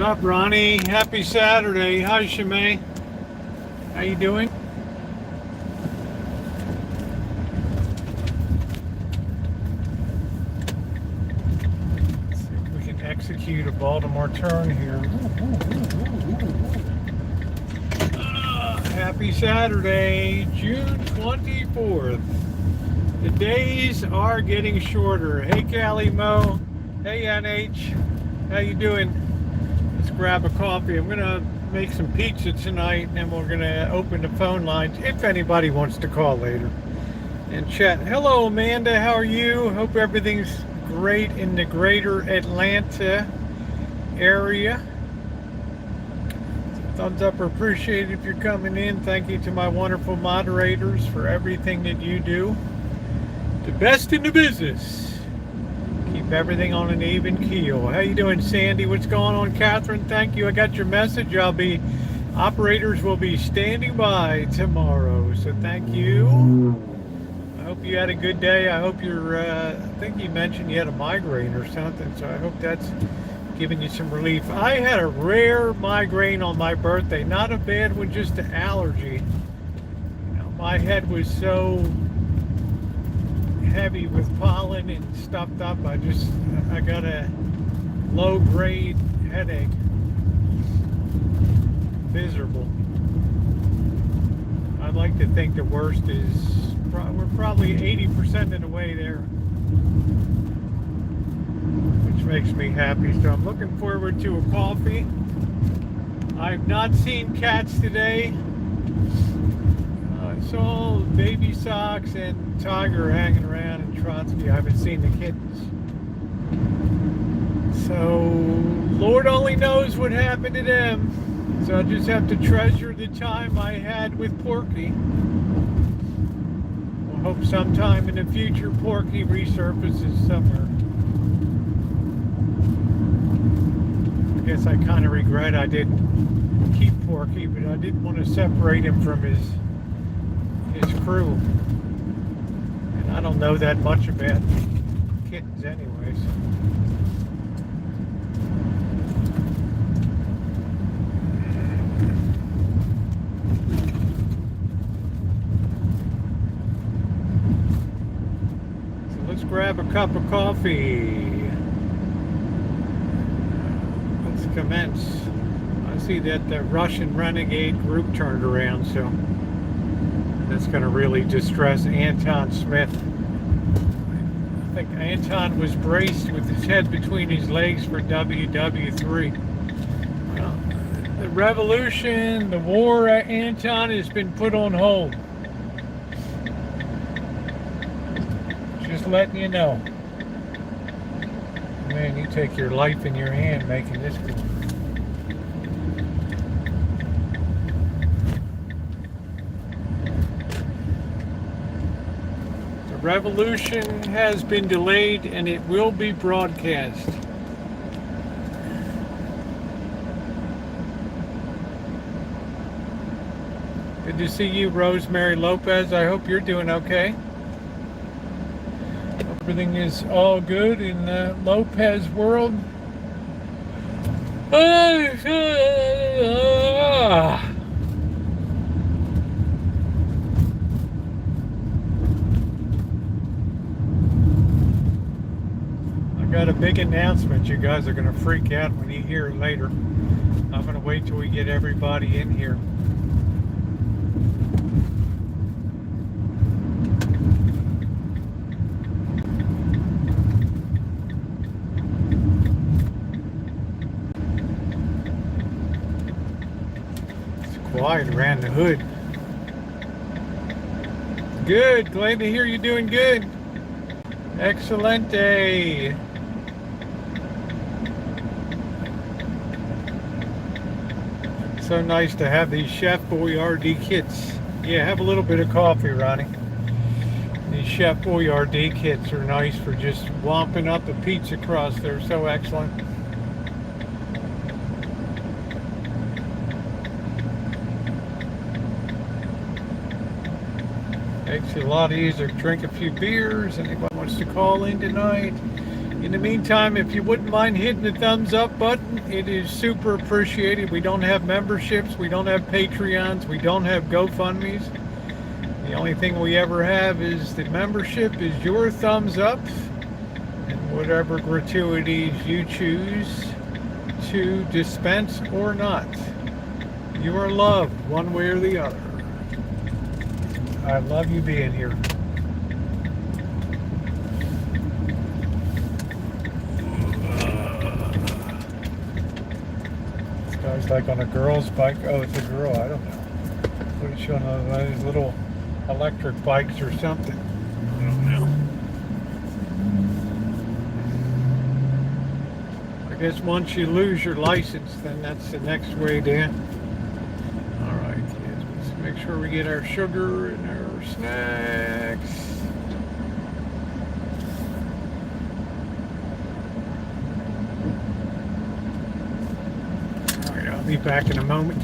up, Ronnie? Happy Saturday. Hi, Shimei. How you doing? Let's see if we can execute a Baltimore turn here. Happy Saturday, June 24th. The days are getting shorter. Hey, Callie Mo. Hey, NH. How you doing? Let's grab a coffee. I'm gonna make some pizza tonight, and then we're gonna open the phone lines if anybody wants to call later and chat. Hello, Amanda. How are you? Hope everything's great in the greater Atlanta area. Thumbs up or appreciated if you're coming in. Thank you to my wonderful moderators for everything that you do. The best in the business. Keep everything on an even keel. How you doing, Sandy? What's going on, Catherine? Thank you. I got your message. Operators will be standing by tomorrow. So thank you. I hope you had a good day. I hope I think you mentioned you had a migraine or something. So I hope that's giving you some relief. I had a rare migraine on my birthday. Not a bad one, just an allergy. My head was so heavy with pollen and stuffed up. I got a low grade headache. Miserable. I'd like to think the worst is we're probably 80% of the way there, which makes me happy. So I'm looking forward to a coffee. I've not seen cats today. I saw Baby Socks and Tiger hanging around in Trotsky. I haven't seen the kittens. So, Lord only knows what happened to them. So I just have to treasure the time I had with Porky. We'll hope sometime in the future Porky resurfaces somewhere. I guess I kind of regret I didn't keep Porky, but I didn't want to separate him from his crew. And I don't know that much about kittens anyways. So let's grab a cup of coffee. Let's commence. I see that the Russian renegade group turned around, so that's going to really distress Anton Smith. I think Anton was braced with his head between his legs for WW3. Well, the revolution, the war at Anton has been put on hold. Just letting you know. Man, you take your life in your hand making this cool. Revolution has been delayed and it will be broadcast. Good to see you, Rosemary Lopez. I hope you're doing okay. Everything is all good in the Lopez world. Got a big announcement. You guys are going to freak out when you hear it later. I'm going to wait till we get everybody in here. It's quiet around the hood. Good. Glad to hear you're doing good. Excelente. So nice to have these Chef Boyardee kits. Yeah, have a little bit of coffee, Ronnie. These Chef Boyardee kits are nice for just whomping up a pizza crust. They're so excellent. Makes it a lot easier to drink a few beers. Anybody wants to call in tonight? In the meantime, if you wouldn't mind hitting the thumbs up button, it is super appreciated. We don't have memberships, we don't have Patreons, we don't have GoFundMes. The only thing we ever have is the membership is your thumbs up and whatever gratuities you choose to dispense or not. You are loved one way or the other. I love you being here. This guy's like on a girl's bike. Oh, it's a girl. I don't know. What is she on? These little electric bikes or something. I don't know. I guess once you lose your license, then that's the next way down. All right, kids. Let's make sure we get our sugar and our snacks. All right, I'll be back in a moment.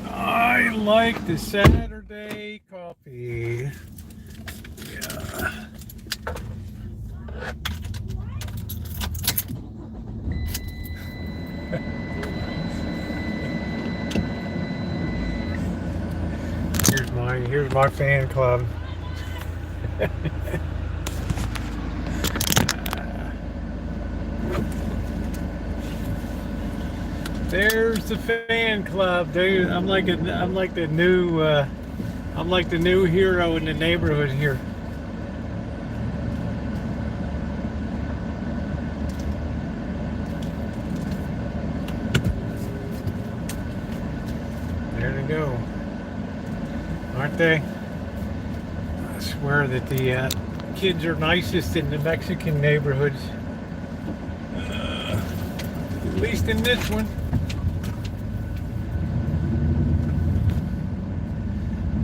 I like the Saturday coffee. Yeah. Here's my fan club. There's the fan club, dude. I'm like the new hero in the neighborhood here. There they go. Aren't they? I swear that the kids are nicest in the Mexican neighborhoods. At least in this one.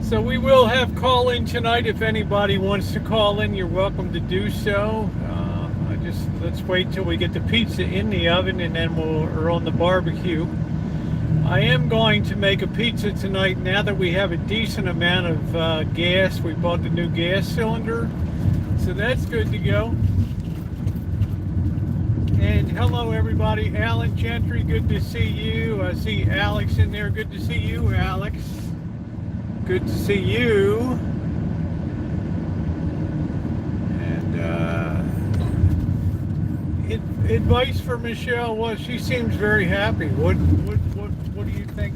So we will have call-in tonight. If anybody wants to call in, you're welcome to do so. Let's wait till we get the pizza in the oven and then we're on the barbecue. I am going to make a pizza tonight now that we have a decent amount of gas. We bought the new gas cylinder, so that's good to go. And hello everybody, Alan Gentry, good to see you. I see Alex in there, good to see you, Alex. Good to see you. And advice for Michelle was she seems very happy. What do you think?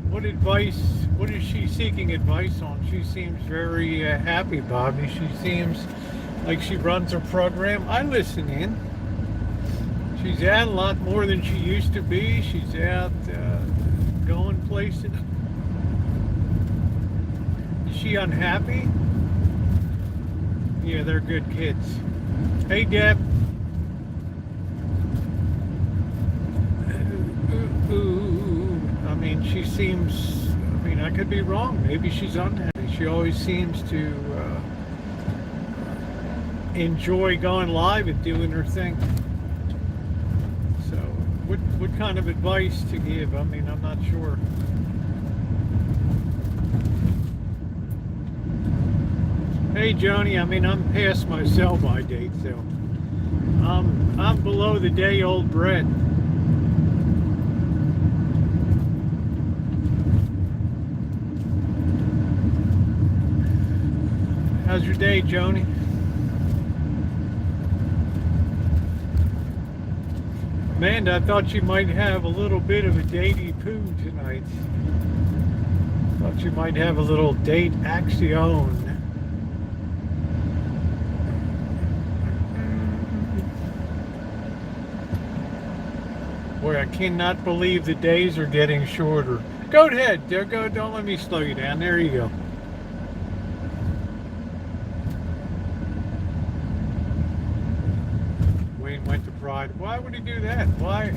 What advice? What is she seeking advice on? She seems very happy, Bobby. She seems like she runs her program. I listen in. She's out a lot more than she used to be. She's out going places. Is she unhappy? Yeah, they're good kids. Hey, Deb. I mean, she seems, I mean, I could be wrong. Maybe she's unhappy. She always seems to enjoy going live and doing her thing. So, what kind of advice to give? I mean, I'm not sure. Hey, Joni, I mean, I'm past my sell-by date, so I'm below the day-old bread. How's your day, Joni? Amanda, I thought you might have a little bit of a datey poo tonight. Thought you might have a little date action. Boy, I cannot believe the days are getting shorter. Go ahead, there go. Don't let me slow you down. There you go. Went to Pride. Why would he do that? Why?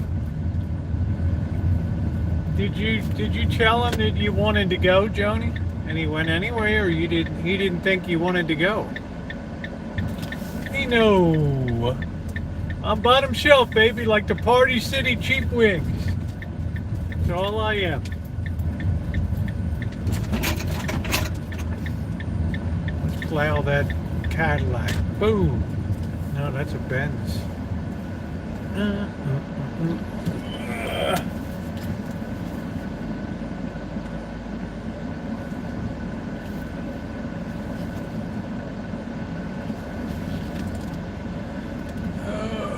Did you tell him that you wanted to go, Joni? And he went anyway, or he didn't think you wanted to go? No. I'm bottom shelf, baby, like the Party City cheap wigs. That's all I am. Let's plow that Cadillac. Boom. No, that's a Benz.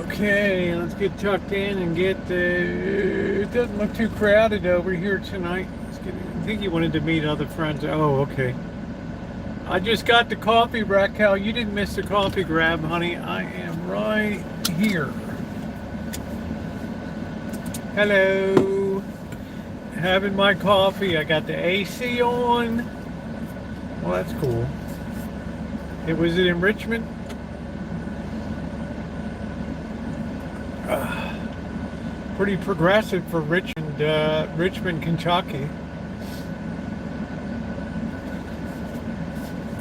Okay, let's get tucked in and get it doesn't look too crowded over here tonight. I think you wanted to meet other friends. Oh, okay. I just got the coffee, Raquel. You didn't miss the coffee grab, honey. I am right here. Hello. Having my coffee. I got the AC on. Well, that's cool. Was it in Richmond? Pretty progressive for Richmond, Kentucky.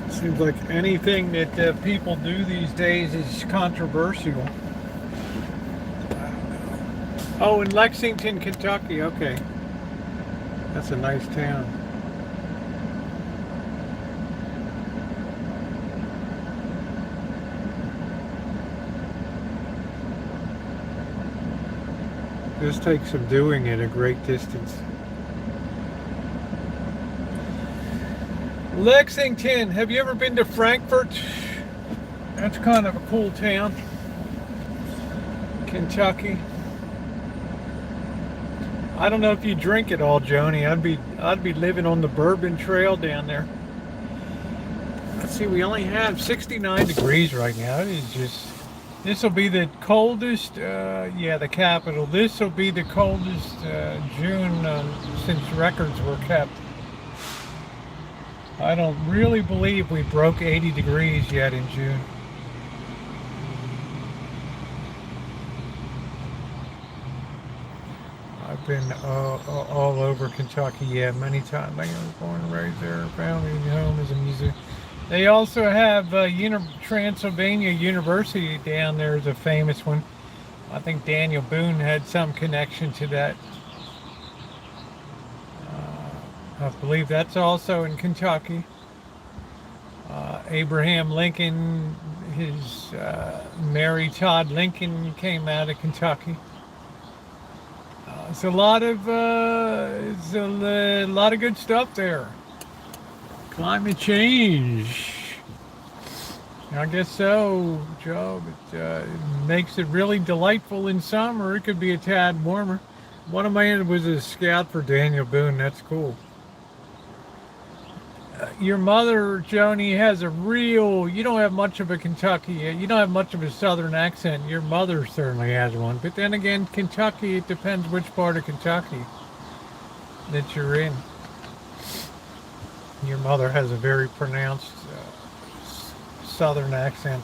Seems like anything that people do these days is controversial. Oh, in Lexington, Kentucky. Okay. That's a nice town. This takes some doing at a great distance. Lexington. Have you ever been to Frankfurt? That's kind of a cool town. Kentucky. I don't know if you drink at all, Joni. I'd be living on the Bourbon Trail down there. Let's see, we only have 69 degrees right now. It is just This will be the coldest, yeah, the capital. This will be the coldest June since records were kept. I don't really believe we broke 80 degrees yet in June. I've been all over Kentucky, yeah, many times. I was born and raised there, family home as a musician. They also have Transylvania University down there is a famous one. I think Daniel Boone had some connection to that. I believe that's also in Kentucky. Abraham Lincoln, his Mary Todd Lincoln came out of Kentucky. It's a lot of good stuff there. Climate change. I guess so, Joe. It makes it really delightful in summer. It could be a tad warmer. One of mine was a scout for Daniel Boone. That's cool. Your mother, Joni, has a real, you don't have much of a Kentucky, you don't have much of a southern accent. Your mother certainly has one. But then again, Kentucky, it depends which part of Kentucky that you're in. Your mother has a very pronounced southern accent.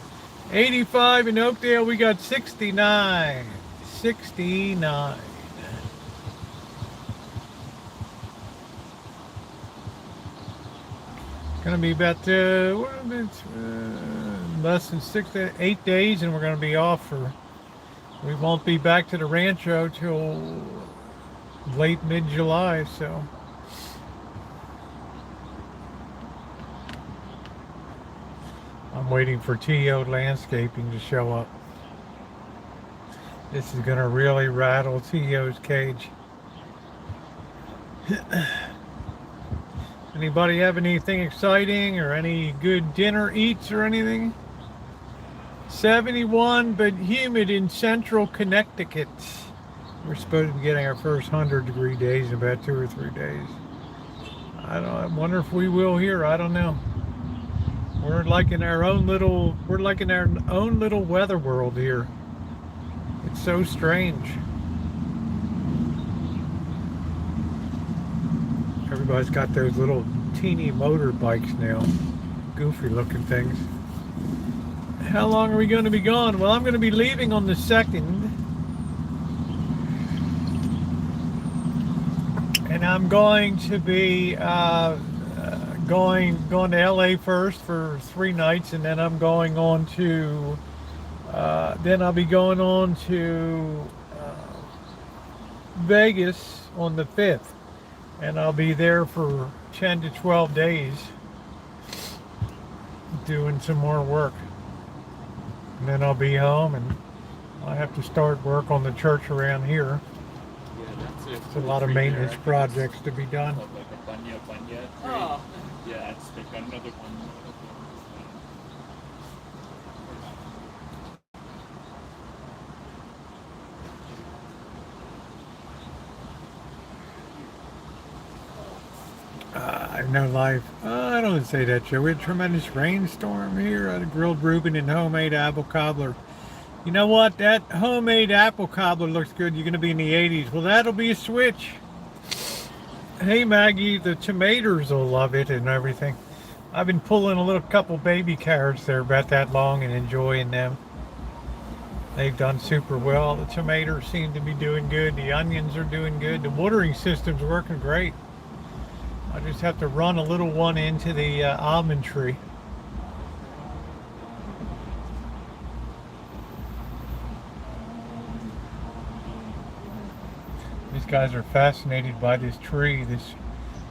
85 in Oakdale, we got 69. 69. Going to be about less than 8 days, and we're going to be off for. We won't be back to the Rancho till late mid-July, so. I'm waiting for TO Landscaping to show up. This is going to really rattle TO's cage. Anybody have anything exciting or any good dinner eats or anything? 71 but humid in central Connecticut. We're supposed to be getting our first 100-degree days in about 2 or 3 days. I wonder if we will here. I don't know. We're like in our own little weather world here. It's so strange. Everybody's got those little teeny motorbikes now. Goofy looking things. How long are we going to be gone? Well, I'm going to be leaving on the 2nd. And I'm going to be going to LA first for 3 nights, and then I'm going on to then I'll be going on to Vegas on the 5th. And I'll be there for 10 to 12 days doing some more work. And then I'll be home, and I'll have to start work on the church around here. It's a lot of maintenance projects to be done. Oh. Yeah, it's like another one. No life. I don't say that, Joe. We had a tremendous rainstorm here. I had a grilled Reuben and homemade apple cobbler. You know what? That homemade apple cobbler looks good. You're going to be in the 80s. Well, that'll be a switch. Hey, Maggie, the tomatoes will love it and everything. I've been pulling a little couple baby carrots. They're about that long and enjoying them. They've done super well. The tomatoes seem to be doing good. The onions are doing good. The watering system's working great. I just have to run a little one into the almond tree. These guys are fascinated by this tree, this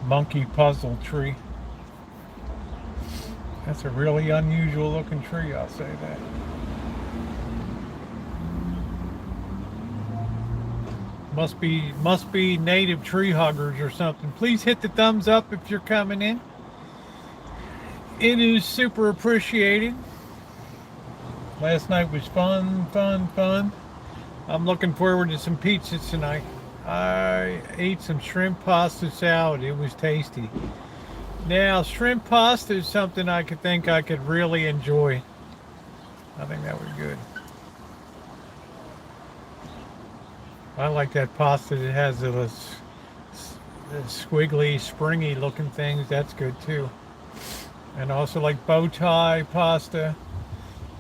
monkey puzzle tree. That's a really unusual looking tree, I'll say that. Must be native tree huggers or something. Please hit the thumbs up if you're coming in. It is super appreciated. Last night was fun. I'm looking forward to some pizza tonight. I ate some shrimp pasta salad. It was tasty. Now, shrimp pasta is something I could really enjoy. I think that was good. I like that pasta that has those squiggly, springy looking things. That's good too. And also like bow tie pasta,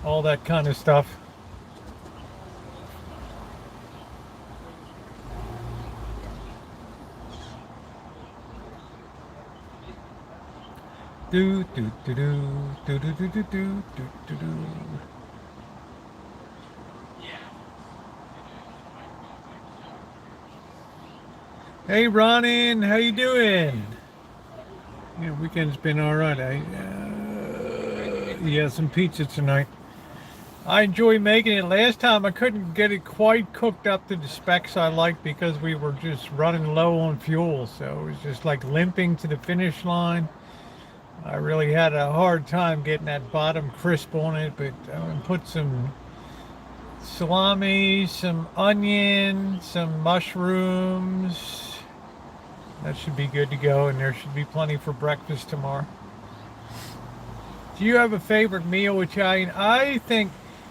all that kind of stuff. Do do do do do do do do do do do. Hey Ronin, how you doing? Yeah, weekend's been all right. Yeah, some pizza tonight. I enjoy making it. Last time I couldn't get it quite cooked up to the specs I like because we were just running low on fuel. So it was just like limping to the finish line. I really had a hard time getting that bottom crisp on it, but I'm gonna put some salami, some onion, some mushrooms. That should be good to go, and there should be plenty for breakfast tomorrow. Do you have a favorite meal, Italian? I think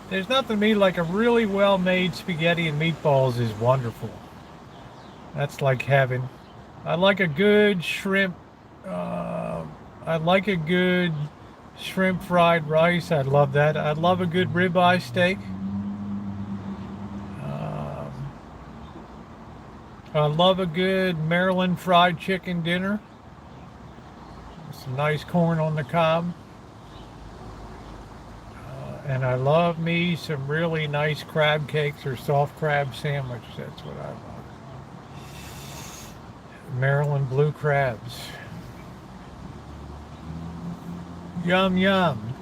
there's nothing to me like a really well-made spaghetti and meatballs is wonderful. That's like heaven. I like a good shrimp. I like a good shrimp fried rice. I love that. I love a good ribeye steak. I love a good Maryland fried chicken dinner. Some nice corn on the cob. And I love me some really nice crab cakes or soft crab sandwich. That's what I love. Maryland blue crabs. Yum yum.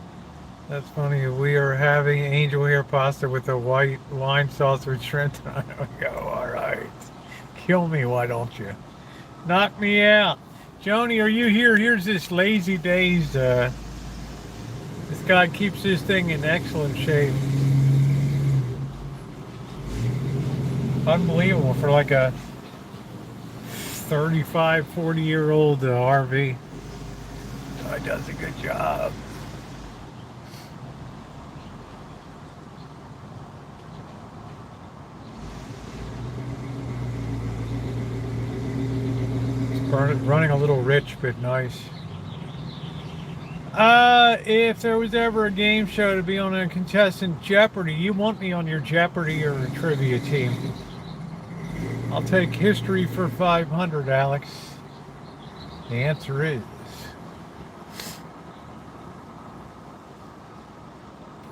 That's funny. We are having angel hair pasta with a white wine sauce with shrimp. I go, all right. Kill me, why don't you? Knock me out. Joni, are you here? Here's this Lazy Days. This guy keeps this thing in excellent shape. Unbelievable for like a 35, 40-year-old RV. Guy does a good job. Running a little rich, but nice. If there was ever a game show to be on a contestant Jeopardy, you want me on your Jeopardy or trivia team? I'll take history for 500, Alex. The answer is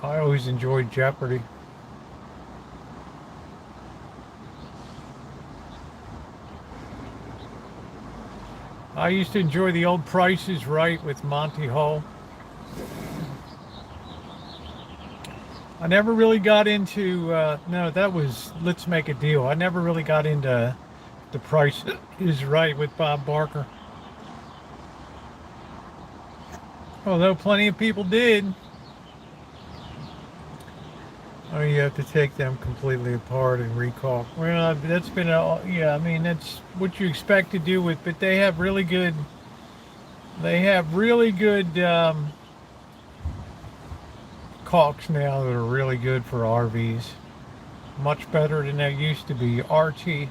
I always enjoyed Jeopardy. I used to enjoy the old Price is Right with Monty Hall. I never really got into, no, that was Let's Make a Deal. I never really got into The Price is Right with Bob Barker. Although plenty of people did. Oh, you have to take them completely apart and recall. Well, that's been yeah, I mean, that's what you expect to do with, but they have really good caulks now that are really good for RVs. Much better than they used to be. RT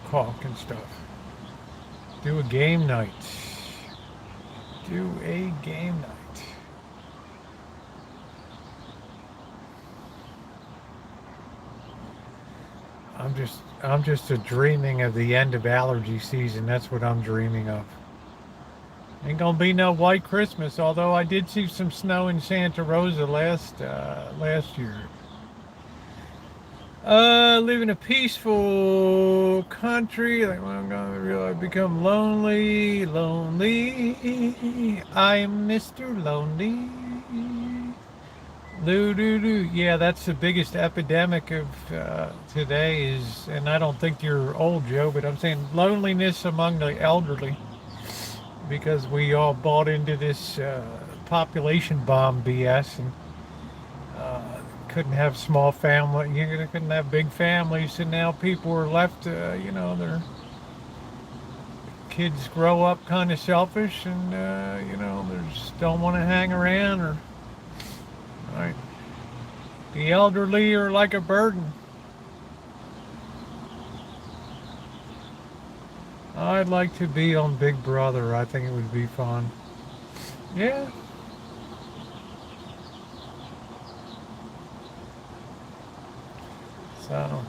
caulk and stuff. Do a game night. Do a game night. I'm just a dreaming of the end of allergy season. That's what I'm dreaming of. Ain't gonna be no white Christmas, although I did see some snow in Santa Rosa last year. Live in a peaceful country. Like when I'm gonna really become lonely. I'm Mr. Lonely. Doo. Yeah, that's the biggest epidemic of today is, and I don't think you're old, Joe, but I'm saying loneliness among the elderly, because we all bought into this population bomb BS and couldn't have small family, you couldn't have big families, and now people are left, their kids grow up kind of selfish, and they just don't want to hang around, or right. The elderly are like a burden. I'd like to be on Big Brother. I think it would be fun. Yeah. So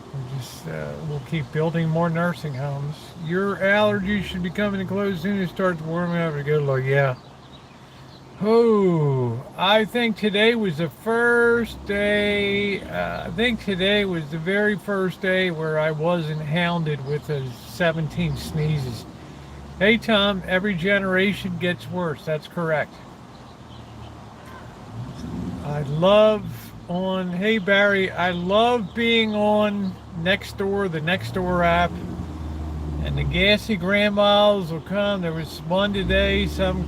we'll keep building more nursing homes. Your allergies should be coming to close soon. It starts warming up. Good Lord, yeah. Oh, I think today was the first day. I think today was the very first day where I wasn't hounded with the 17 sneezes. Hey Tom, every generation gets worse. That's correct. I love on, hey Barry, I love being on Nextdoor, the Nextdoor app, and the gassy grandmas will come. There was one today, some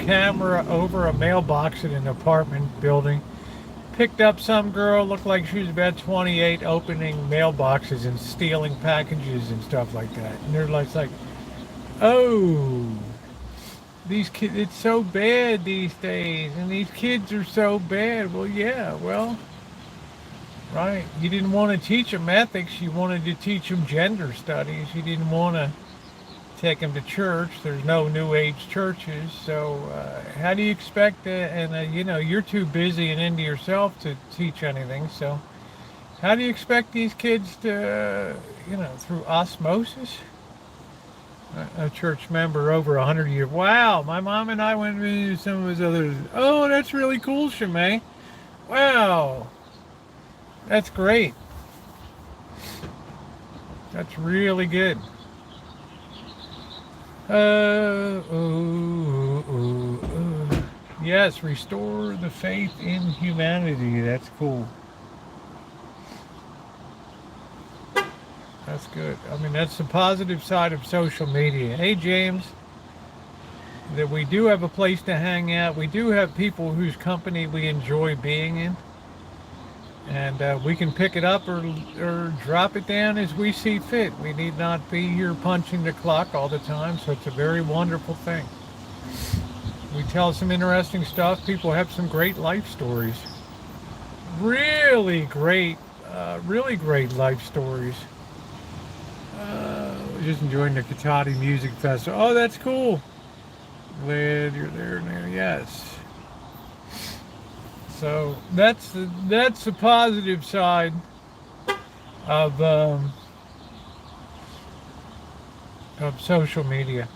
camera over a mailbox in an apartment building picked up some girl, looked like she was about 28, opening mailboxes and stealing packages and stuff like that. And they're like, oh, these kids, it's so bad these days, and these kids are so bad. Well, yeah, well, right. You didn't want to teach them ethics. You wanted to teach them gender studies. You didn't want to take them to church. There's no New Age churches. So how do you expect, you're too busy and into yourself to teach anything. So how do you expect these kids to, through osmosis? A church member over 100 years. Wow, my mom and I went to some of his others. Oh, that's really cool, Shemay. Wow, that's great. That's really good. Yes, restore the faith in humanity. That's cool. That's good. I mean, that's the positive side of social media. Hey, James, that we do have a place to hang out. We do have people whose company we enjoy being in. And we can pick it up or drop it down as we see fit. We need not be here punching the clock all the time, so it's a very wonderful thing. We tell some interesting stuff. People have some great life stories. Really great life stories. Just enjoying the Katati Music Festival. Oh, that's cool. Glad you're there now. Yes. So that's the positive side of social media.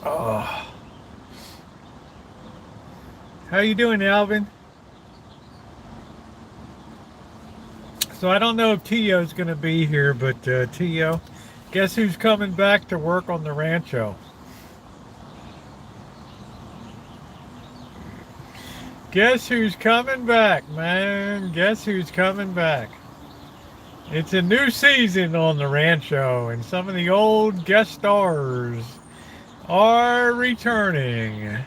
Oh. How you doing, Alvin? So I don't know if Tio's going to be here, but Tio, guess who's coming back to work on the Rancho? Guess who's coming back, man? Guess who's coming back? It's a new season on the Rancho, and some of the old guest stars are returning.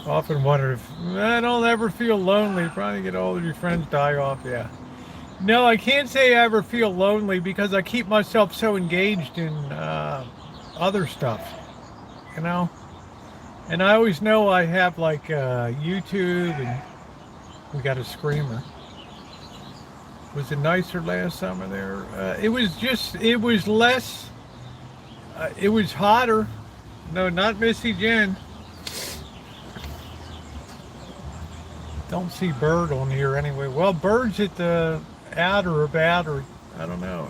Often wonder if I don't ever feel lonely. Probably get older, your friends die off. Yeah. No, I can't say I ever feel lonely because I keep myself so engaged in other stuff, And I always know I have like YouTube, and we got a screamer. Was it nicer last summer there? It was less. It was hotter. No, not Missy Jen. Don't see Bird on here anyway. Well, Bird's at the out or about, or I don't know.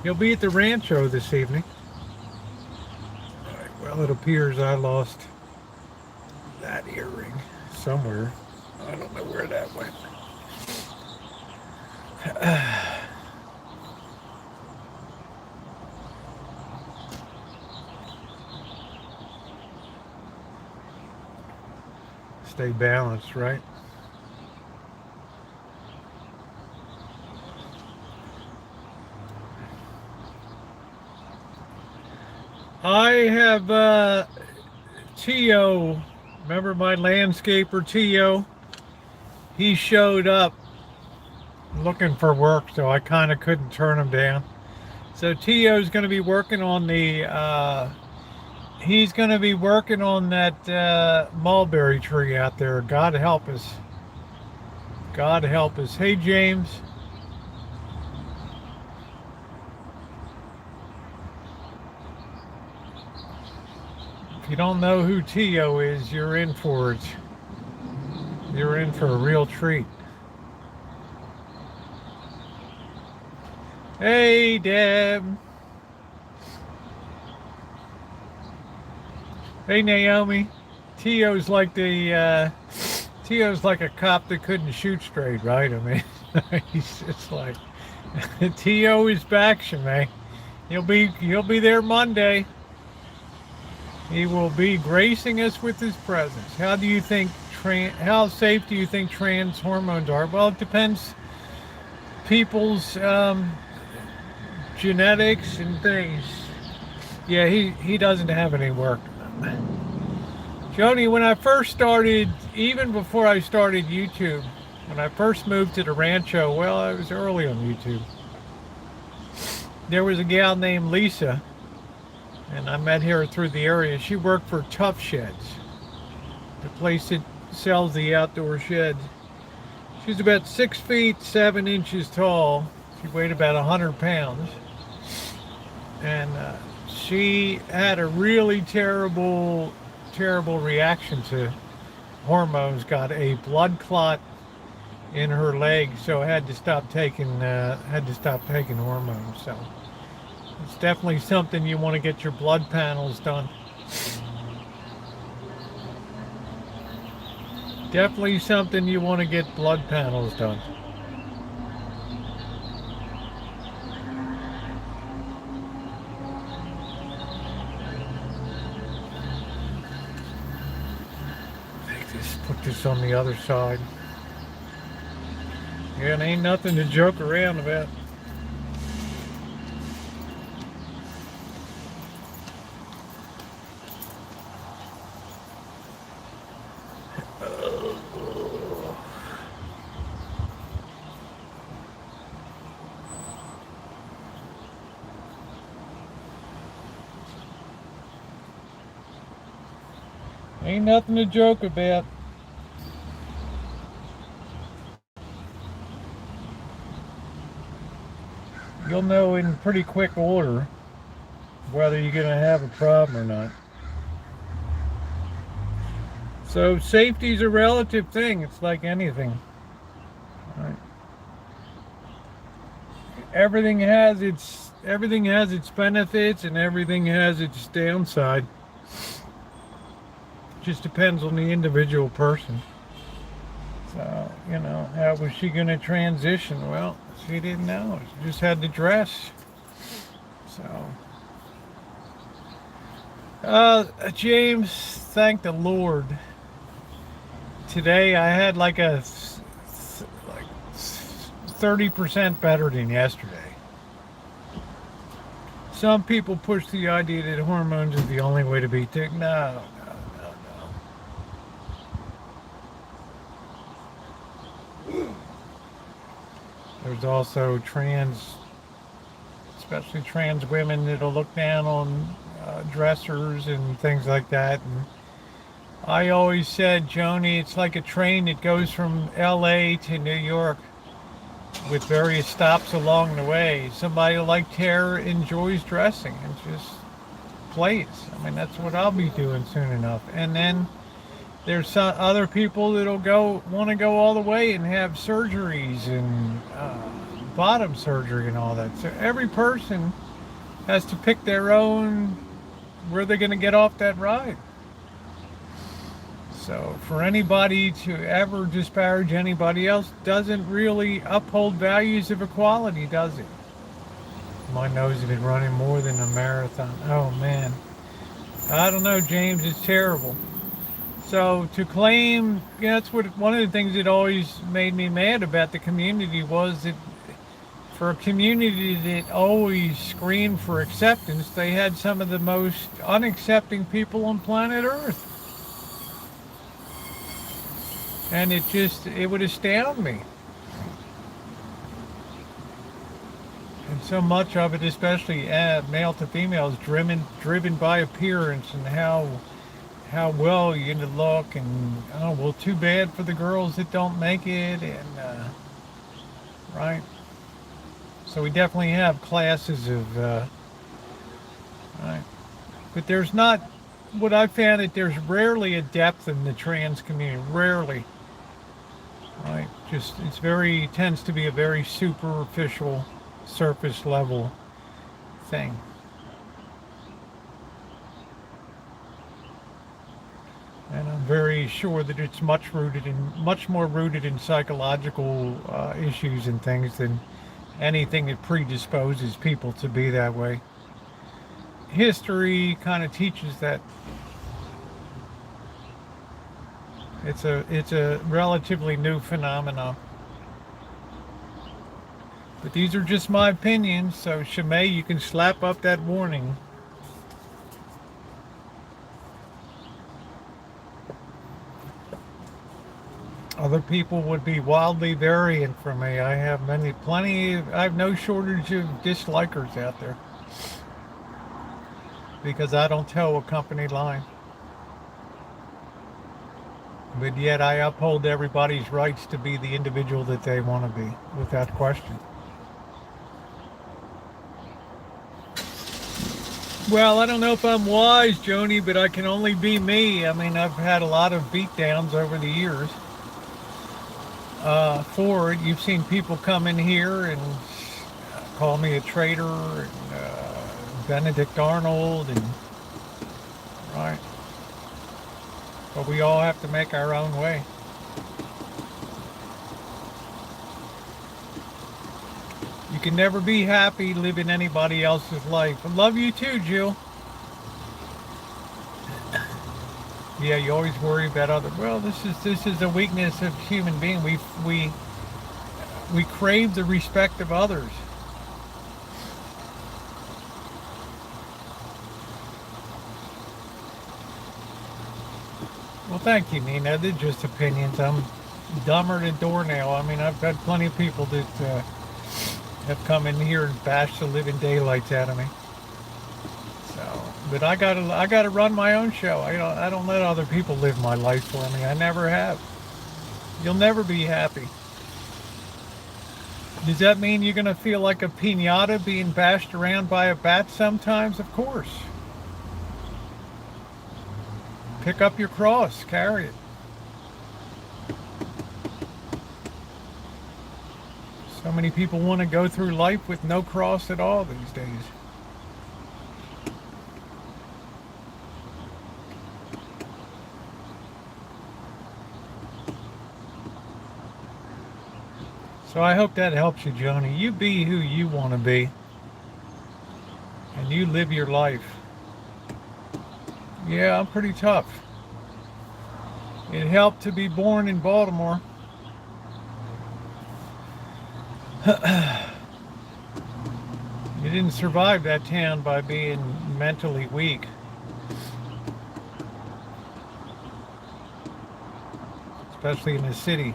He'll be at the Rancho this evening. All right, well, it appears I lost that earring somewhere. I don't know where that went. Stay balanced, right? I have Tio, remember my landscaper Tio? He showed up looking for work, so I kind of couldn't turn him down. So Tio's going to be working on the he's going to be working on that mulberry tree out there. God help us. God help us. Hey, James. If you don't know who Tio is, you're in for it. You're in for a real treat. Hey, Deb. Hey, Naomi. Tio's like Tio's like a cop that couldn't shoot straight, right? I mean, he's just like Tio is back, Shemay. He'll be there Monday. He will be gracing us with his presence. How do you think how safe do you think trans hormones are? Well, it depends people's genetics and things. Yeah, he doesn't have any work. Joni, when I first started, even before I started YouTube, when I first moved to the Rancho, well, I was early on YouTube. There was a gal named Lisa, and I met her through the area. She worked for Tough Sheds, the place that sells the outdoor sheds. She's about 6 feet 7 inches tall. She weighed about 100 pounds, and she had a really terrible reaction to hormones. Got a blood clot in her leg, so I had to stop taking hormones. So it's definitely something you want to get your blood panels done. Definitely something you want to get blood panels done. Put this on the other side. Yeah, it ain't nothing to joke around about. Ain't nothing to joke about. You'll know in pretty quick order whether you're going to have a problem or not. So safety's a relative thing. It's like anything. Right. Everything has its benefits and everything has its downside. Just depends on the individual person. So, how was she going to transition? Well, she didn't know. She just had to dress. So, James, thank the Lord. Today I had like 30% better than yesterday. Some people push the idea that hormones is the only way to be thick. No. There's also especially trans women that'll look down on dressers and things like that. And I always said, Joni, it's like a train that goes from LA to New York with various stops along the way. Somebody like Tara enjoys dressing and just plays. I mean, that's what I'll be doing soon enough. And then there's some other people that'll want to go all the way and have surgeries and bottom surgery and all that. So every person has to pick their own, where they're going to get off that ride. So for anybody to ever disparage anybody else doesn't really uphold values of equality, does it? My nose has been running more than a marathon. Oh man. I don't know, James, it's terrible. So to claim, that's one of the things that always made me mad about the community was that for a community that always screamed for acceptance, they had some of the most unaccepting people on planet Earth. And it would astound me. so much of it, especially male to female, is driven by appearance and how well you can look, and oh well, too bad for the girls that don't make it, and right. So we definitely have classes of right, but there's not. What I found that there's rarely a depth in the trans community. Rarely, right? Just tends to be a very superficial, surface level thing. And I'm very sure that it's much more rooted in psychological issues and things than anything that predisposes people to be that way. History kind of teaches that it's a relatively new phenomenon. But these are just my opinions, so Shimei, you can slap up that warning. Other people would be wildly variant from me. I have I have no shortage of dislikers out there. Because I don't toe a company line. But yet I uphold everybody's rights to be the individual that they want to be, without question. Well, I don't know if I'm wise, Joni, but I can only be me. I mean, I've had a lot of beatdowns over the years. For it, you've seen people come in here and call me a traitor, and Benedict Arnold, and right. But we all have to make our own way. You can never be happy living anybody else's life. I love you too, Jill. Yeah, you always worry about other. Well, this is a weakness of human being. We crave the respect of others. Well, thank you, Nina. They're just opinions. I'm dumber than doornail. I mean, I've had plenty of people that have come in here and bashed the living daylights out of me. So, but I gotta run my own show. I don't let other people live my life for me. I never have. You'll never be happy. Does that mean you're gonna feel like a piñata being bashed around by a bat sometimes? Of course. Pick up your cross, carry it. So many people want to go through life with no cross at all these days. So I hope that helps you, Joni. You be who you want to be. And you live your life. Yeah, I'm pretty tough. It helped to be born in Baltimore. You didn't survive that town by being mentally weak. Especially in the city.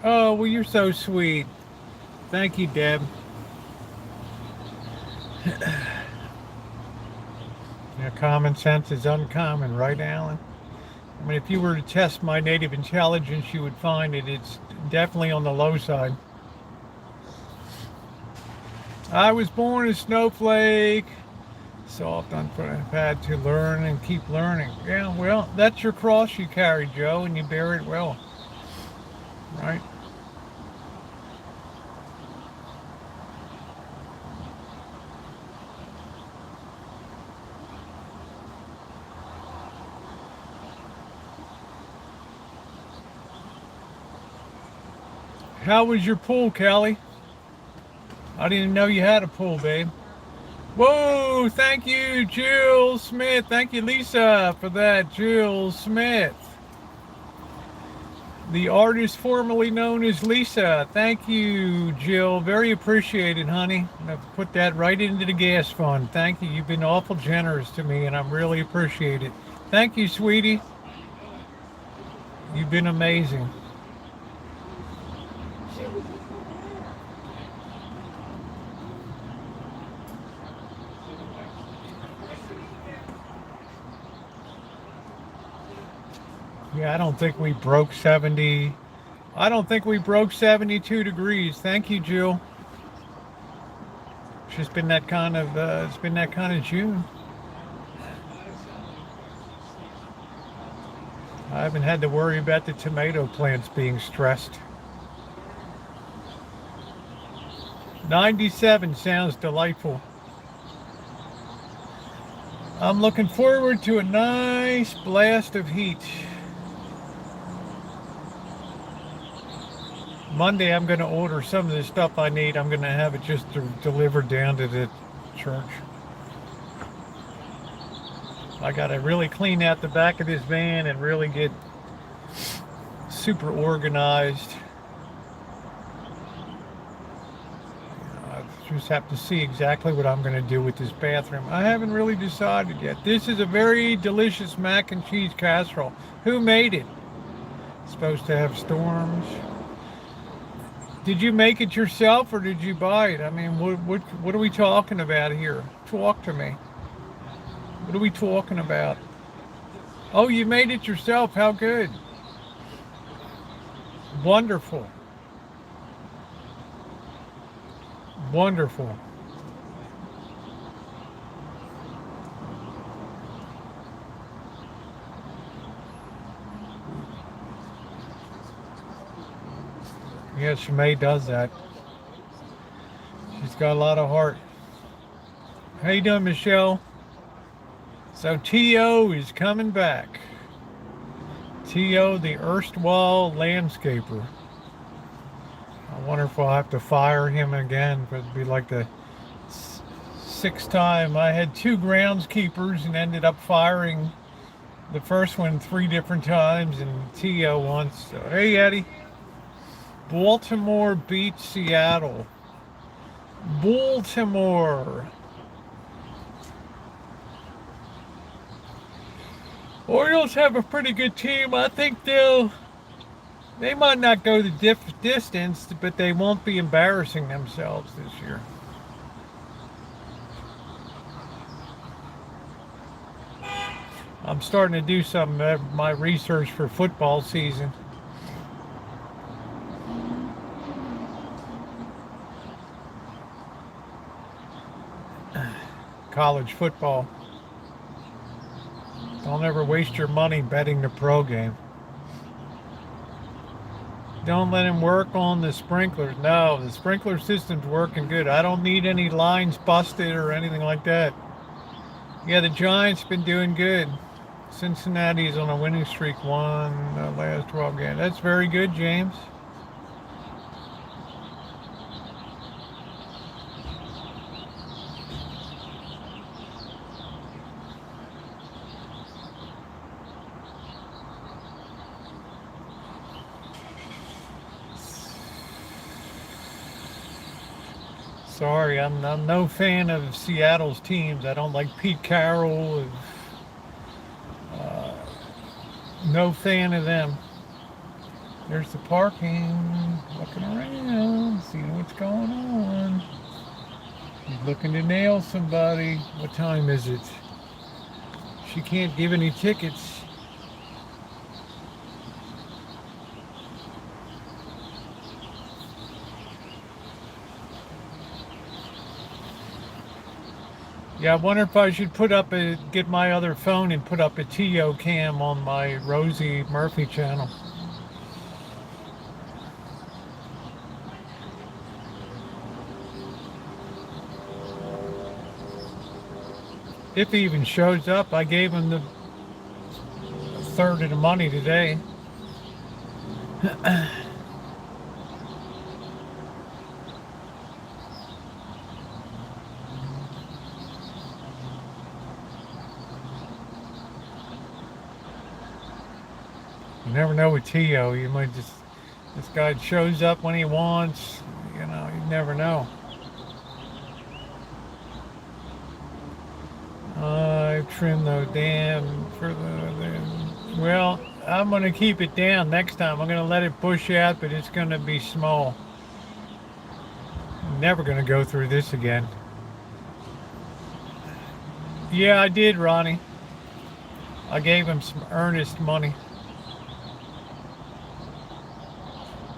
Oh, well, you're so sweet. Thank you, Deb. Yeah, common sense is uncommon, right, Alan? I mean, if you were to test my native intelligence, you would find it's definitely on the low side. I was born a snowflake. Soft, I've had to learn and keep learning. Yeah, well, that's your cross you carry, Joe, and you bear it well. Right? How was your pool, Callie? I didn't know you had a pool, babe. Whoa, thank you, Jill Smith. Thank you, Lisa, for that, Jill Smith. The artist formerly known as Lisa. Thank you, Jill. Very appreciated, honey. I've put that right into the gas fund. Thank you. You've been awful generous to me, and I'm really appreciate it. Thank you, sweetie. You've been amazing. Yeah, I don't think we broke 70. I don't think we broke 72 degrees. Thank you, Jill. It's just been that kind of it's been that kind of June. I haven't had to worry about the tomato plants being stressed. 97 sounds delightful. I'm looking forward to a nice blast of heat. Monday I'm going to order some of the stuff I need. I'm going to have it just delivered down to the church. I got to really clean out the back of this van and really get super organized. I just have to see exactly what I'm going to do with this bathroom. I haven't really decided yet. This is a very delicious mac and cheese casserole. Who made it? It's supposed to have storms. Did you make it yourself or did you buy it? I mean, what are we talking about here? Talk to me. What are we talking about? Oh, you made it yourself. How good. Wonderful. Wonderful. Yeah, Shimei does that. She's got a lot of heart. How you doing, Michelle? So T.O. is coming back. T.O., the erstwhile landscaper. I wonder if I'll have to fire him again. But it'd be like the sixth time. I had 2 groundskeepers and ended up firing the first one 3 different times and T.O. once. So, hey, Eddie. Baltimore beats Seattle. Baltimore. Orioles have a pretty good team. I think they might not go the distance, but they won't be embarrassing themselves this year. I'm starting to do some of my research for football season. College football. Don't ever waste your money betting the pro game. Don't let him work on the sprinklers. No, the sprinkler system's working good. I don't need any lines busted or anything like that. Yeah, the Giants been doing good. Cincinnati's on a winning streak, won the last 12 games. That's very good, James. Sorry, I'm no fan of Seattle's teams. I don't like Pete Carroll. No fan of them. There's the parking. Looking around, seeing what's going on. She's looking to nail somebody. What time is it? She can't give any tickets. Yeah, I wonder if I should get my other phone and put up a TO cam on my Rosie Murphy channel. If he even shows up, I gave him a third of the money today. You never know with T.O. You might just, this guy shows up when he wants, you know, you never know. I trimmed the dam for well, I'm going to keep it down next time. I'm going to let it push out, but it's going to be small. I'm never going to go through this again. Yeah, I did, Ronnie. I gave him some earnest money.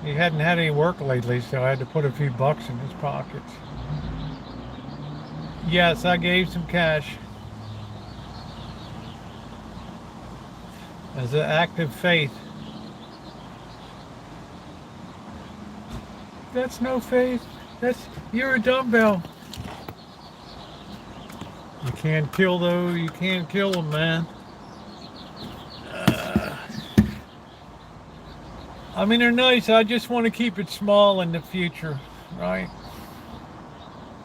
He hadn't had any work lately, so I had to put a few bucks in his pockets. Yes, I gave some cash. As an act of faith. That's no faith. You're a dumbbell. You can't kill those. You can't kill them, man. I mean, they're nice. I just want to keep it small in the future, right?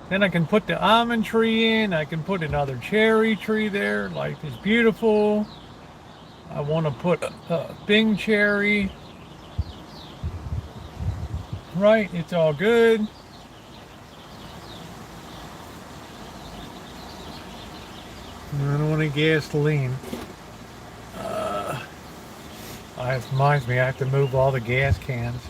Then I can put the almond tree in. I can put another cherry tree there. Life is beautiful. I want to put a Bing cherry. Right, it's all good. I don't want any gasoline. It reminds me I have to move all the gas cans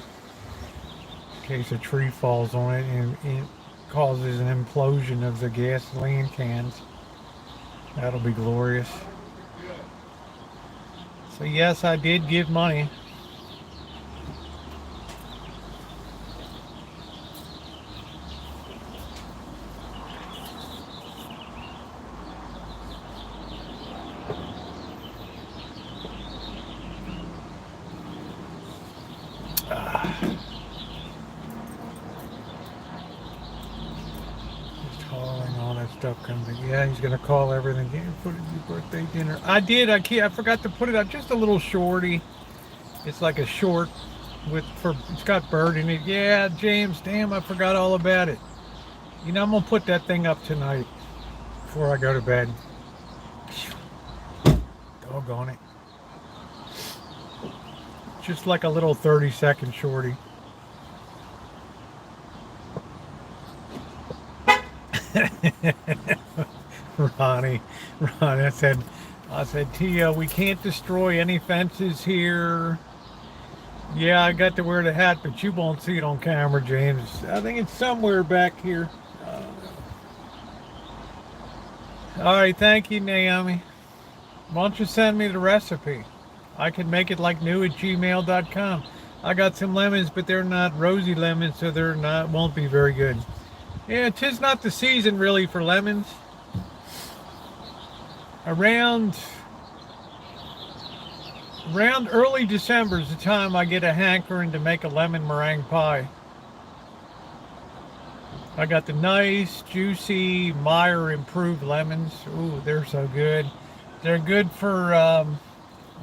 in case a tree falls on it and it causes an implosion of the gasoline cans. That'll be glorious. So yes, I did give money. Yeah, he's gonna call everything. Yeah, put it in your birthday dinner. I did. I forgot to put it up. Just a little shorty. It's like a short it's got bird in it. Yeah, James. Damn, I forgot all about it. You know, I'm gonna put that thing up tonight before I go to bed. Doggone it. Just like a little 30-second shorty. Ronnie, I said, Tia, we can't destroy any fences here. Yeah, I got to wear the hat, but you won't see it on camera, James. I think it's somewhere back here. All right, thank you, Naomi. Why don't you send me the recipe? I can make it like new@gmail.com. I got some lemons, but they're not Rosie lemons, so won't be very good. Yeah, 'tis not the season really for lemons. Around early December is the time I get a hankering to make a lemon meringue pie. I got the nice, juicy Meyer improved lemons. Ooh, they're so good. They're good for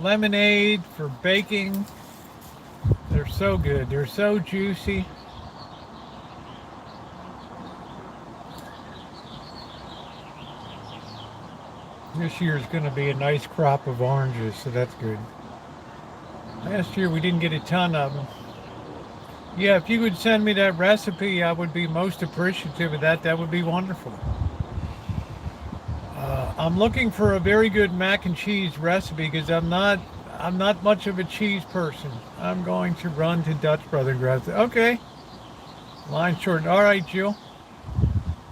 lemonade, for baking. They're so good. They're so juicy. This year is going to be a nice crop of oranges, so that's good. Last year we didn't get a ton of them. Yeah, if you could send me that recipe, I would be most appreciative of that. That would be wonderful. I'm looking for a very good mac and cheese recipe because I'm not much of a cheese person. I'm going to run to Dutch Brother and grab it. Okay. Line short. All right, Jill.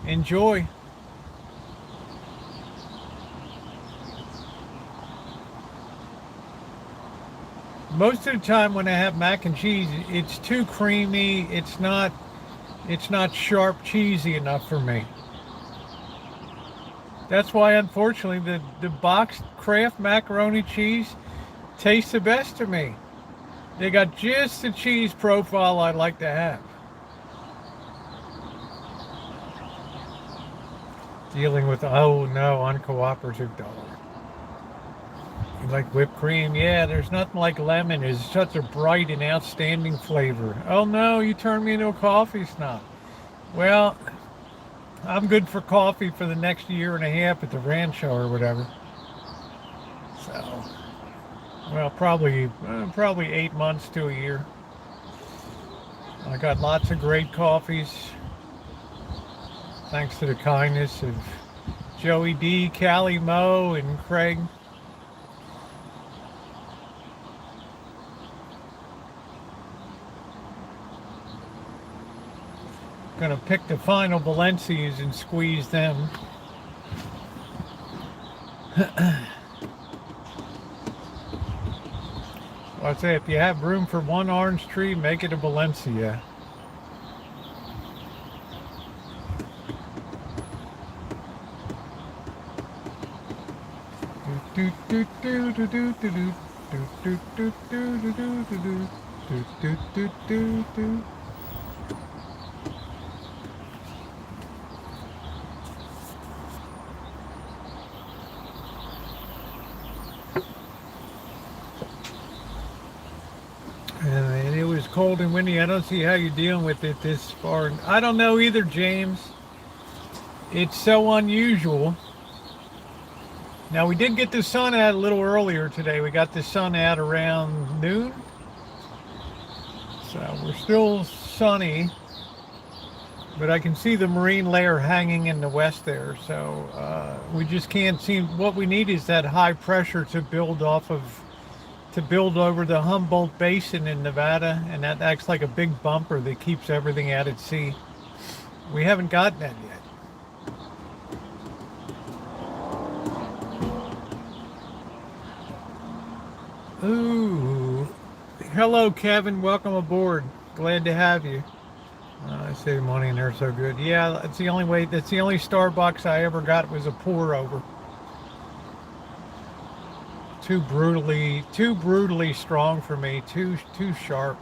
Enjoy. Most of the time when I have mac and cheese, it's too creamy. It's not sharp cheesy enough for me. That's why, unfortunately, the boxed Kraft macaroni cheese tastes the best to me. They got just the cheese profile I like to have. Dealing with, oh no, uncooperative dog. You like whipped cream? Yeah, there's nothing like lemon. It's such a bright and outstanding flavor. Oh no, you turned me into a coffee snob. Well, I'm good for coffee for the next year and a half at the Rancho or whatever. So, well, probably 8 months to a year. I got lots of great coffees. Thanks to the kindness of Joey D, Callie Mo, and Craig. Gonna pick the final Valencias and squeeze them. Well, I'd say if you have room for one orange tree, make it a Valencia. Do do do do do do do do do do do do do do do do do. And it was cold and windy. I don't see how you're dealing with it this far. I don't know either, James. It's so unusual. Now, we did get the sun out a little earlier today. We got the sun out around noon. So we're still sunny. But I can see the marine layer hanging in the west there. So we just can't seem... What we need is that high pressure to build off of... to build over the Humboldt Basin in Nevada. And that acts like a big bumper that keeps everything out at sea. We haven't gotten that yet. Ooh, hello Kevin, welcome aboard. Glad to have you. I save money and they're so good. Yeah, that's the only way. That's the only Starbucks I ever got was a pour over. Too brutally strong for me. Too sharp.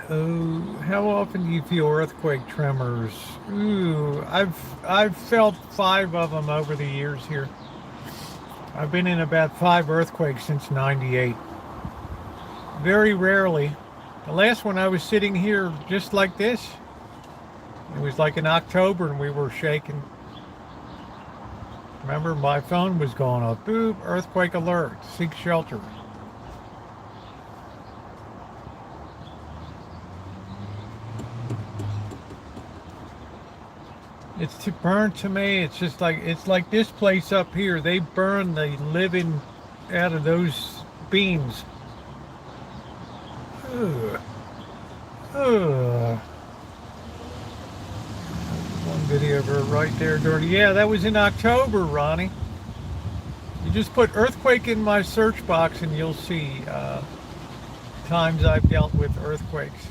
Oh, how often do you feel earthquake tremors? Ooh, I've felt 5 of them over the years here. I've been in about 5 earthquakes since '98. Very rarely. The last one I was sitting here just like this. It was like in October and we were shaking. Remember, my phone was going off. Boop, earthquake alert, seek shelter. It's too burnt to me. It's just like, it's like this place up here. They burn the living out of those beams. Ugh. Ugh. One video of her right there, Dirty. Yeah, that was in October, Ronnie. You just put earthquake in my search box and you'll see times I've dealt with earthquakes.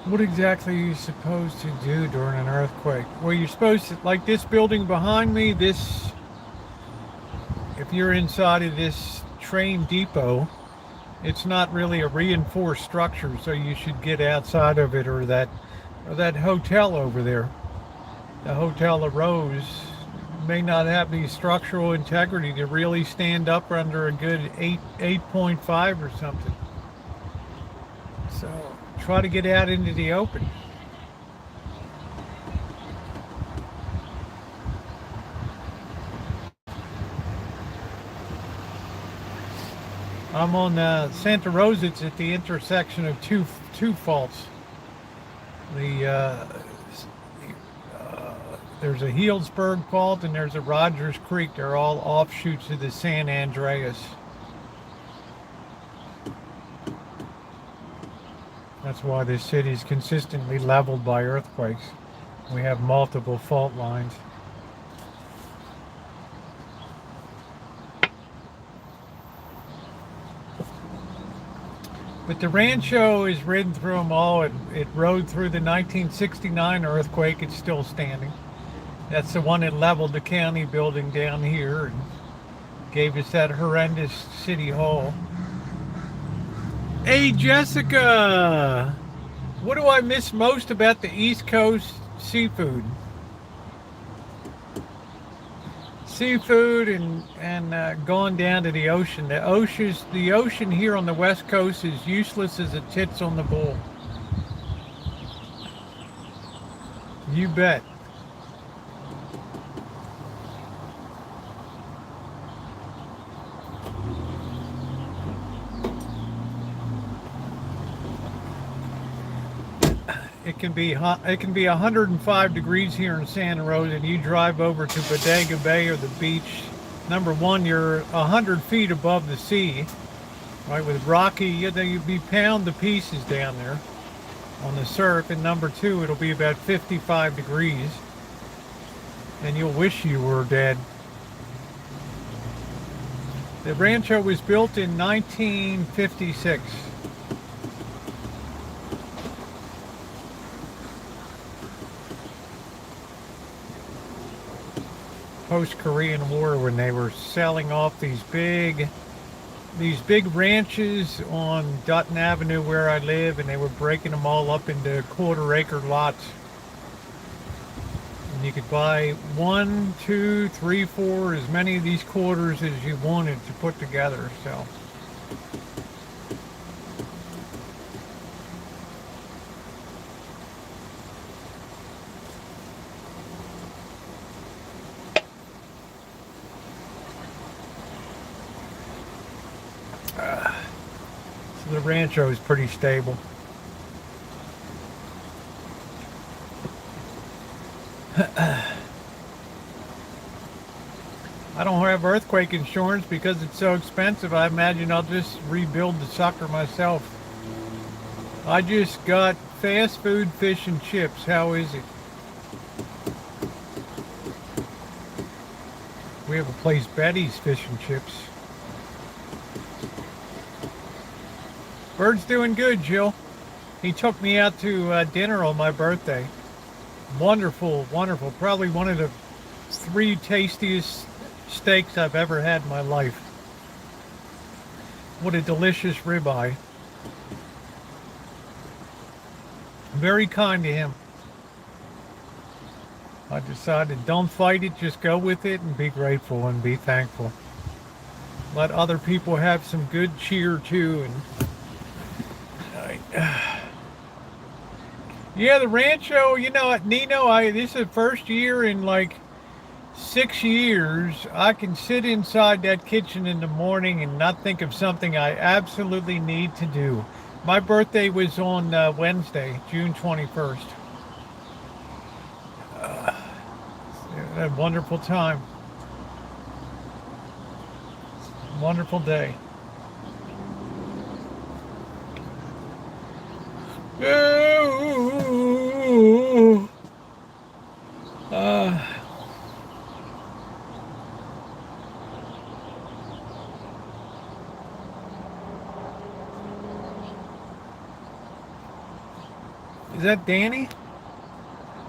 What exactly are you supposed to do during an earthquake? Well, you're supposed to, like this building behind me, this, if you're inside of this train depot, it's not really a reinforced structure, so you should get outside of it, or that hotel over there, the Hotel of Rose, may not have the structural integrity to really stand up under a good 8.5 or something. So try to get out into the open. I'm on Santa Rosa. It's at the intersection of two faults. There's a Healdsburg fault and there's a Rogers Creek. They're all offshoots of the San Andreas. That's why this city is consistently leveled by earthquakes. We have multiple fault lines. But the Rancho is ridden through them all. It rode through the 1969 earthquake. It's still standing. That's the one that leveled the county building down here and gave us that horrendous city hall. Hey Jessica, what do I miss most about the East Coast seafood? seafood and gone down to the ocean. The ocean here on the West Coast is useless as a tits on the bull. You bet. It can be hot. It can be 105 degrees here in Santa Rosa, and you drive over to Bodega Bay or the beach. Number one, you're 100 feet above the sea, right? With rocky, you'd be pound to pieces down there on the surf. And number two, it'll be about 55 degrees, and you'll wish you were dead. The Rancho was built in 1956. Post-Korean War, when they were selling off these big ranches on Dutton Avenue where I live, and they were breaking them all up into quarter-acre lots. And you could buy 1, 2, 3, 4, as many of these quarters as you wanted to put together. So. So the Rancho is pretty stable. I don't have earthquake insurance because it's so expensive. I imagine I'll just rebuild the sucker myself. I just got fast food fish and chips. How is it? We have a place, Betty's Fish and Chips. Bird's doing good, Jill. He took me out to dinner on my birthday. Wonderful, wonderful. Probably one of the 3 tastiest steaks I've ever had in my life. What a delicious ribeye. Very kind to him. I decided don't fight it, just go with it and be grateful and be thankful. Let other people have some good cheer too. And yeah, the Rancho, you know, Nino, this is the first year in like 6 years I can sit inside that kitchen in the morning and not think of something I absolutely need to do. My birthday was on Wednesday, June 21st. A wonderful time. Wonderful day. Is that Danny?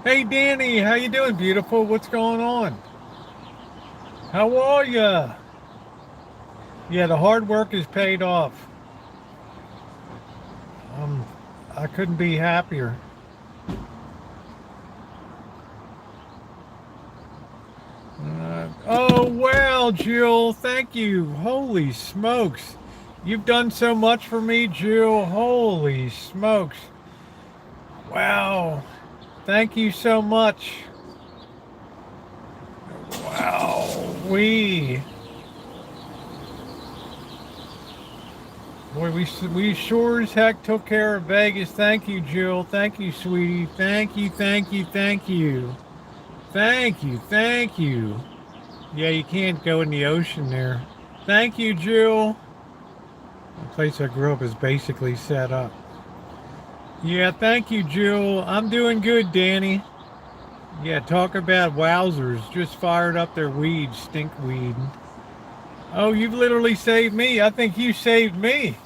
Hey Danny, how you doing, beautiful? What's going on? How are ya? Yeah, the hard work is paid off. I couldn't be happier. Oh, wow, Jill. Thank you. Holy smokes. You've done so much for me, Jill. Holy smokes. Wow. Thank you so much. Wow. Boy, we sure as heck took care of Vegas. Thank you, Jill. Thank you, sweetie. Thank you, thank you, thank you. Thank you, thank you. Yeah, you can't go in the ocean there. Thank you, Jill. The place I grew up is basically set up. Yeah, thank you, Jill. I'm doing good, Danny. Yeah, talk about wowzers. Just fired up their weed, stinkweed. Oh, you've literally saved me. I think you saved me.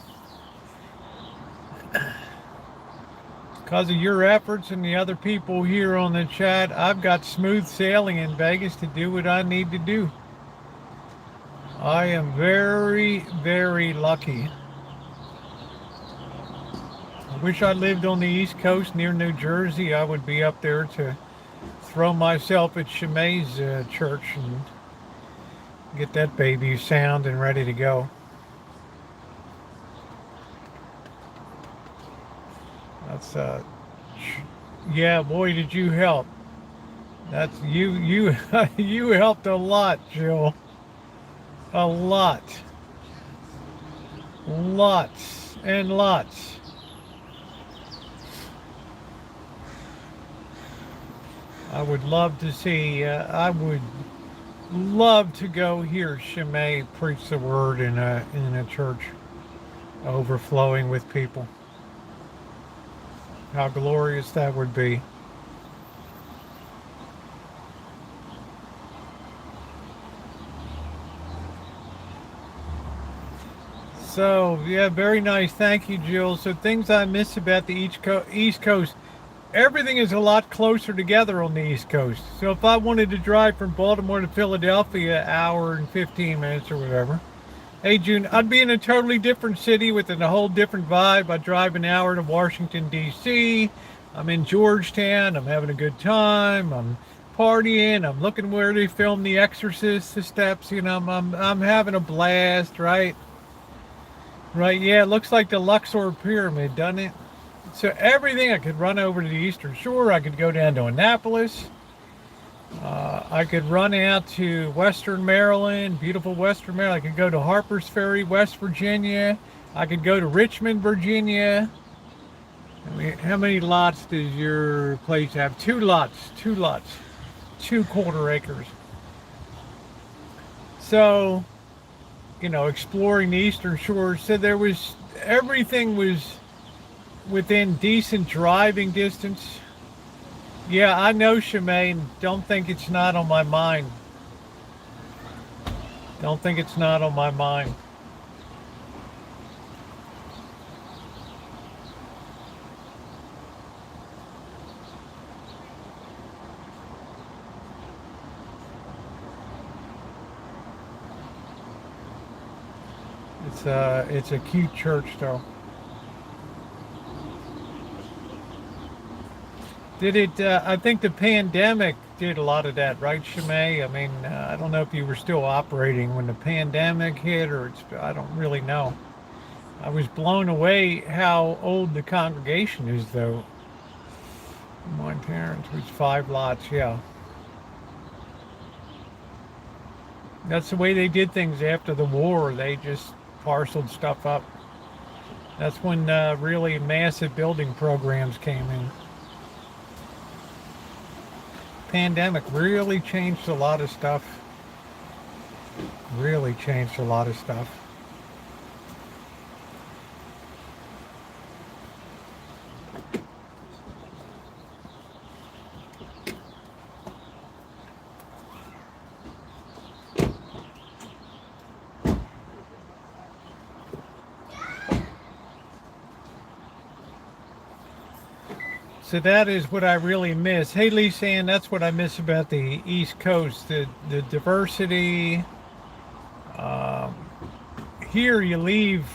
Because of your efforts and the other people here on the chat, I've got smooth sailing in Vegas to do what I need to do. I am very, very lucky. I wish I lived on the East Coast near New Jersey. I would be up there to throw myself at Shemai's church and Get that baby sound and ready to go. That's yeah, boy, did you help. That's you you helped a lot, Jill. A lot. Lots and lots. I would love to see, I would love to go hear Shimei preach the word in a church overflowing with people. How glorious that would be. So, yeah, very nice. Thank you, Jill. So, things I miss about the East Coast. Everything is a lot closer together on the East Coast. So, if I wanted to drive from Baltimore to Philadelphia, hour and 15 minutes or whatever, hey, June, I'd be in a totally different city with a whole different vibe. I drive an hour to Washington, D.C. I'm in Georgetown. I'm having a good time. I'm partying. I'm looking where they film The Exorcist, the steps. You know, I'm having a blast, right? Right, yeah, it looks like the Luxor Pyramid, doesn't it? So everything, I could run over to the Eastern Shore. I could go down to Annapolis. I could run out to Western Maryland, beautiful Western Maryland. I could go to Harper's Ferry, West Virginia. I could go to Richmond, Virginia. I mean, how many lots does your place have? Two lots, 2 quarter acres. So, you know, exploring the Eastern Shore. So everything was within decent driving distance. Yeah, I know, Shemaine. Don't think it's not on my mind. Don't think it's not on my mind. It's a cute church though. Did it? I think the pandemic did a lot of that, right, Shimei? I mean, I don't know if you were still operating when the pandemic hit, or I don't really know. I was blown away how old the congregation is, though. My parents was 5 lots, yeah. That's the way they did things after the war. They just parceled stuff up. That's when really massive building programs came in. Pandemic really changed a lot of stuff. Really changed a lot of stuff. So that is what I really miss. Hey, Lisa Ann, that's what I miss about the East Coast, the diversity. Um, Here you leave,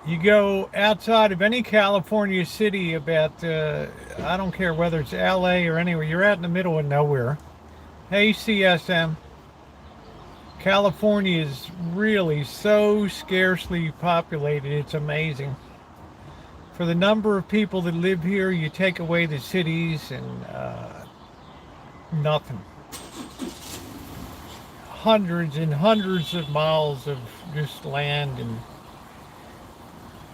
you go outside of any California city about, I don't care whether it's LA or anywhere, you're out in the middle of nowhere. Hey, CSM. California is really so scarcely populated, it's amazing. For the number of people that live here, you take away the cities and nothing. Hundreds and hundreds of miles of just land and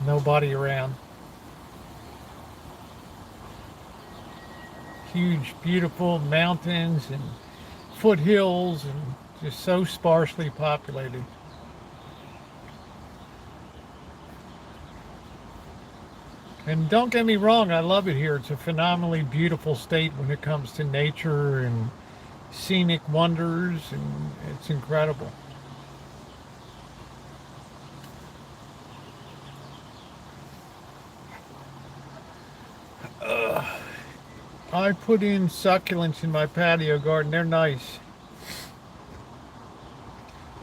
nobody around. Huge, beautiful mountains and foothills and just so sparsely populated. And don't get me wrong, I love it here. It's a phenomenally beautiful state when it comes to nature and scenic wonders, and it's incredible. I put in succulents in my patio garden. They're nice.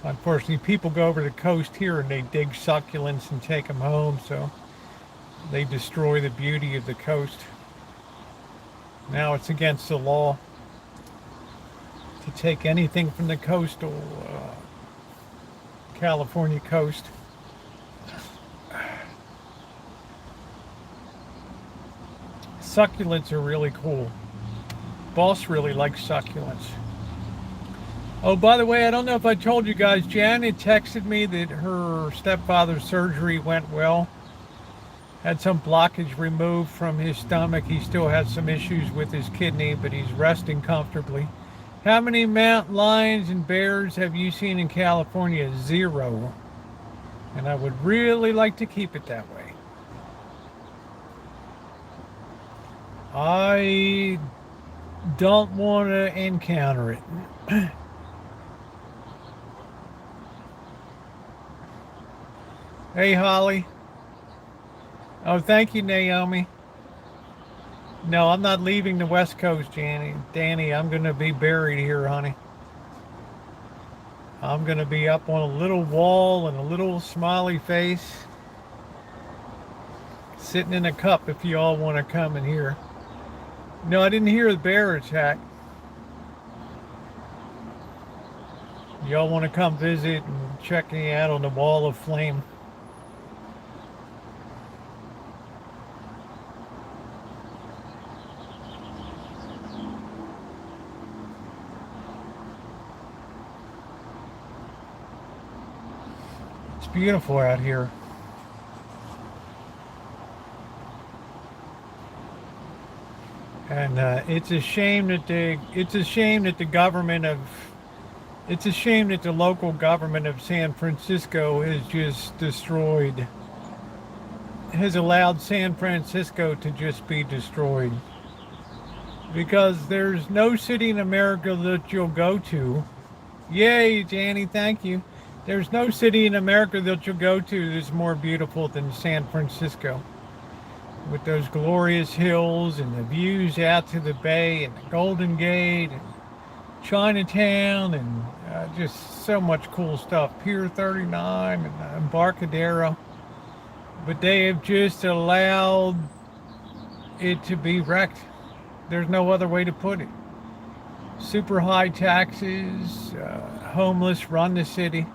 Unfortunately, people go over the coast here and they dig succulents and take them home, so they destroy the beauty of the coast. Now it's against the law to take anything from the coastal California coast. Succulents are really cool. Boss really likes succulents. Oh, by the way, I don't know if I told you guys, Janet texted me that her stepfather's surgery went well. Had some blockage removed from his stomach. He still has some issues with his kidney, but he's resting comfortably. How many mountain lions and bears have you seen in California? 0. And I would really like to keep it that way. I don't want to encounter it. Hey, Holly. Oh, thank you, Naomi. No, I'm not leaving the West Coast, Danny. I'm going to be buried here, honey. I'm going to be up on a little wall and a little smiley face, sitting in a cup if you all want to come in here. No, I didn't hear the bear attack. Y'all want to come visit and check me out on the wall of flame. It's beautiful out here. And it's a shame that the local government of San Francisco has allowed San Francisco to just be destroyed. Because there's no city in America that you'll go to. Yay, Janny, thank you. There's no city in America that you'll go to that's more beautiful than San Francisco. With those glorious hills and the views out to the bay and the Golden Gate and Chinatown and just so much cool stuff. Pier 39 and Embarcadero. But they have just allowed it to be wrecked. There's no other way to put it. Super high taxes, homeless run the city.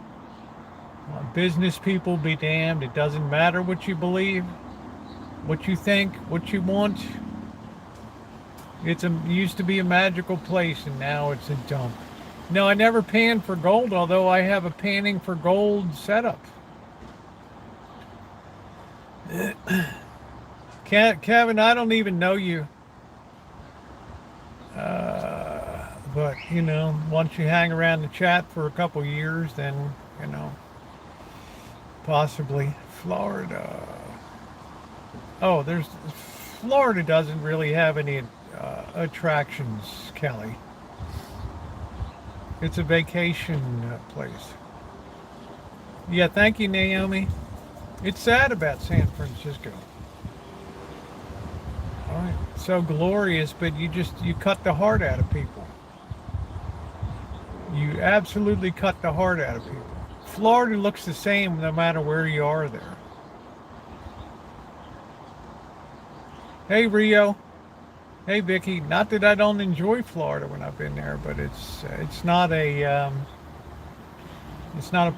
Business people be damned. It doesn't matter what you believe, what you think, what you want. It used to be a magical place, and now it's a dump. No, I never panned for gold, although I have a panning for gold setup. Kevin, I don't even know you. But, you know, once you hang around the chat for a couple years, then, you know, possibly. Florida. Oh, Florida doesn't really have any attractions, Kelly. It's a vacation place. Yeah, thank you, Naomi. It's sad about San Francisco. All right, so glorious, but you cut the heart out of people. You absolutely cut the heart out of people. Florida looks the same no matter where you are there. Hey, Rio. Hey, Vicky. Not that I don't enjoy Florida when I've been there, but it's not a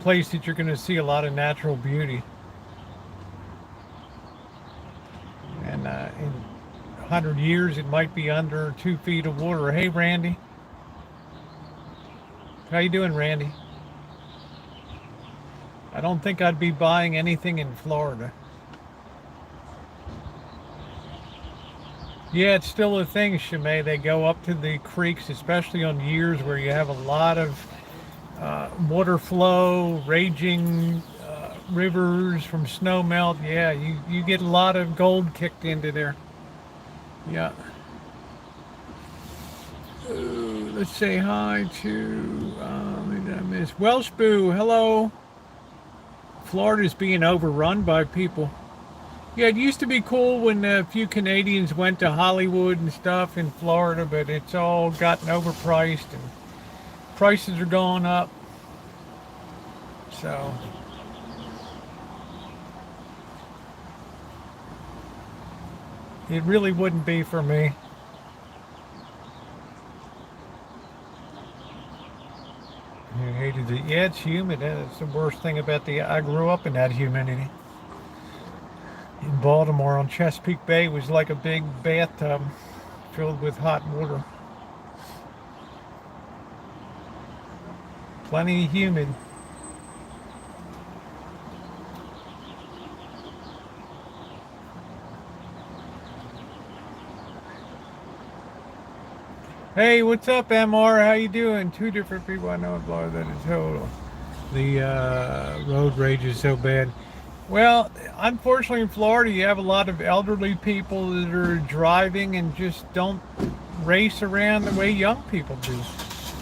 place that you're going to see a lot of natural beauty. And in 100 years, it might be under 2 feet of water. Hey, Randy. How you doing, Randy? I don't think I'd be buying anything in Florida. Yeah, it's still a thing, Shimei. They go up to the creeks, especially on years where you have a lot of water flow, raging rivers from snow melt. Yeah, you get a lot of gold kicked into there. Yeah. Let's say hi to, did I miss? Welsh Boo, hello. Florida's being overrun by people. Yeah, it used to be cool when a few Canadians went to Hollywood and stuff in Florida, but it's all gotten overpriced and prices are going up. So it really wouldn't be for me. hated it. Yeah, it's humid. That's the worst thing about I grew up in that humidity. In Baltimore on Chesapeake Bay was like a big bathtub filled with hot water. Plenty humid. Hey, what's up, MR? How you doing? Two different people I know blow that is total. The road rage is so bad. Well, unfortunately in Florida you have a lot of elderly people that are driving and just don't race around the way young people do.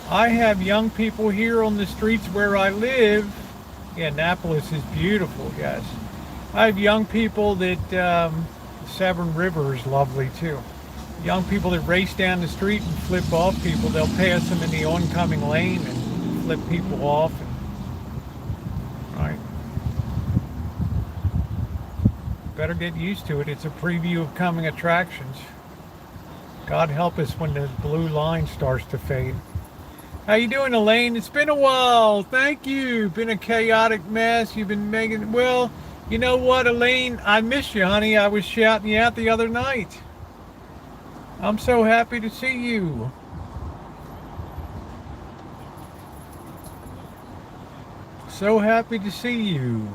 I have young people here on the streets where I live. Yeah, Annapolis is beautiful, guys. I have young people that Severn River is lovely too. Young people that race down the street and flip off people. They'll pass them in the oncoming lane and flip people off. Right. Better get used to it. It's a preview of coming attractions. God help us when the blue line starts to fade. How you doing, Elaine? It's been a while. Thank you. Been a chaotic mess. You've been making... Well, you know what, Elaine? I miss you, honey. I was shouting you out the other night. I'm so happy to see you. So happy to see you.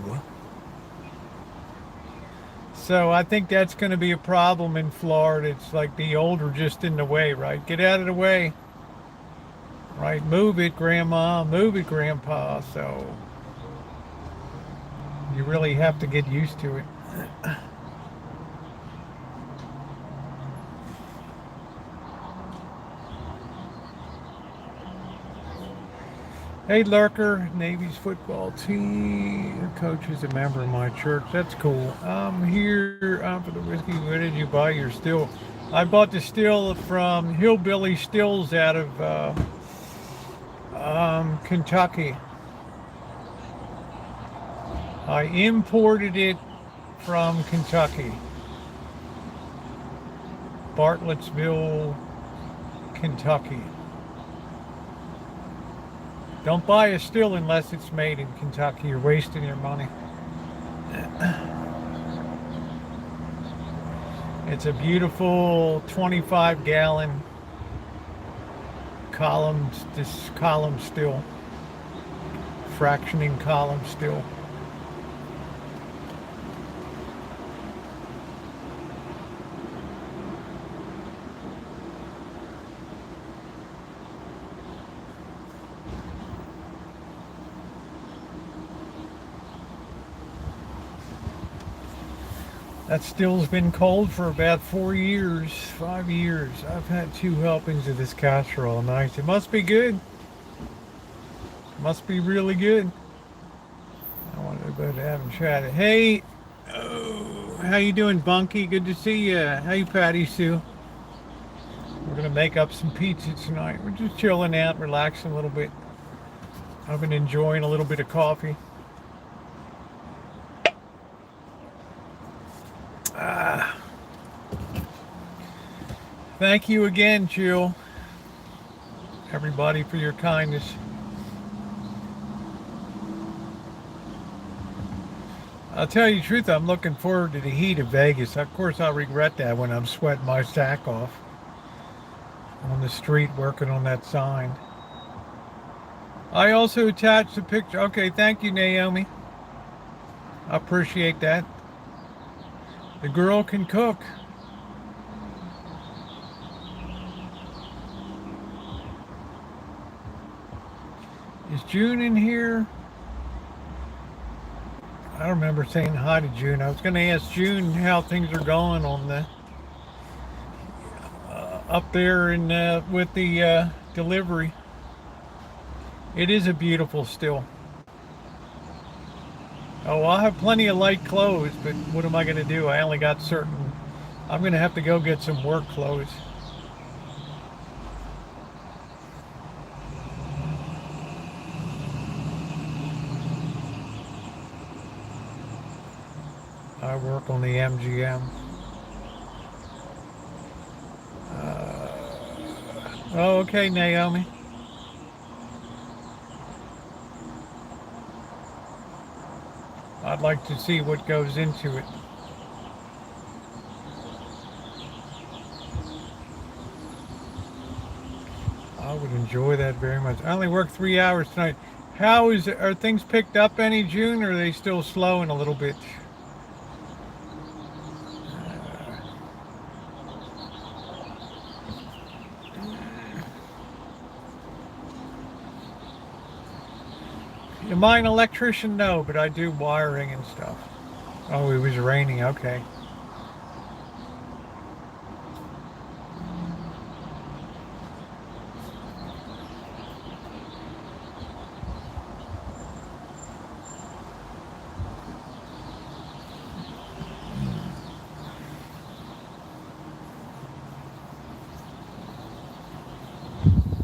So I think that's going to be a problem in Florida. It's like the old are just in the way, right? Get out of the way. Right? Move it, Grandma. Move it, Grandpa. So you really have to get used to it. Hey, Lurker, Navy's football team. Coach is a member of my church. That's cool. I'm here for the whiskey. Where did you buy your still? I bought the still from Hillbilly Stills out of Kentucky. I imported it from Kentucky. Bartlettsville, Kentucky. Don't buy a still unless it's made in Kentucky. You're wasting your money. It's a beautiful 25-gallon column still. Fractioning column still. That still's been cold for about 4 years, 5 years. I've had 2 helpings of this casserole. Nice. It must be good. Must be really good. I wanted to have a chat. Hey, how you doing, Bunky? Good to see you. Hey, Patty Sue. We're gonna make up some pizza tonight. We're just chilling out, relaxing a little bit. I've been enjoying a little bit of coffee. Thank you again, Jill. Everybody, for your kindness. I'll tell you the truth, I'm looking forward to the heat of Vegas. Of course, I'll regret that when I'm sweating my sack off on the street working on that sign. I also attached a picture. Okay, thank you, Naomi. I appreciate that. The girl can cook. Is June in here? I don't remember saying hi to June. I was going to ask June how things are going on the up there in with the delivery. It is a beautiful still. Oh, I'll have plenty of light clothes, but what am I going to do? I only got certain. I'm going to have to go get some work clothes. I work on the MGM. Oh, okay, Naomi. I'd like to see what goes into it. I would enjoy that very much. I only worked 3 hours tonight. Are things picked up any, June, or are they still slowing a little bit? Am I an electrician? No, but I do wiring and stuff. Oh, it was raining. Okay.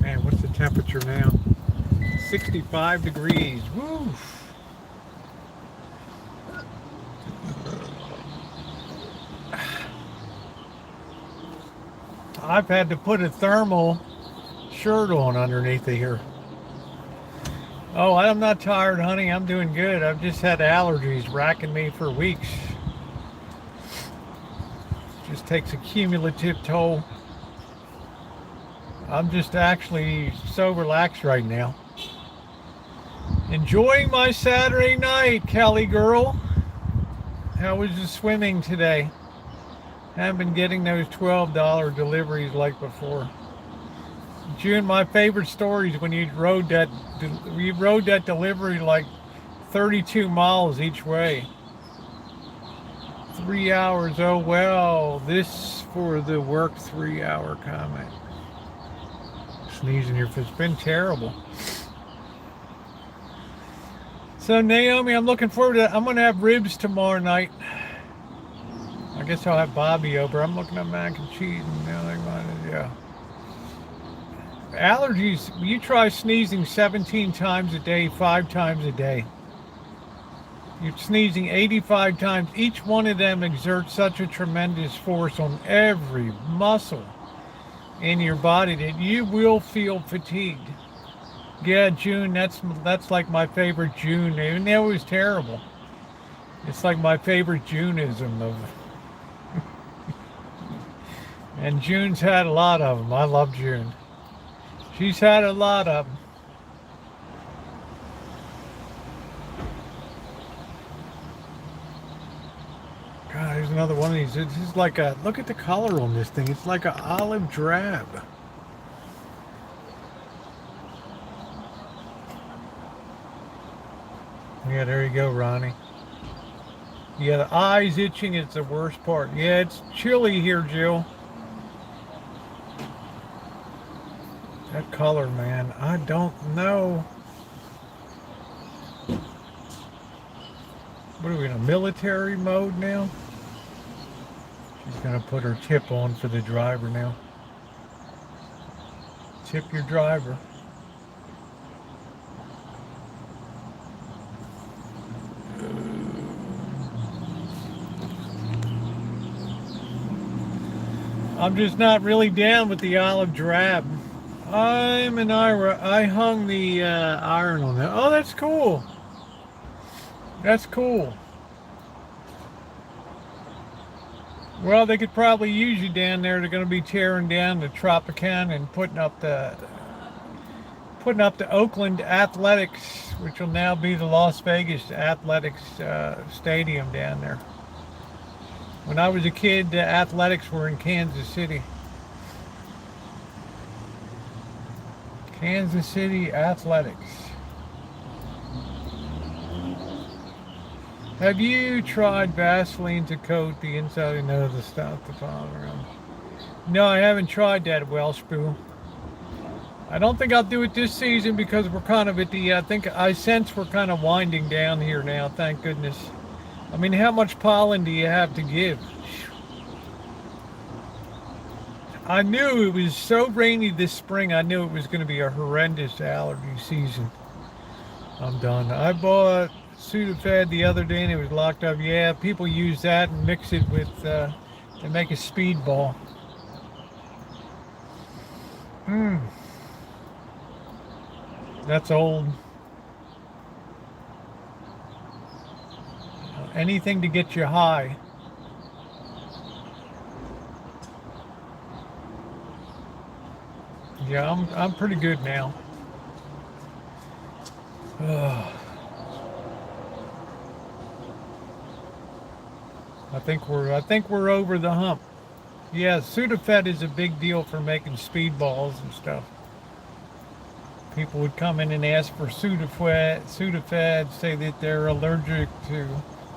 Man, what's the temperature now? 65 degrees. Woo! I've had to put a thermal shirt on underneath of here. Oh, I'm not tired, honey. I'm doing good. I've just had allergies racking me for weeks. Just takes a cumulative toll. I'm just actually so relaxed right now. Enjoying my Saturday night, Kelly girl. How was the swimming today? Haven't been getting those $12 deliveries like before. June, my favorite story is when you rode that delivery like 32 miles each way. 3 hours. Oh well, this for the work 3-hour comment. Sneezing your face. It's been terrible. So Naomi, I'm looking forward to that. I'm gonna have ribs tomorrow night. I guess I'll have Bobby over. I'm looking at mac and cheese and yeah. Allergies, you try sneezing 17 times a day, 5 times a day. You're sneezing 85 times. Each one of them exerts such a tremendous force on every muscle in your body that you will feel fatigued. Yeah, June, that's like my favorite June. Even though it was terrible. It's like my favorite Juneism of and June's had a lot of them. I love June. She's had a lot of them. God, there's another one of these. This is like a, look at the color on this thing. It's like an olive drab. Yeah, there you go, Ronnie. Yeah, the eyes itching is the worst part. Yeah, it's chilly here, Jill. That color, man, I don't know. What are we in a military mode now? She's gonna put her tip on for the driver now. Tip your driver. I'm just not really down with the olive drab. I'm an IRL. I hung the iron on that. Oh, that's cool. That's cool. Well, they could probably use you down there. They're going to be tearing down the Tropicana and putting up the Oakland Athletics, which will now be the Las Vegas Athletics Stadium down there. When I was a kid, the Athletics were in Kansas City. Kansas City Athletics. Have you tried Vaseline to coat the inside of the nose to stop the pollen around? No, I haven't tried that, Welsh Boo. I don't think I'll do it this season because we're kind of at the, I sense we're kind of winding down here now, thank goodness. I mean, how much pollen do you have to give? I knew it was so rainy this spring, I knew it was going to be a horrendous allergy season. I'm done. I bought Sudafed the other day and it was locked up. Yeah, people use that and mix it with, to make a speedball. That's old. anything to get you high. Yeah, I'm pretty good now. I think we're over the hump. Yeah, Sudafed is a big deal for making speedballs and stuff. People would come in and ask for Sudafed, say that they're allergic to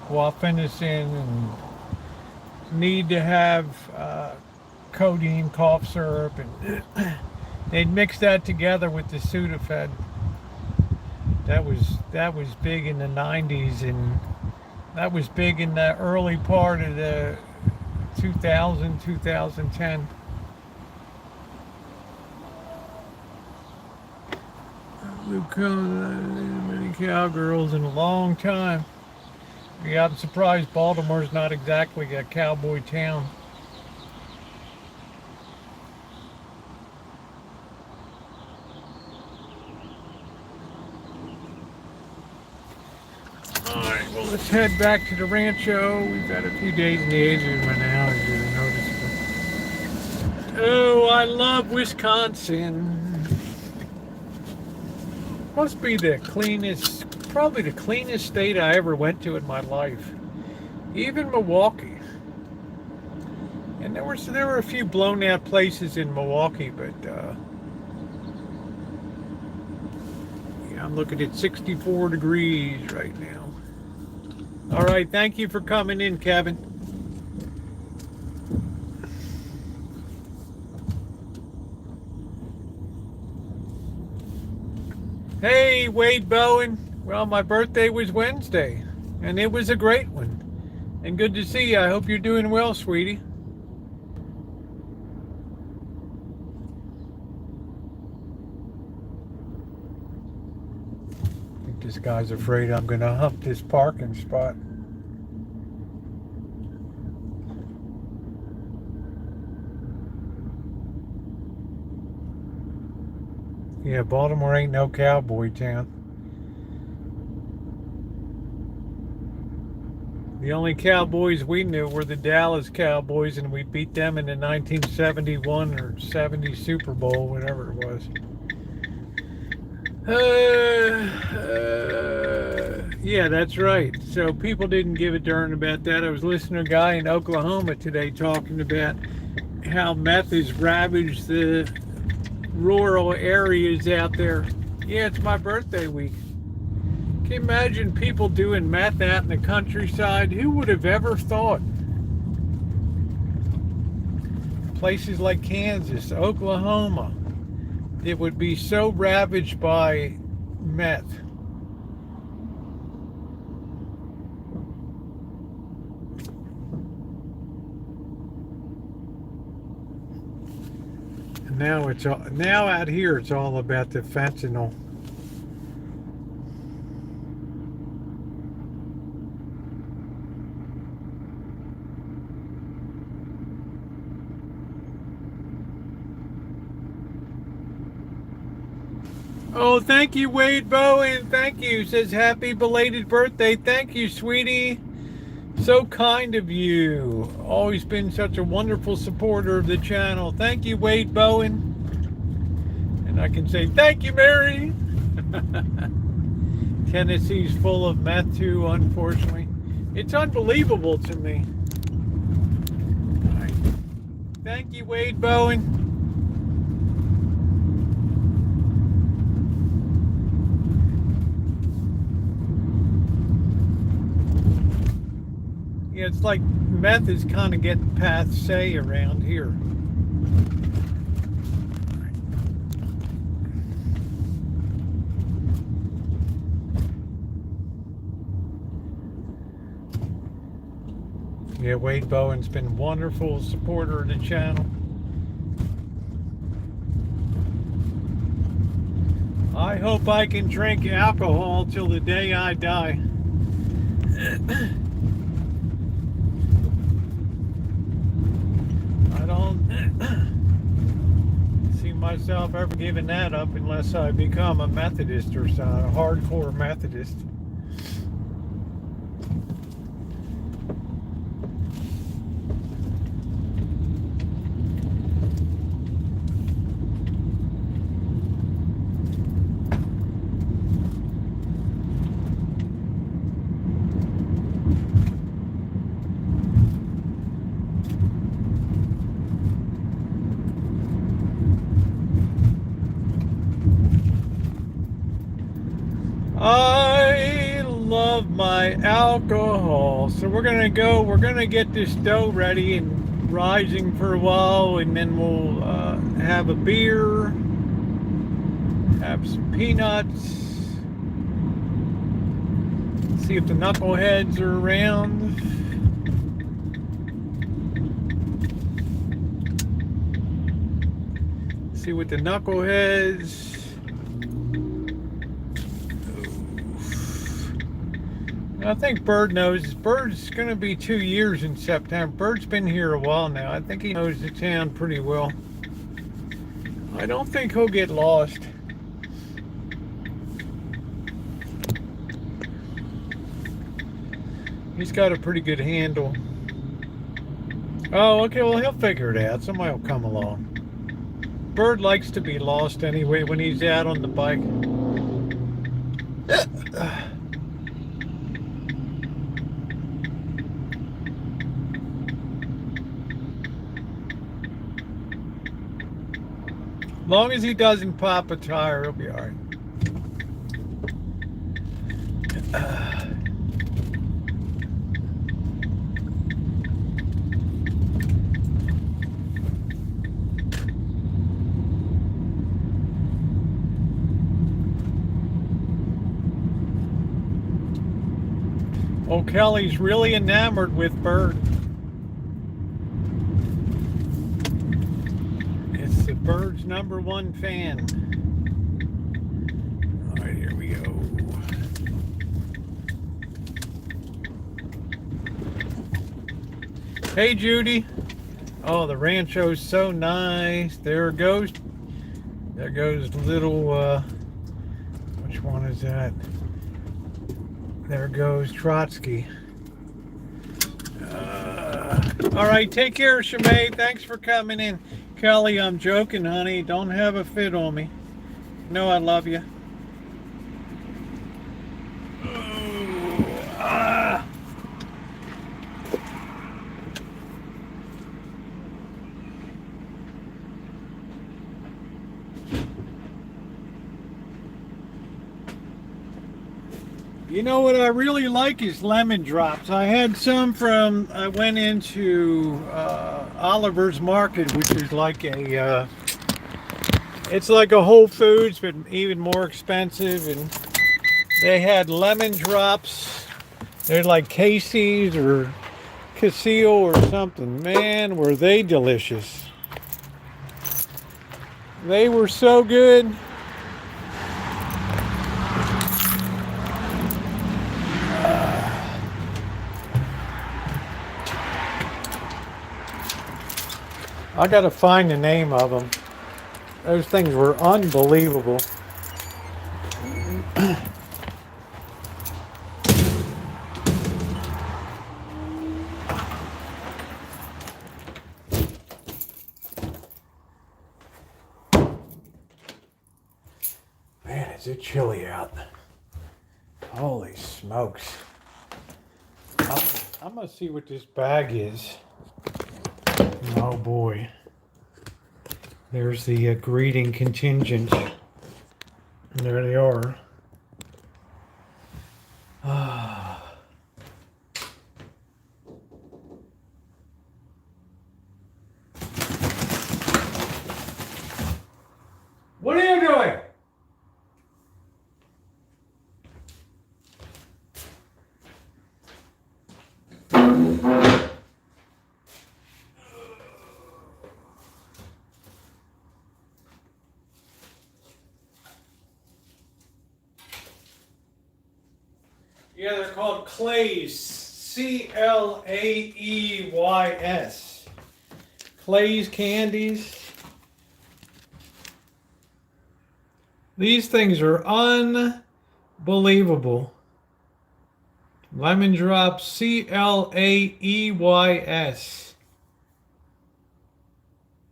guaifenesin and need to have codeine cough syrup, and they'd mix that together with the Sudafed. That was big in the 90s, and that was big in the early part of the 2010. We've come many cowgirls in a long time. Yeah, I'm surprised Baltimore's not exactly a cowboy town. Alright, well, let's head back to the Rancho. We've got a few days in the ages right now, as you noticeable. Oh, I love Wisconsin. Must be the cleanest, probably the cleanest state I ever went to in my life. Even Milwaukee. And there were a few blown out places in Milwaukee, but yeah, I'm looking at 64 degrees right now. All right, thank you for coming in, Kevin. Hey, Wade Bowen. Well, my birthday was Wednesday, and it was a great one. And good to see you. I hope you're doing well, sweetie. I think this guy's afraid I'm going to hump this parking spot. Yeah, Baltimore ain't no cowboy town. The only Cowboys we knew were the Dallas Cowboys, and we beat them in the 1971 or 70 Super Bowl, whatever it was. Yeah, that's right. So people didn't give a darn about that. I was listening to a guy in Oklahoma today talking about how meth has ravaged the rural areas out there. Yeah, it's my birthday week. Can you imagine people doing meth out in the countryside? Who would have ever thought? Places like Kansas, Oklahoma, it would be so ravaged by meth. Now out here it's all about the fentanyl. Oh, thank you, Wade Bowen. Thank you. Says happy belated birthday. Thank you, sweetie. So kind of you. Always been such a wonderful supporter of the channel. Thank you, Wade Bowen. And I can say thank you, Mary. Tennessee's full of meth too, unfortunately. It's unbelievable to me. Right. Thank you, Wade Bowen. Yeah, it's like meth is kind of getting passe around here. Yeah, Wade Bowen's been a wonderful supporter of the channel. I hope I can drink alcohol till the day I die. I don't see myself ever giving that up unless I become a Methodist or a hardcore Methodist. I love my alcohol. So we're gonna get this dough ready and rising for a while, and then we'll have a beer, have some peanuts, see if the knuckleheads are around. See what the knuckleheads. I think Bird knows. Bird's going to be 2 years in September. Bird's been here a while now. I think he knows the town pretty well. I don't think he'll get lost. He's got a pretty good handle. Oh, okay, well, he'll figure it out. Somebody will come along. Bird likes to be lost anyway when he's out on the bike. As long as he doesn't pop a tire, he'll be all right. Oh, Kelly's really enamored with Bird. It's the Bird's #1 fan. All right, here we go. Hey, Judy. Oh, the Rancho's so nice. There goes little, which one is that? There goes Trotsky. All right, take care, Shemay. Thanks for coming in. Kelly, I'm joking, honey. Don't have a fit on me. No, I love you. You know what I really like is lemon drops. I had some I went into Oliver's Market, which is like it's like a Whole Foods, but even more expensive. And they had lemon drops. They're like Casey's or Casio or something. Man, were they delicious. They were so good. I gotta find the name of them. Those things were unbelievable. Man, is it chilly out. Holy smokes. I'm gonna see what this bag is. Oh boy. There's the greeting contingent. And there they are. What are you doing? Yeah, they're called Clays. Claeys. Clays candies. These things are unbelievable. Lemon drop, Claeys.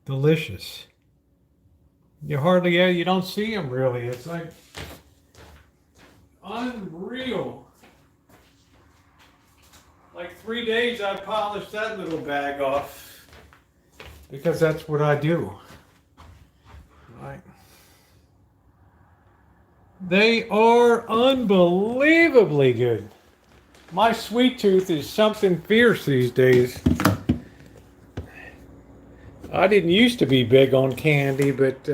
Delicious. You don't see them really. It's like unreal. Like 3 days I polished that little bag off because that's what I do. Right. They are unbelievably good. My sweet tooth is something fierce these days. I didn't used to be big on candy, but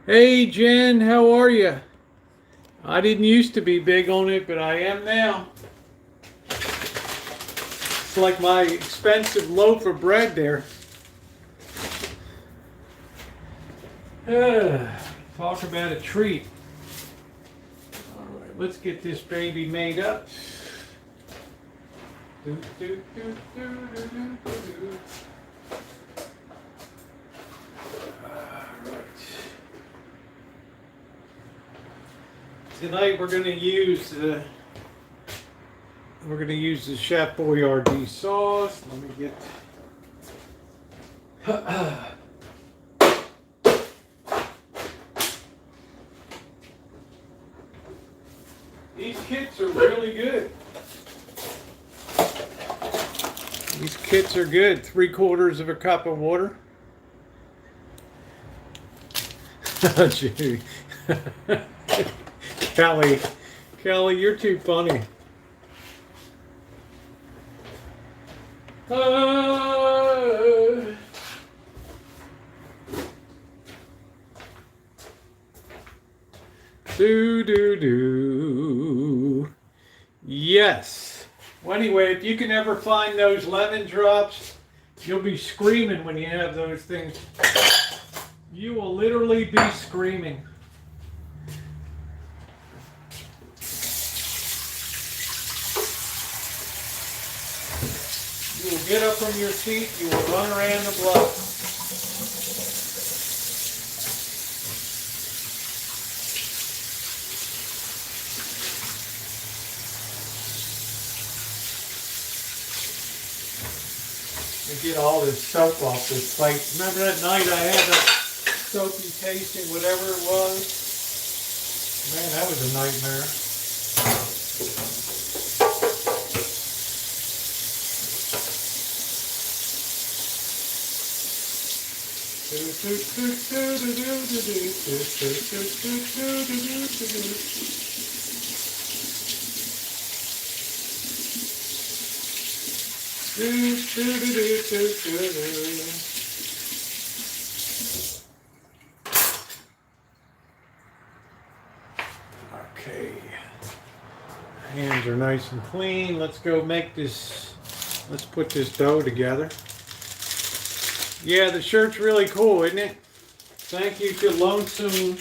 hey Jen, how are you? I didn't used to be big on it, but I am now. It's like my expensive loaf of bread there. Talk about a treat. All right, let's get this baby made up. Do, do, do, do, do, do, do. Tonight we're going to use the Chef Boyardee sauce. Let me get these kits are really good. These kits are good. 3/4 of a cup of water. Gee. Kelly, you're too funny. Do. Yes. Well, anyway, if you can ever find those lemon drops, you'll be screaming when you have those things. You will literally be screaming. You will get up from your seat, you will run around the block. To get all this soap off this plate. Remember that night I had that soapy tasting, whatever it was? Man, that was a nightmare. Okay, hands are nice and clean. Let's go make this, let's put this dough together. Yeah, the shirt's really cool, isn't it? Thank you to Lonesome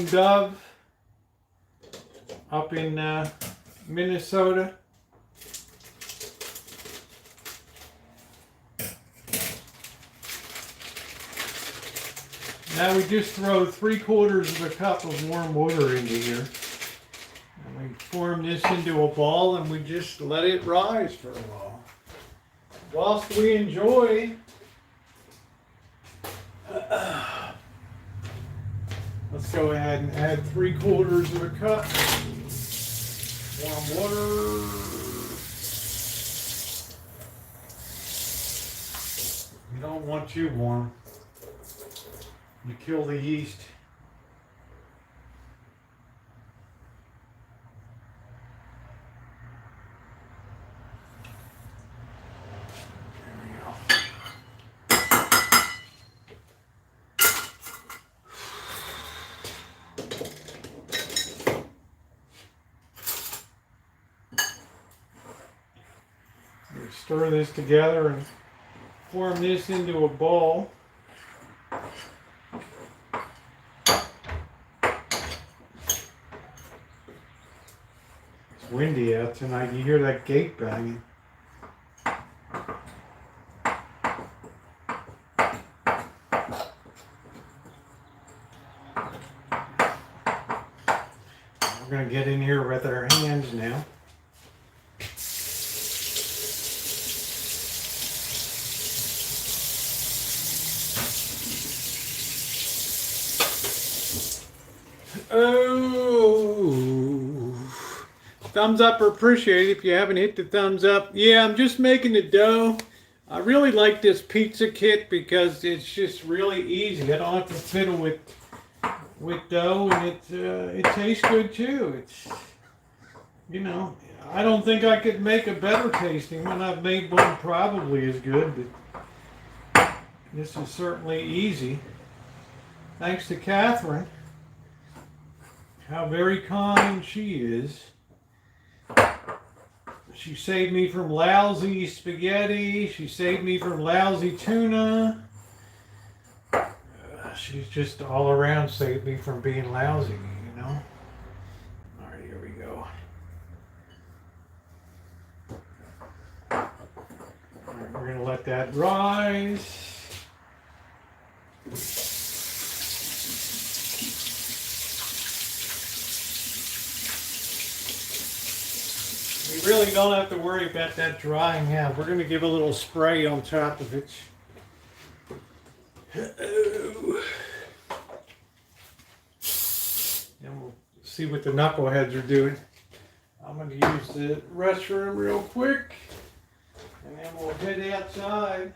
Dove up in Minnesota. Now we just throw 3/4 of a cup of warm water into here. And we form this into a ball and we just let it rise for a while. Whilst we enjoy, let's go ahead and add 3/4 of a cup warm water. You don't want too warm. You kill the yeast. Stir this together and form this into a ball. It's windy out tonight. You hear that gate banging. We're going to get in here with our hands now. Oh, thumbs up are appreciated if you haven't hit the thumbs up. Yeah, I'm just making the dough. I really like this pizza kit because it's just really easy. I don't have to fiddle with with dough, and it tastes good too. It's, you know, I don't think I could make a better tasting one. I've made one probably as good, but this is certainly easy. Thanks to Catherine. How very kind she is. She saved me from lousy spaghetti. She saved me from lousy tuna. She's just all around saved me from being lousy, you know. All right, here we go. All right, we're gonna let that rise. We really don't have to worry about that drying out. We're gonna give a little spray on top of it. And we'll see what the knuckleheads are doing. I'm going to use the restroom real quick, and then we'll head outside.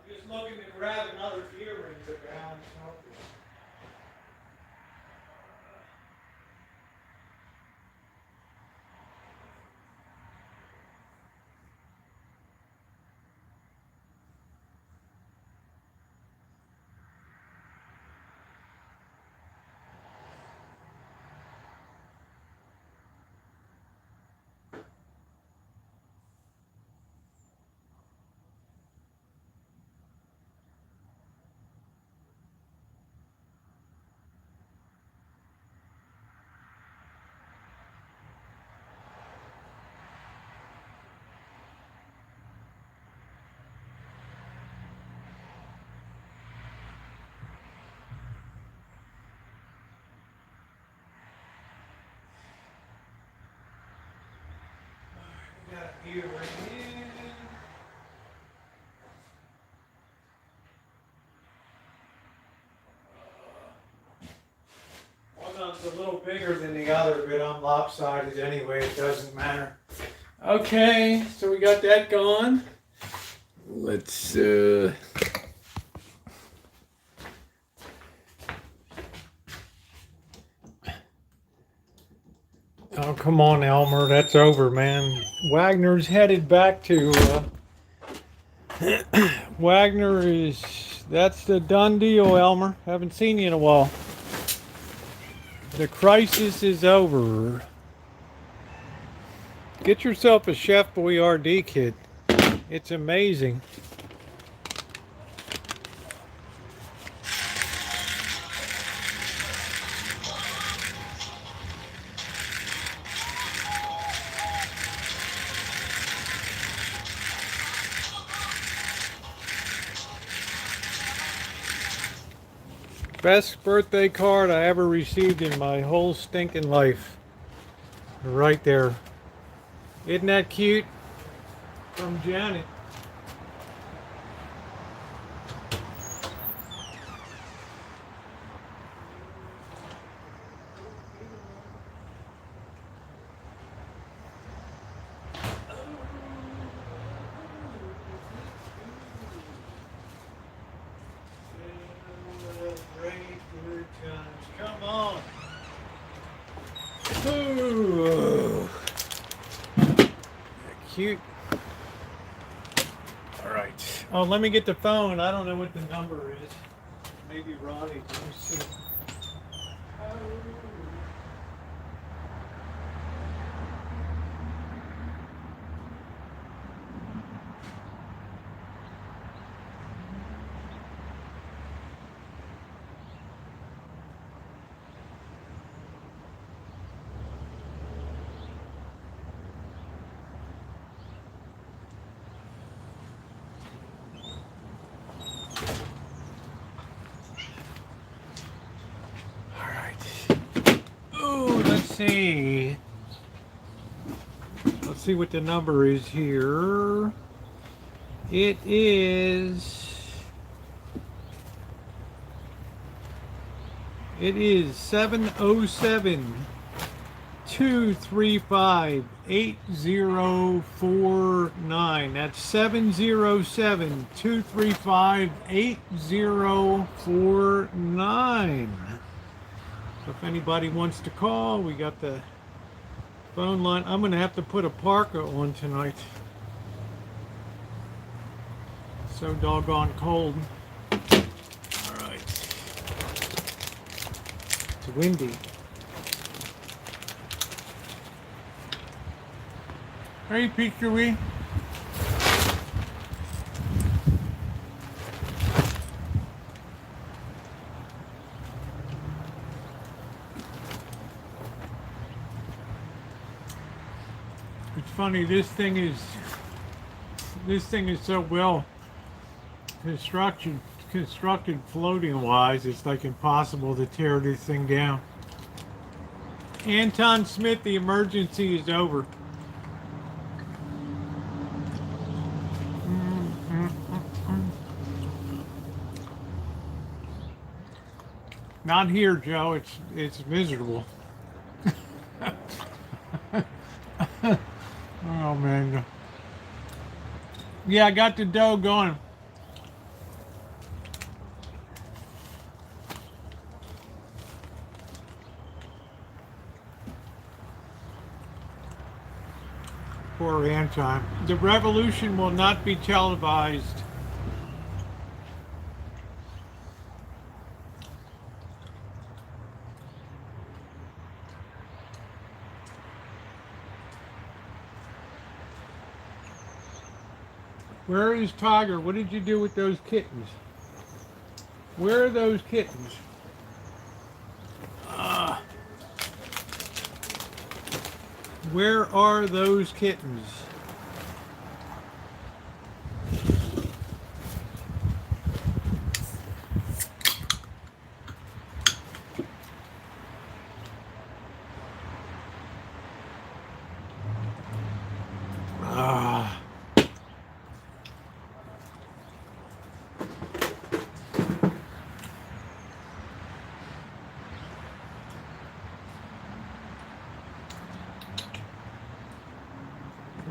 Just looking to grab another earring to balance out. Got an earring in. One of them's a little bigger than the other, but I'm lopsided anyway, it doesn't matter. Okay, so we got that going. Let's oh, come on, Elmer. That's over, man. Wagner's headed back to Wagner is, that's the done deal, Elmer. Haven't seen you in a while. The crisis is over. Get yourself a Chef Boyardee kit. It's amazing. Best birthday card I ever received in my whole stinking life. Right there. Isn't that cute? From Janet. Come on. Ooh. Cute. All All right. Oh, let me get the phone. I don't know what the number is. Maybe Ronnie. Let me see. Let's see. Let's see what the number is here. It is 707-235-8049. That's 707-235-8049. So if anybody wants to call, we got the phone line. I'm going to have to put a parka on tonight. So doggone cold. All right. It's windy. Hey, Peakery. It's funny, this thing is so well constructed floating wise, it's like impossible to tear this thing down. Anton Smith, the emergency is over. Not here, Joe. It's miserable. Oh man. Yeah, I got the dough going. Poor Anton. The revolution will not be televised. Where is Tiger? What did you do with those kittens? Where are those kittens? Where are those kittens?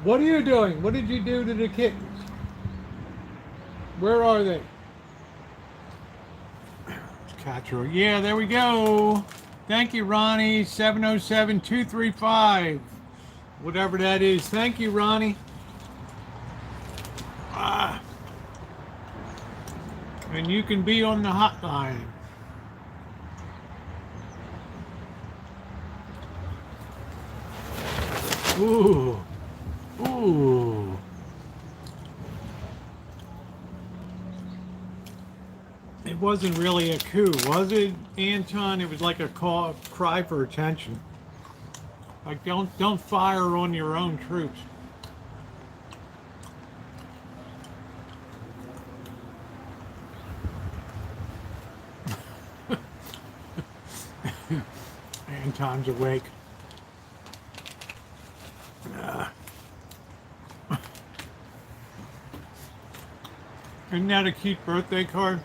What are you doing? What did you do to the kittens? Where are they? Catcher. Yeah, there we go. Thank you, Ronnie. 707-235. Whatever that is. Thank you, Ronnie. And you can be on the hotline. Ooh. Ooh. It wasn't really a coup, was it, Anton? It was like a cry for attention. Like, don't fire on your own troops. Anton's awake. Isn't that a cute birthday card?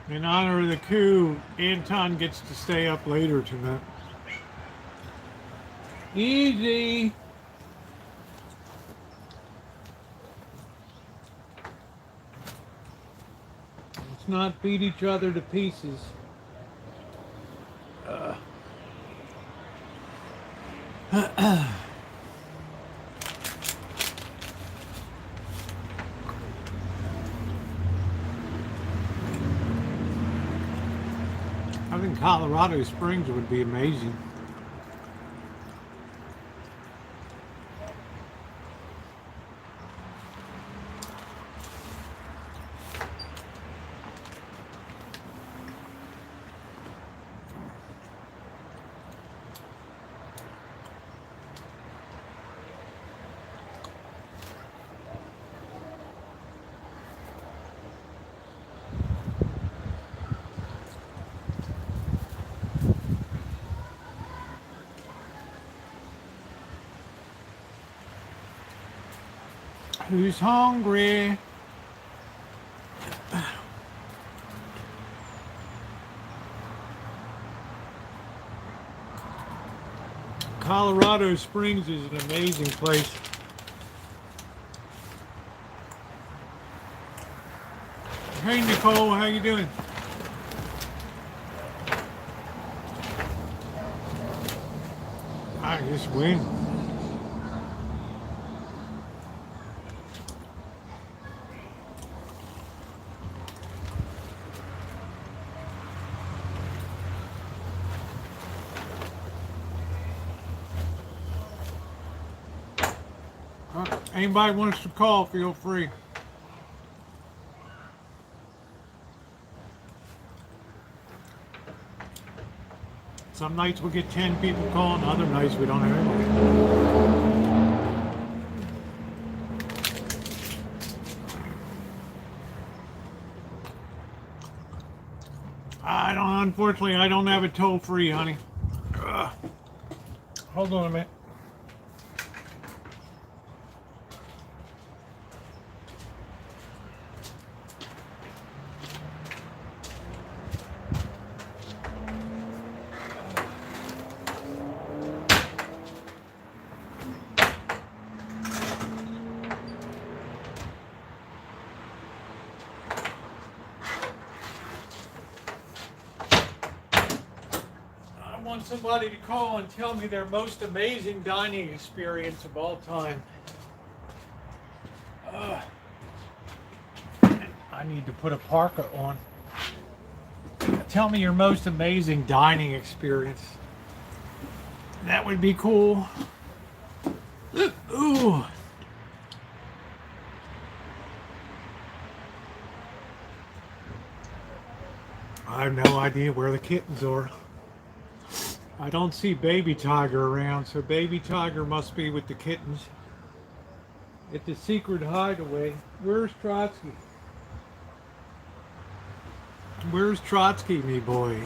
In honor of the coup, Anton gets to stay up later tonight. Easy. Let's not beat each other to pieces. I think Colorado Springs would be amazing. Who's hungry? Colorado Springs is an amazing place. Hey Nicole, how you doing? I just win. Anybody wants to call, feel free. Some nights we get 10 people calling, other nights we don't have anybody. Unfortunately, I don't have a toll free, honey. Hold on a minute. Somebody to call and tell me their most amazing dining experience of all time. I need to put a parka on. Tell me your most amazing dining experience. That would be cool. Ooh. I have no idea where the kittens are. I don't see Baby Tiger around, so Baby Tiger must be with the kittens at the secret hideaway. Where's Trotsky? Where's Trotsky, me boy?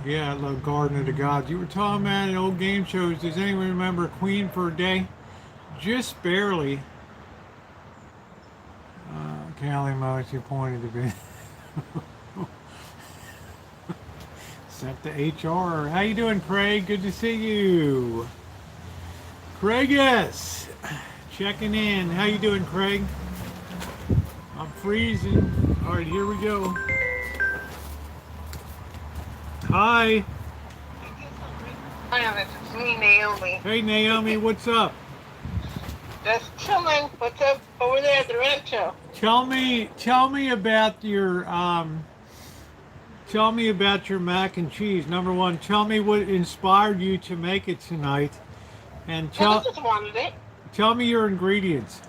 Yeah, I love Garden of the Gods. You were talking about in old game shows. Does anyone remember Queen for a Day? Just barely. Callie Moshi pointed to be. Sent to HR. How you doing, Craig? Good to see you. Craig, yes. Checking in. How you doing, Craig? I'm freezing. All right, here we go. Hi. Hi, it's me, Naomi. Hey, Naomi. What's up? Just chilling. What's up over there at the Rancho? Tell me about your mac and cheese. Number one, tell me what inspired you to make it tonight, and I just wanted it. Tell me your ingredients.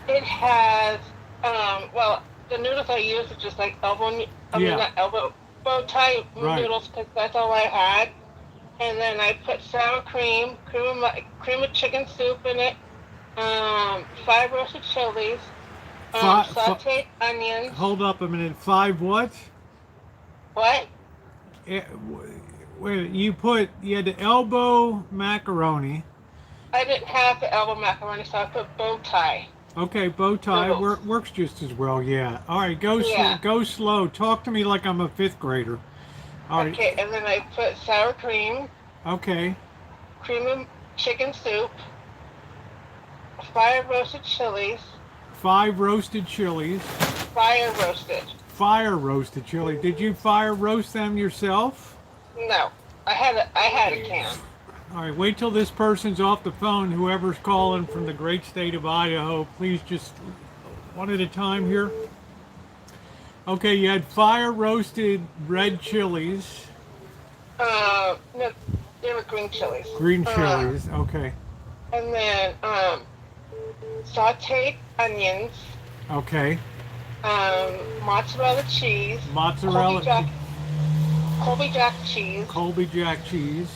It has, well, the noodles I use are just like bow tie noodles, because that's all I had. And then I put sour cream of chicken soup in it, 5 roasted chilies, sauteed onions. Hold up a minute. 5 what? What? Wait, you had the elbow macaroni. I didn't have the elbow macaroni, so I put bow tie. Okay, bow tie works just as well. Yeah. All right, go slow. Talk to me like I'm a 5th grader. All right. Okay, and then I put sour cream. Okay. Cream of chicken soup. 5 roasted chilies. 5 roasted chilies. Fire roasted. fire roasted chili. Did you fire roast them yourself? No, I had a can. All right, wait till this person's off the phone. Whoever's calling from the great state of Idaho, please just one at a time here. Okay, you had fire roasted red chilies, No, they were green chilies. green chilies. Okay, And then sauteed onions, okay, mozzarella cheese, mozzarella, Colby Jack cheese, Colby Jack cheese,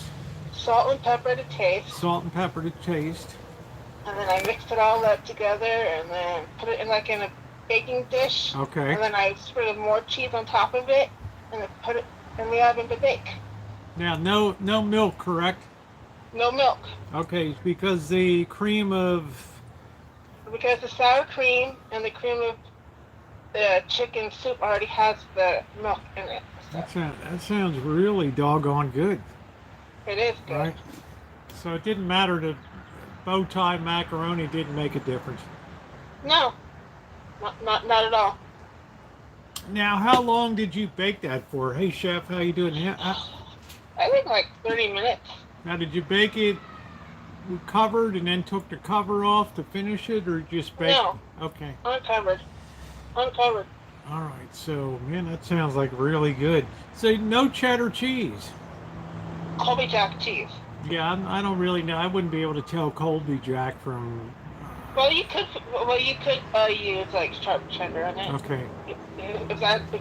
salt and pepper to taste. salt and pepper to taste. And then I mixed it all up together and then put it in a baking dish. Okay. And then I spread more cheese on top of it and then put it in the oven to bake. Now, no milk, correct? No milk. Okay, because the cream of Because the sour cream and the cream of the chicken soup already has the milk in it. So that sounds really doggone good, it is good. right? So it didn't matter to bow tie macaroni didn't make a difference. No, not at all. Now, how long did you bake that for? Hey, chef, how you doing? I think like 30 minutes. Now, did you bake it covered and then took the cover off to finish it, or just bake? No. Okay. Uncovered. All right. So, man, that sounds like really good. So, no cheddar cheese. Colby Jack cheese. Yeah, I don't really know. I wouldn't be able to tell Colby Jack from. Well, you could use like sharp cheddar on it. Okay. If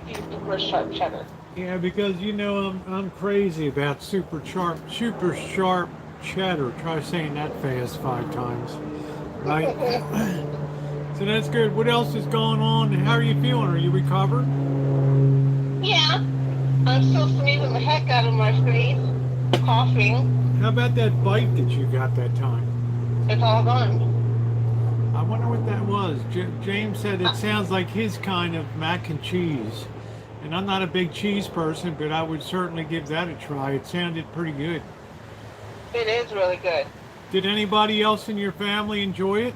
you prefer sharp cheddar. Yeah, because I'm crazy about super sharp cheddar. Try saying that fast 5 times. Right? So that's good. What else is going on? How are you feeling? Are you recovered? Yeah. I'm still sneezing the heck out of my face. Coughing. How about that bite that you got that time? It's all gone. I wonder what that was. James said it sounds like his kind of mac and cheese. And I'm not a big cheese person, but I would certainly give that a try. It sounded pretty good. It is really good. Did anybody else in your family enjoy it?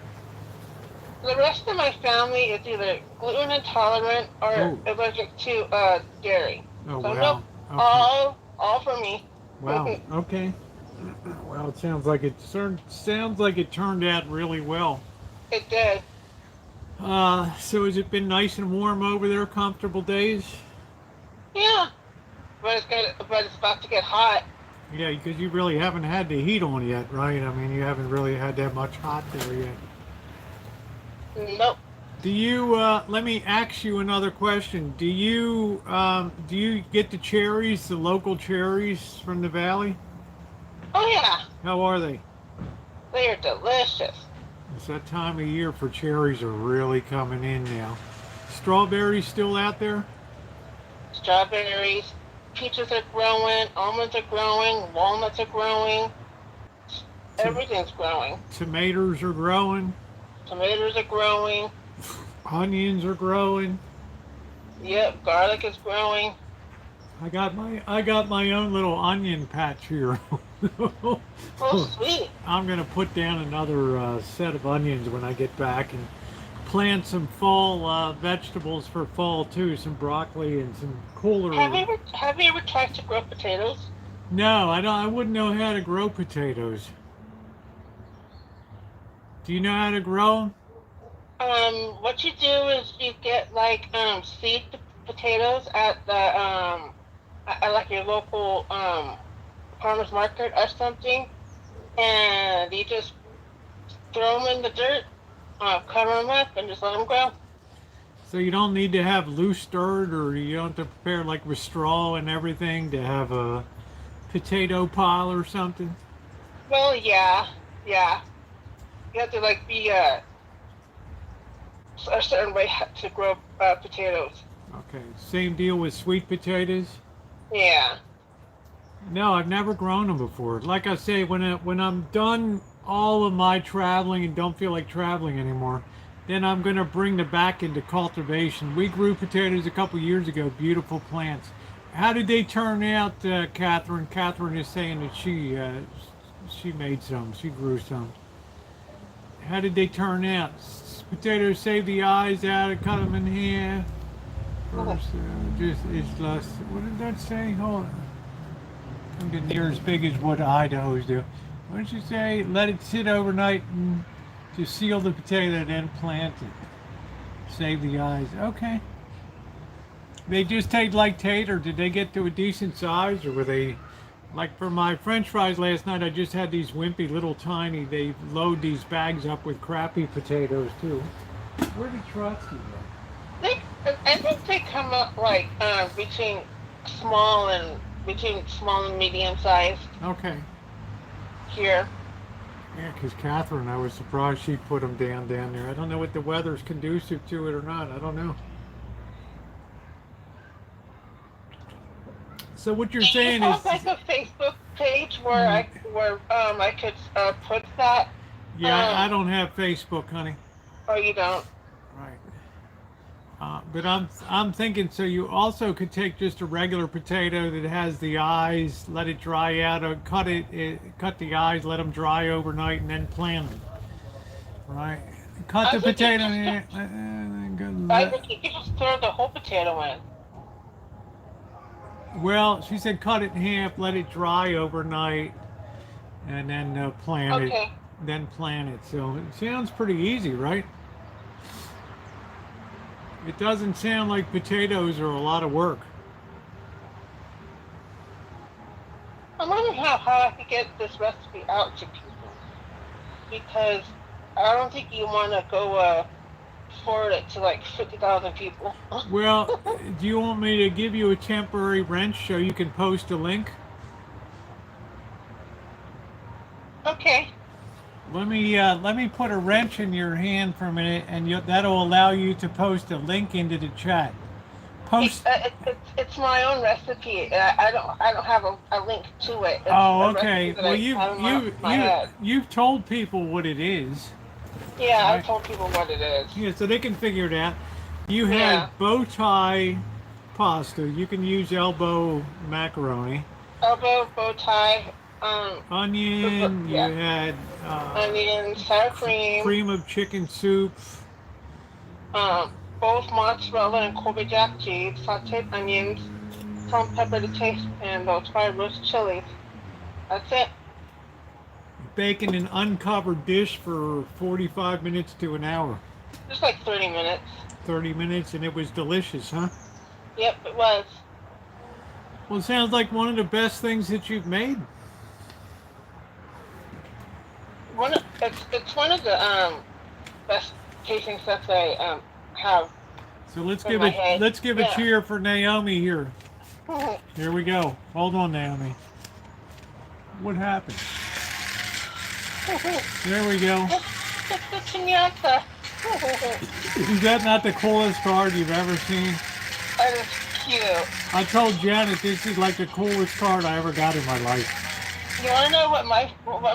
The rest of my family is either gluten intolerant or allergic to dairy. Oh, So wow. nope, Okay. all for me. Wow. Okay. Well, it sounds like it turned out really well. It did. So has it been nice and warm over there? Comfortable days? Yeah. But it's about to get hot. Yeah, because you really haven't had the heat on yet, right? I mean, you haven't really had that much hot there yet. Nope. Do you? Let me ask you another question. Do you get the cherries, the local cherries from the valley? Oh yeah. How are they? They are delicious. It's that time of year for cherries are really coming in now. Strawberries still out there? Strawberries, peaches are growing, almonds are growing, walnuts are growing. Everything's growing. Tomatoes are growing. Tomatoes are growing. Onions are growing. Yep, garlic is growing. I got my own little onion patch here. Oh, sweet. I'm gonna put down another set of onions when I get back and plant some fall vegetables for fall too. Some broccoli and some cooler. Have you ever tried to grow potatoes? No, I don't. I wouldn't know how to grow potatoes. Do you know how to grow them? What you do is you get like seed potatoes at the at like your local farmer's market or something, and you just throw them in the dirt, cover them up, and just let them grow. So you don't need to have loose dirt, or you don't have to prepare like with straw and everything to have a potato pile or something? Well, yeah. You have to like be a certain way to grow potatoes. Okay, same deal with sweet potatoes? Yeah. No, I've never grown them before. Like I say, when I'm done all of my traveling and don't feel like traveling anymore, then I'm going to bring them back into cultivation. We grew potatoes a couple years ago, beautiful plants. How did they turn out, Catherine? Catherine is saying that she made some, she grew some. How did they turn out? Potatoes save the eyes out and cut them in half. First, just it's less. What did that say? Hold on. Don't get near as big as what Idaho's do. What did you say? Let it sit overnight and to seal the potato, then plant it. Save the eyes. Okay. They just take like tater. Did they get to a decent size, or were they like for my French fries last night? I just had these wimpy little tiny. They load these bags up with crappy potatoes too. Where did Trotsky go? I think they come up like between small and medium size Okay. here. Yeah, because Catherine, I was surprised she put them down there. I don't know what the weather's conducive to it or not. I don't know. So what you're saying is, like a Facebook page where I could put that. yeah, I don't have Facebook, honey. Oh, you don't? Right. But I'm thinking, so you also could take just a regular potato that has the eyes, let it dry out, or cut the eyes, let them dry overnight, and then plant them. Right. Cut the potato. I think you could just throw the whole potato in. Well, she said cut it in half, let it dry overnight, and then plant it. Then plant it. So it sounds pretty easy, right? It doesn't sound like potatoes are a lot of work. I'm wondering how I could get this recipe out to people, because I don't think you want to go forward it to like 50,000 people. Well, do you want me to give you a temporary wrench so you can post a link? Okay. Let me put a wrench in your hand for a minute, and that'll allow you to post a link into the chat. Post. It's my own recipe. I don't have a link to it. It's okay. Well, you've told people what it is. Yeah, right? I've told people what it is. Yeah, so they can figure it out. You had bow tie pasta. You can use elbow macaroni. Elbow, bow tie. Onion. You had onion, sour cream. Cream of chicken soup. Both mozzarella and Colby Jack cheese, sauteed onions, salt and pepper to taste, and those 5 roast chilies. That's it. Baking an uncovered dish for 45 minutes to an hour. Just like 30 minutes. 30 minutes, and it was delicious, huh? Yep, it was. Well, it sounds like one of the best things that you've made. It's one of the best tasting stuff I have. So let's give a cheer for Naomi here. Here we go. Hold on, Naomi. What happened? There we go. The piñata. Is that not the coolest card you've ever seen? That is cute. I told Janet this is like the coolest card I ever got in my life. You want to know what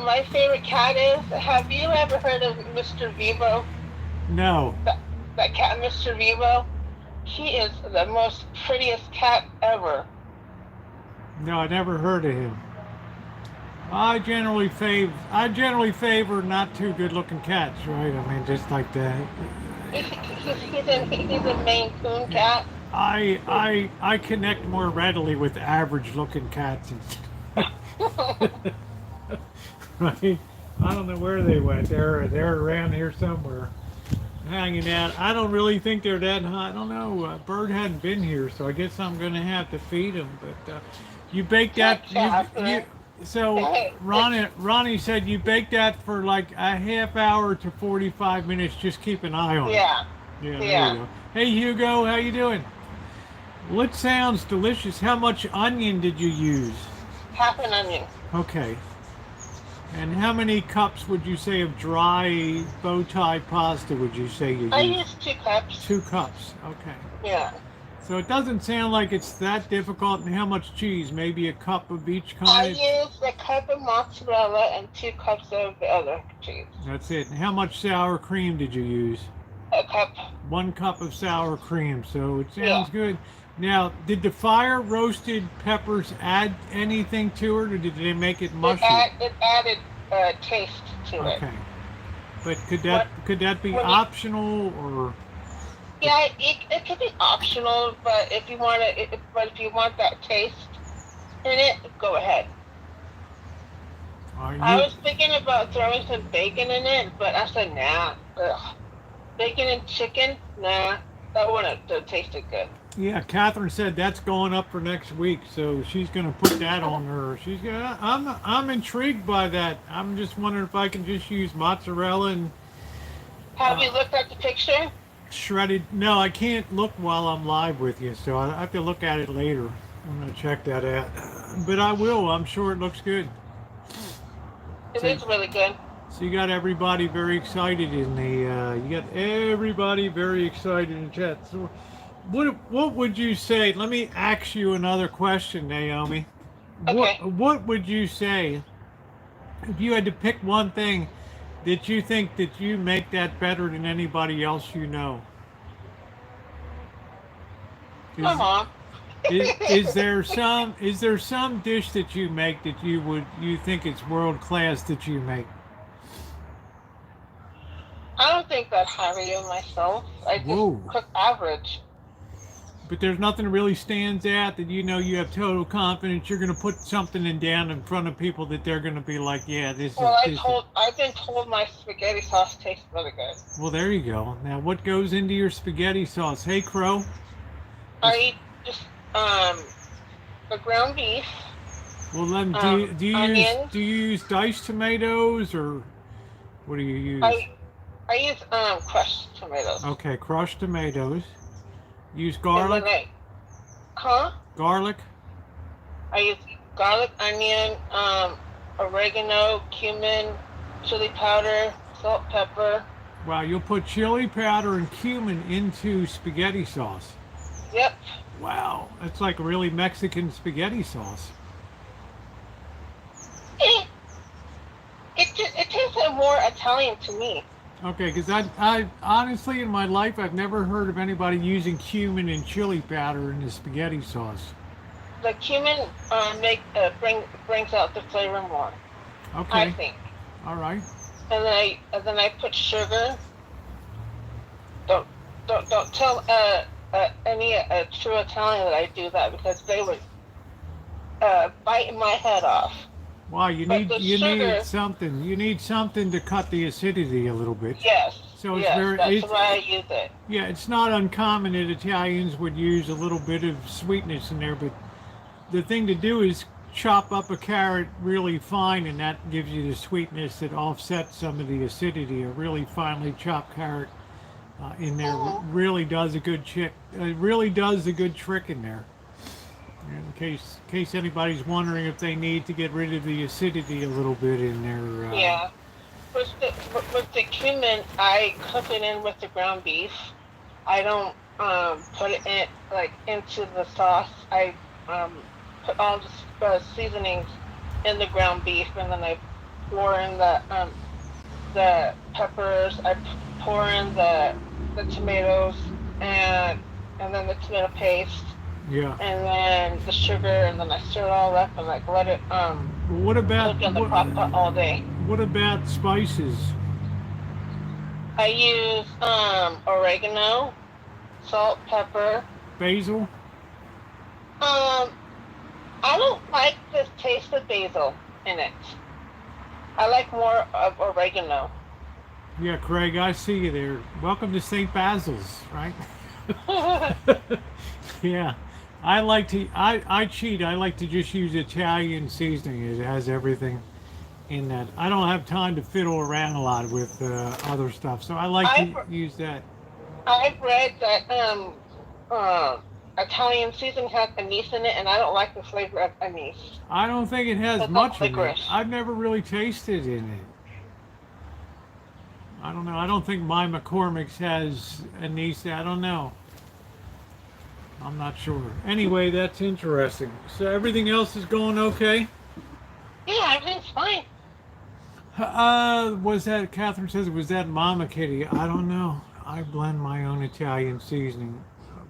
my favorite cat is? Have you ever heard of Mr. Vivo? No. That cat, Mr. Vivo? He is the most prettiest cat ever. No, I never heard of him. I generally favor not too good-looking cats, right? I mean, just like that. He's a Maine Coon cat. I connect more readily with average-looking cats. Right? I don't know where they went. They're around here somewhere, hanging out. I don't really think they're that hot. I don't know. Bird hadn't been here, so I guess I'm going to have to feed him. But you baked that. So Ronnie said you baked that for like a half hour to 45 minutes. Just keep an eye on it. Yeah. There you go. Hey Hugo, how you doing? Well, it sounds delicious. How much onion did you use? Half an onion. Okay. And how many cups would you say of dry bow tie pasta would you say you used? I used 2 cups. 2 cups. Okay. Yeah. So it doesn't sound like it's that difficult. And how much cheese? Maybe a cup of each kind? I used a cup of mozzarella and 2 cups of the other cheese. That's it. And how much sour cream did you use? A cup. 1 cup of sour cream. So it sounds good. Now, did the fire roasted peppers add anything to it, or did they make it mushy? It added taste to it. Okay. But could that be optional, or? Yeah, it could be optional, but if you want but if you want that taste in it, go ahead. Are I you? was thinking about throwing some bacon in it, but I said nah. Ugh. Bacon and chicken, nah. That wouldn't have tasted good. Yeah, Catherine said that's going up for next week, so she's gonna put that on her. She's gonna. I'm intrigued by that. I'm just wondering if I can just use mozzarella and Have you looked at the picture? shredded. No, I can't look while I'm live with you, so I have to look at it later. I'm gonna check that out, but I will. I'm sure it looks good. It So, is really good. so you got everybody very excited in the. You got everybody very excited in chat. So, what would you say? Let me ask you another question, Naomi. Okay. What would you say if you had to pick one thing that you think that you make that better than anybody else you know? My Is mom. is there some dish that you make that you think it's world class that you make? I don't think that highly of myself. I just Whoa. cook average. But there's nothing really stands out that you know you have total confidence you're going to put something in down in front of people that they're going to be like, yeah, Well, this is. I've been told my spaghetti sauce tastes really good. Well, there you go. Now, what goes into your spaghetti sauce? Hey, Crow. I This, eat just the ground beef, well, then, onions. do you use diced tomatoes or what do you use? I use crushed tomatoes. Okay, crushed tomatoes. Use And then garlic. huh? Garlic. I use garlic, onion, oregano, cumin, chili powder, salt, pepper. Wow, you'll put chili powder and cumin into spaghetti sauce. Yep. Wow, that's like really Mexican spaghetti sauce. It it tastes more Italian to me. Okay, because I honestly in my life I've never heard of anybody using cumin and chili powder in the spaghetti sauce. The cumin brings out the flavor more. I Okay, think. all right. And then I put sugar. Don't don't tell any true Italian that I do that because they would bite my head off. Wow, But the sugar, you need something to cut the acidity a little bit. yes, So it's yes, very that's it's why I use it. yeah, it's not uncommon that Italians would use a little bit of sweetness in there, but the thing to do is chop up a carrot really fine, and that gives you the sweetness that offsets some of the acidity. A really finely chopped carrot in there Mhm. really does a good trick. It really does a good trick in there. In case anybody's wondering if they need to get rid of the acidity a little bit in there. Yeah. With the cumin, I cook it in with the ground beef. I don't put it in like into the sauce. I put all the seasonings in the ground beef, and then I pour in the peppers. I pour in the tomatoes and then the tomato paste, Yeah. and then the sugar, and then I stir it all up and like let it What about cook in the crock pot all day. what about spices? I use oregano, salt, pepper. Basil? Um, I don't like the taste of basil in it. I like more of oregano. Yeah, Craig, I see you there. Welcome to St. Basil's, right? Yeah. I cheat. I like to just use Italian seasoning. It has everything in that. I don't have time to fiddle around a lot with other stuff, so I like I've to use that. I've read that Italian seasoning has anise in it, and I don't like the flavor of anise. I don't think it has It's much like in it. licorice. I've never really tasted in it. I don't know. I don't think my McCormick's has anise. I don't know. I'm not sure. Anyway, that's interesting. So everything else is going okay? Yeah, everything's fine. Was that, Catherine says, was that Mama Kitty? I don't know. I blend my own Italian seasoning.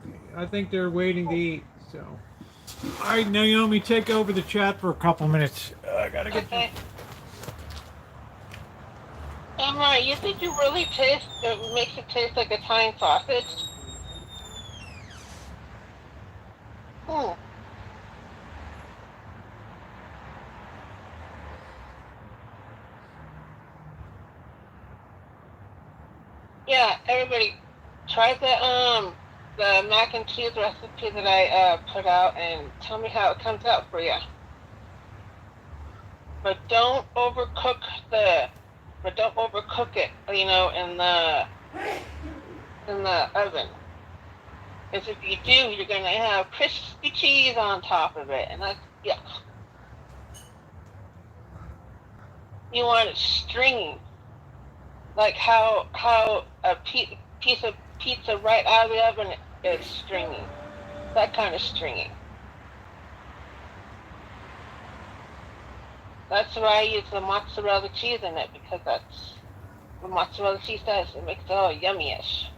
Okay. I think they're waiting to eat, so. All right, Naomi, take over the chat for a couple minutes. I gotta get Okay. Emma, you think you really taste? It makes it taste like Italian sausage. Yeah, everybody, try the mac and cheese recipe that I put out, and tell me how it comes out for you. But don't overcook it, in the oven. Because if you do, you're gonna have crispy cheese on top of it, and that's yeah. You want it stringy, like how a piece of pizza right out of the oven is stringy. That kind of stringy. That's why I use the mozzarella cheese in it, because that's what mozzarella cheese does. It makes it all yummy-ish.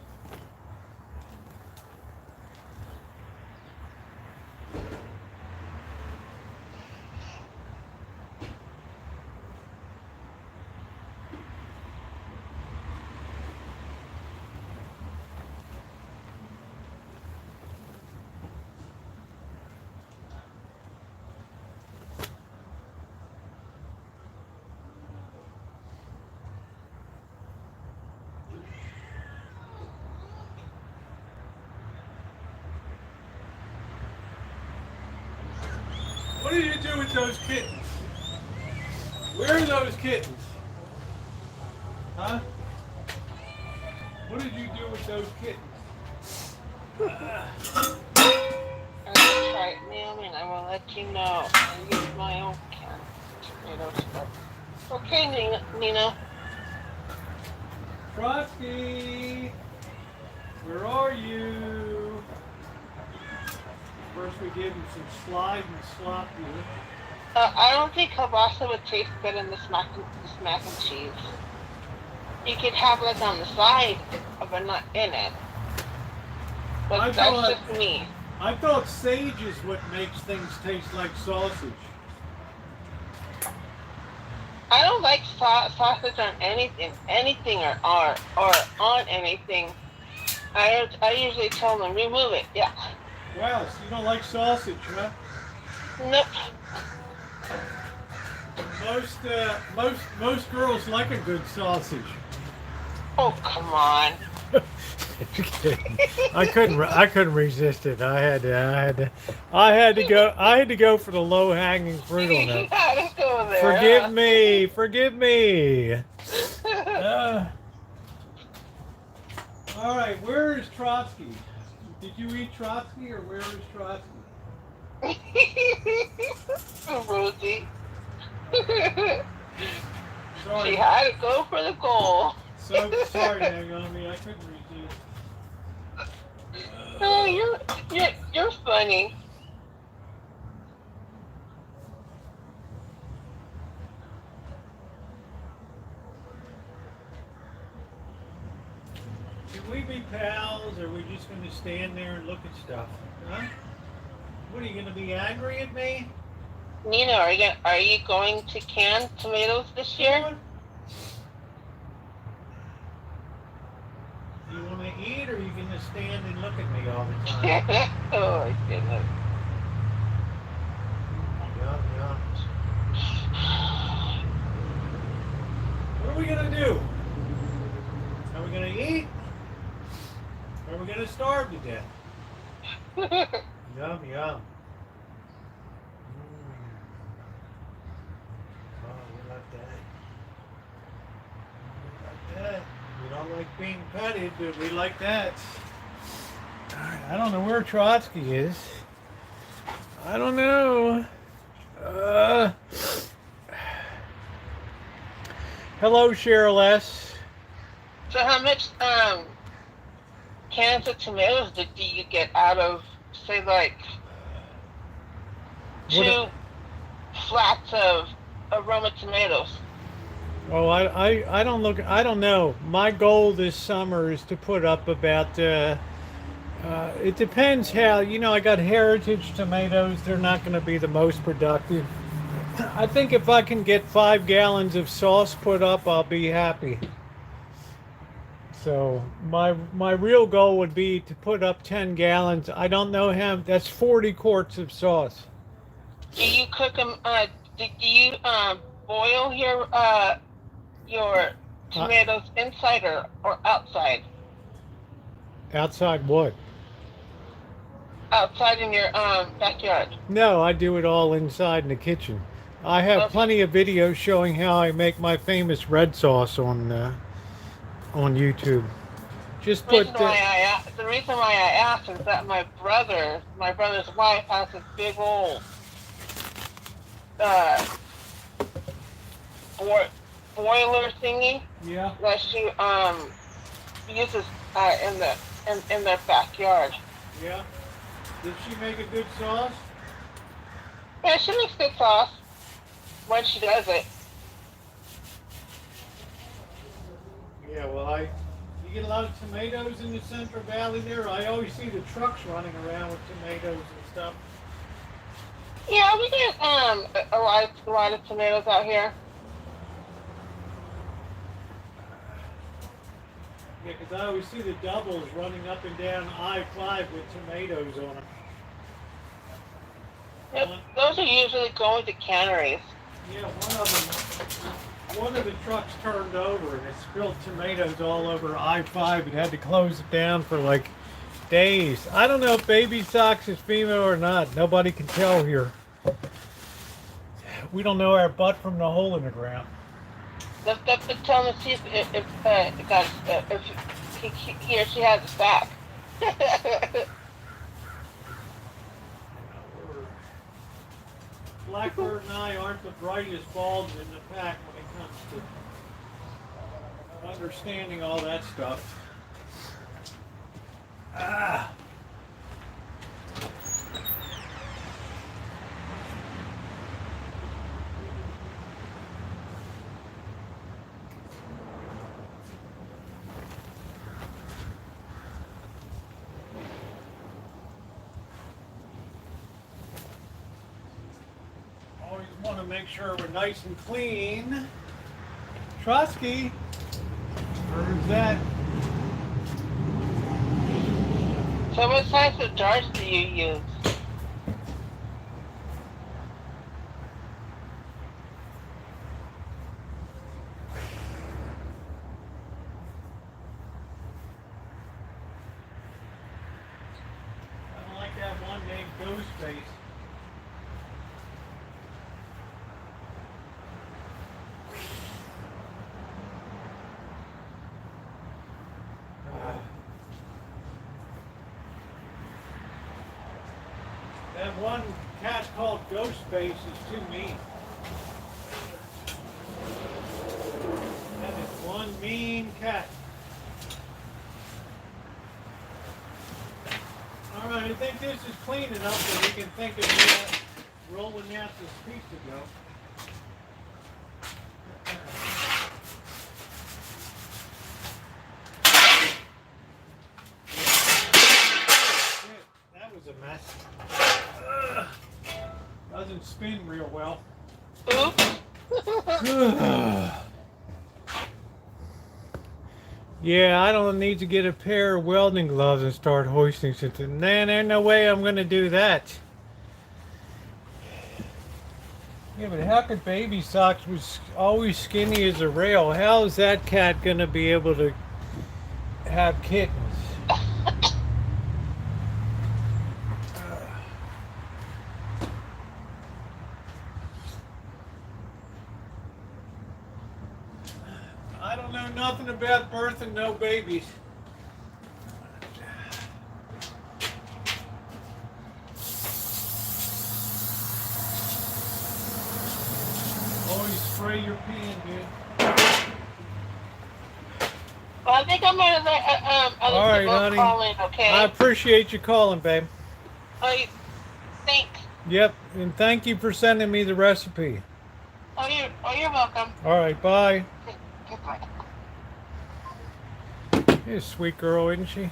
What did you do with those kittens? Where are those kittens? Huh? What did you do with those kittens? I'm gonna try it, ma'am, and I will let you know. I use my own can of tomatoes. Okay, Nina. Trotsky, where are you? First we give him some slide and slop here. I don't think kielbasa would taste good in this mac and cheese. You could have it on the side, but not in it. But that's just me. I thought sage is what makes things taste like sausage. I don't like sausage on anything or on anything. I usually tell them remove it. Yeah. Wow, so you don't like sausage, huh? Nope. Most girls like a good sausage. Oh, come on. I couldn't resist it. I had to go for the low hanging fruit on that. You gotta go there. Forgive me. All right, where is Trotsky? Did you eat Trotsky, or where is Trotsky? Rosie. Sorry. She had to go for the goal. So sorry, Naomi. I couldn't resist. Oh, you're funny. Can we be pals, or are we just going to stand there and look at stuff? Huh? What, are you going to be angry at me? Nina, are you going to can tomatoes this year? You want to eat, or are you going to stand and look at me all the time? Oh my goodness. Yum, yum. What are we going to do? Are we going to eat? Or are we going to starve to death? Yum, yum. Oh, we like that. We like that. We don't like being petted, but we like that. Alright, I don't know where Trotsky is. I don't know. Hello, Cheryl S. So how much cans of tomatoes do you get out of, say, like two flats of aroma tomatoes? Oh, I don't know. My goal this summer is to put up about it depends how, I got heritage tomatoes. They're not going to be the most productive. I think if I can get 5 gallons of sauce put up, I'll be happy. So my real goal would be to put up 10 gallons. I don't know how. That's 40 quarts of sauce. Do you cook them? Do you boil your tomatoes inside or outside? Outside what? Outside in your backyard. No, I do it all inside in the kitchen. I have Okay. plenty of videos showing how I make my famous red sauce on YouTube. Just put The reason why I asked is that my brother's wife has this big old uh boiler thingy yeah, that she uses in their backyard. yeah. Did she make a good sauce? Yeah, she makes good sauce when she does it. Yeah, well, you get a lot of tomatoes in the Central Valley there. I always see the trucks running around with tomatoes and stuff. Yeah, we get a lot of tomatoes out here. Yeah, because I always see the doubles running up and down I-5 with tomatoes on them. Yep, those are usually going to canneries. Yeah, one of the trucks turned over and it spilled tomatoes all over I-5. It had to close it down for like days. I don't know if Baby Socks is female or not. Nobody can tell here. We don't know our butt from the hole in the ground. Let's tell them to see if he or she has it back. Blackbird and I aren't the brightest bulbs in the pack when it comes to understanding all that stuff. Ah. Always want to make sure we're nice and clean. Trusky, where's that? So what size of jars do you use? I don't like that one named Ghostface. That one cat called Ghostface is too mean. That is one mean cat. All right, I think this is clean enough that we can think of rolling out this pizza dough. That was a mess. Doesn't spin real well. Yeah, I don't need to get a pair of welding gloves and start hoisting something. Man, there's no way I'm gonna do that. Yeah, but how could Baby Socks was always skinny as a rail? How is that cat gonna be able to have kittens? I don't know nothing about birthing no babies. Always spray your pen, dude. Well, I think I'm gonna let other people call in, okay? I appreciate you calling, babe. Oh, thanks. Yep, and thank you for sending me the recipe. Oh, you're welcome. All right, bye. Goodbye. She's a sweet girl, isn't she?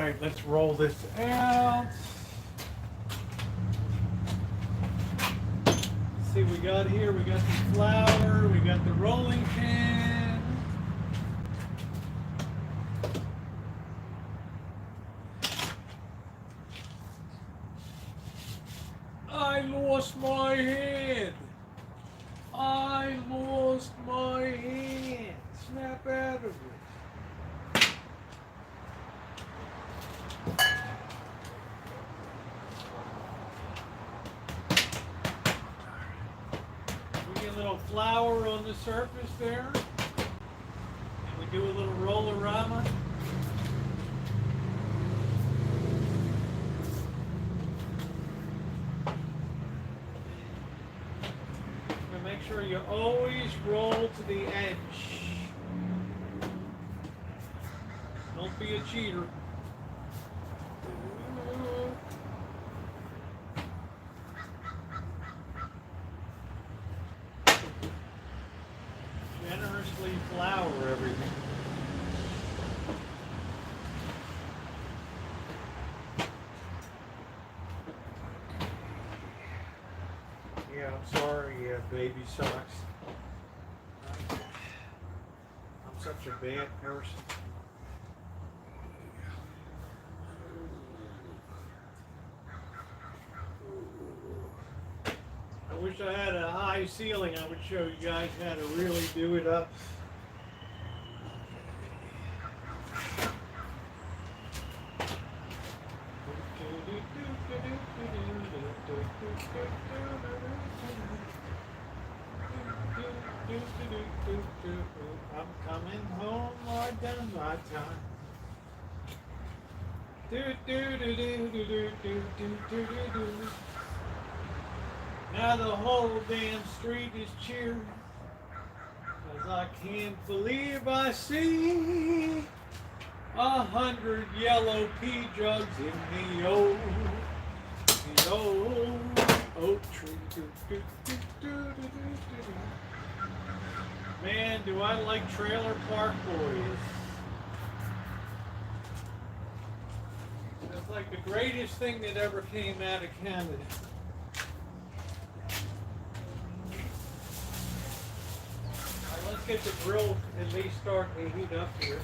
right, let's roll this out. Let's see what we got here. We got the flour, we got the rolling pin. I lost my hand. I lost my hand. Snap out of it. We get a little flour on the surface there. And we do a little roll-a-rama. Make sure you always roll to the edge. Don't be a cheater. Generously flour everything. Yeah, I'm sorry, baby socks. I'm such a bad person. I wish I had a high ceiling. I would show you guys how to really do it up. I'm coming home, I've done my time. Now the whole damn street is cheering, 'cause I can't believe I see 100 yellow pea jugs in the old oak tree. Man, do I like Trailer Park Boys. It's like the greatest thing that ever came out of Canada. Alright, let's get the grill at least starting to heat up here.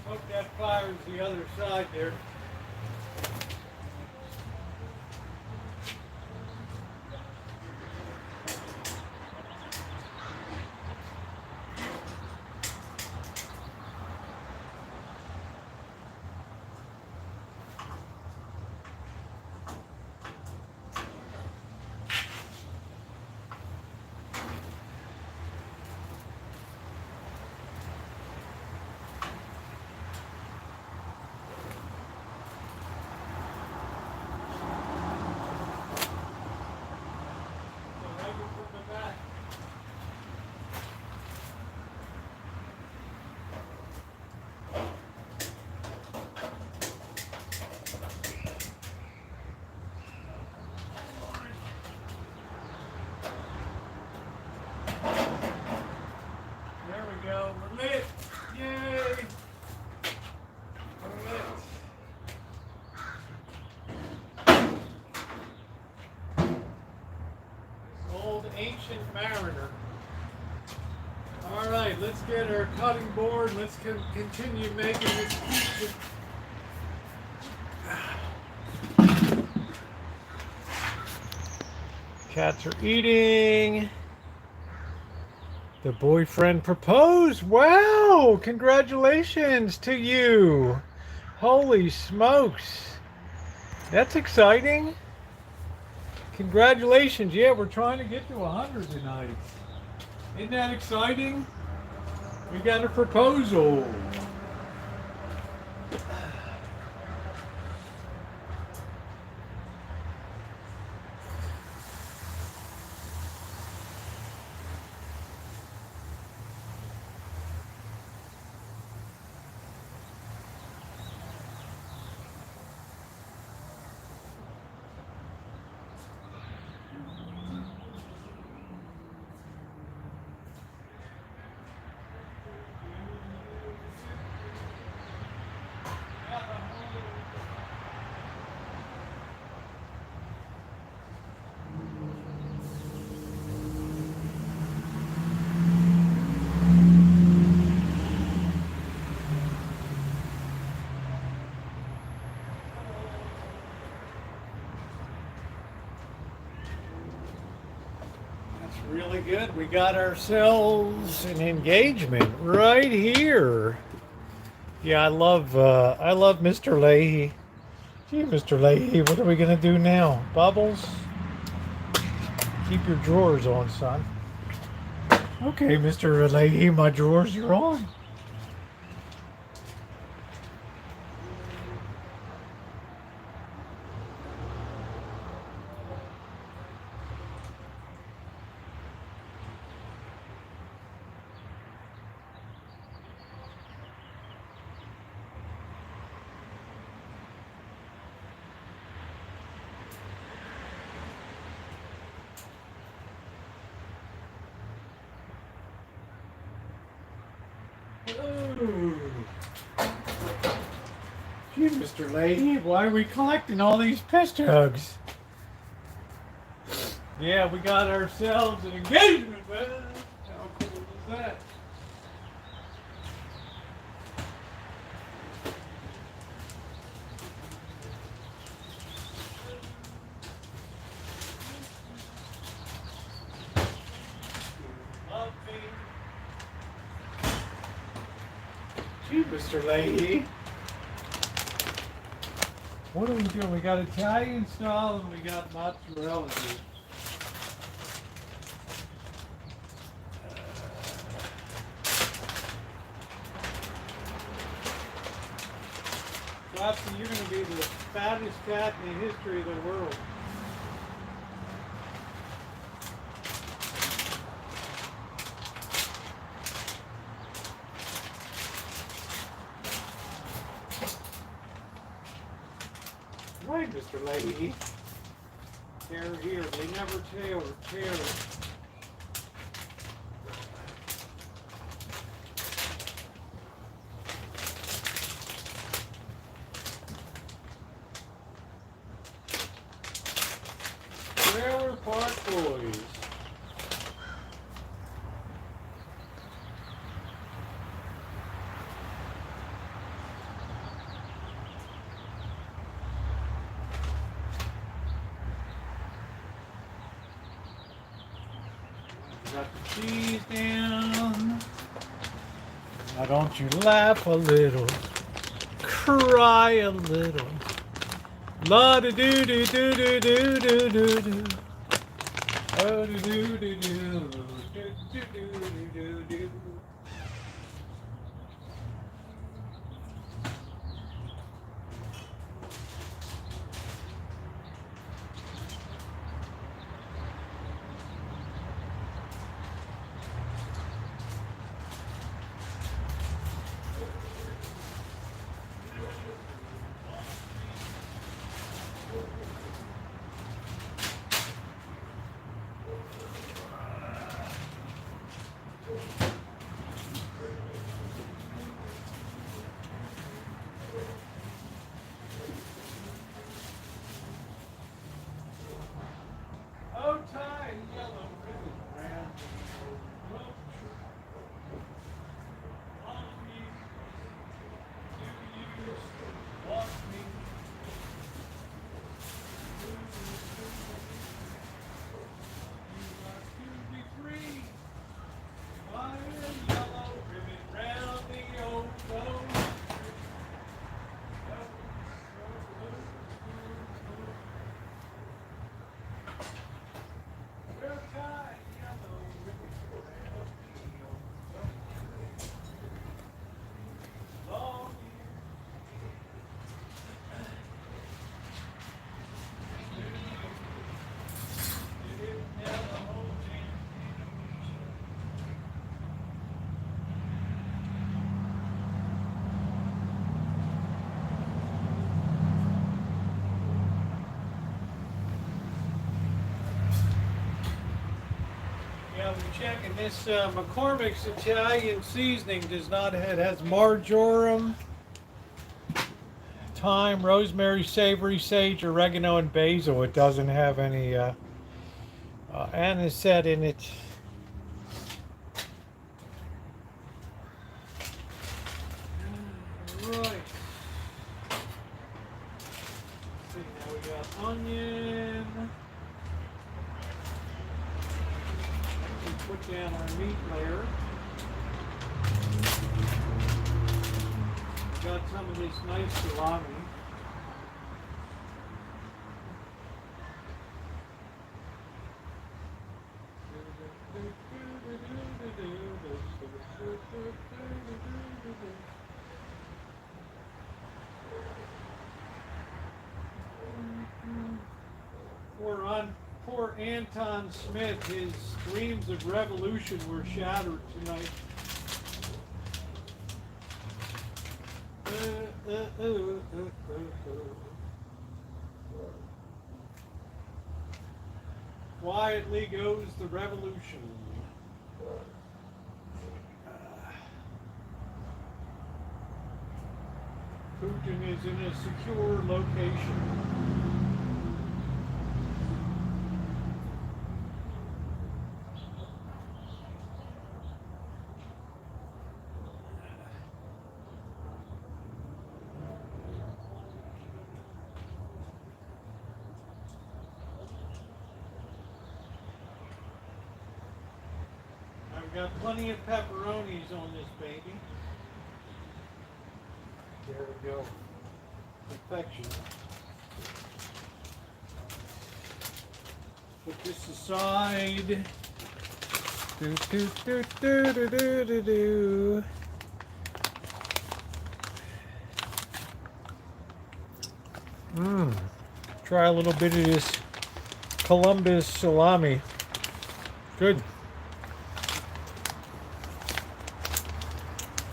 Hope that fires the other side there. We're lit! Yay! We're lit. Old ancient mariner. Alright, let's get our cutting board. Let's continue making this pizza. Cats are eating. The boyfriend proposed. Wow! Congratulations to you. Holy smokes. That's exciting. Congratulations. Yeah, we're trying to get to 100 tonight. Isn't that exciting? We got a proposal. Really good. We got ourselves an engagement right here. Yeah, I love Mr. Leahy. Gee, Mr. Leahy, what are we gonna do now? Bubbles? Keep your drawers on, son. Okay, Mr. Leahy, my drawers are on. Ooh. Gee, Mr. Leahy, why are we collecting all these pest hugs? Yeah, we got ourselves an engagement, man. How cool is that? Love me. Gee, Mr. Leahy. What are we doing? We got Italian style and we got mozzarella. Rosie, you're going to be the fattest cat in the history of the world. Right, Mr. Leahy. They're here. They never tear. Trailer Park Boys. Got the cheese down. Now don't you laugh a little, cry a little. La da doo doo doo doo doo doo doo doo. Oh doo doo doo doo doo doo doo doo. Yeah, we're checking this McCormick's Italian seasoning does not have, it has marjoram, thyme, rosemary, savory, sage, oregano, and basil. It doesn't have any anisette in it. Right. See, now we got onion. Put down our meat layer. Got some of this nice salami. Poor Anton Smith, his dreams of revolution were shattered tonight. Quietly goes the revolution. Putin is in a secure location. Got plenty of pepperonis on this baby. There we go. Perfection. Put this aside. Do, do, do, do, do, do, do, do. Try a little bit of this Columbus salami. Good.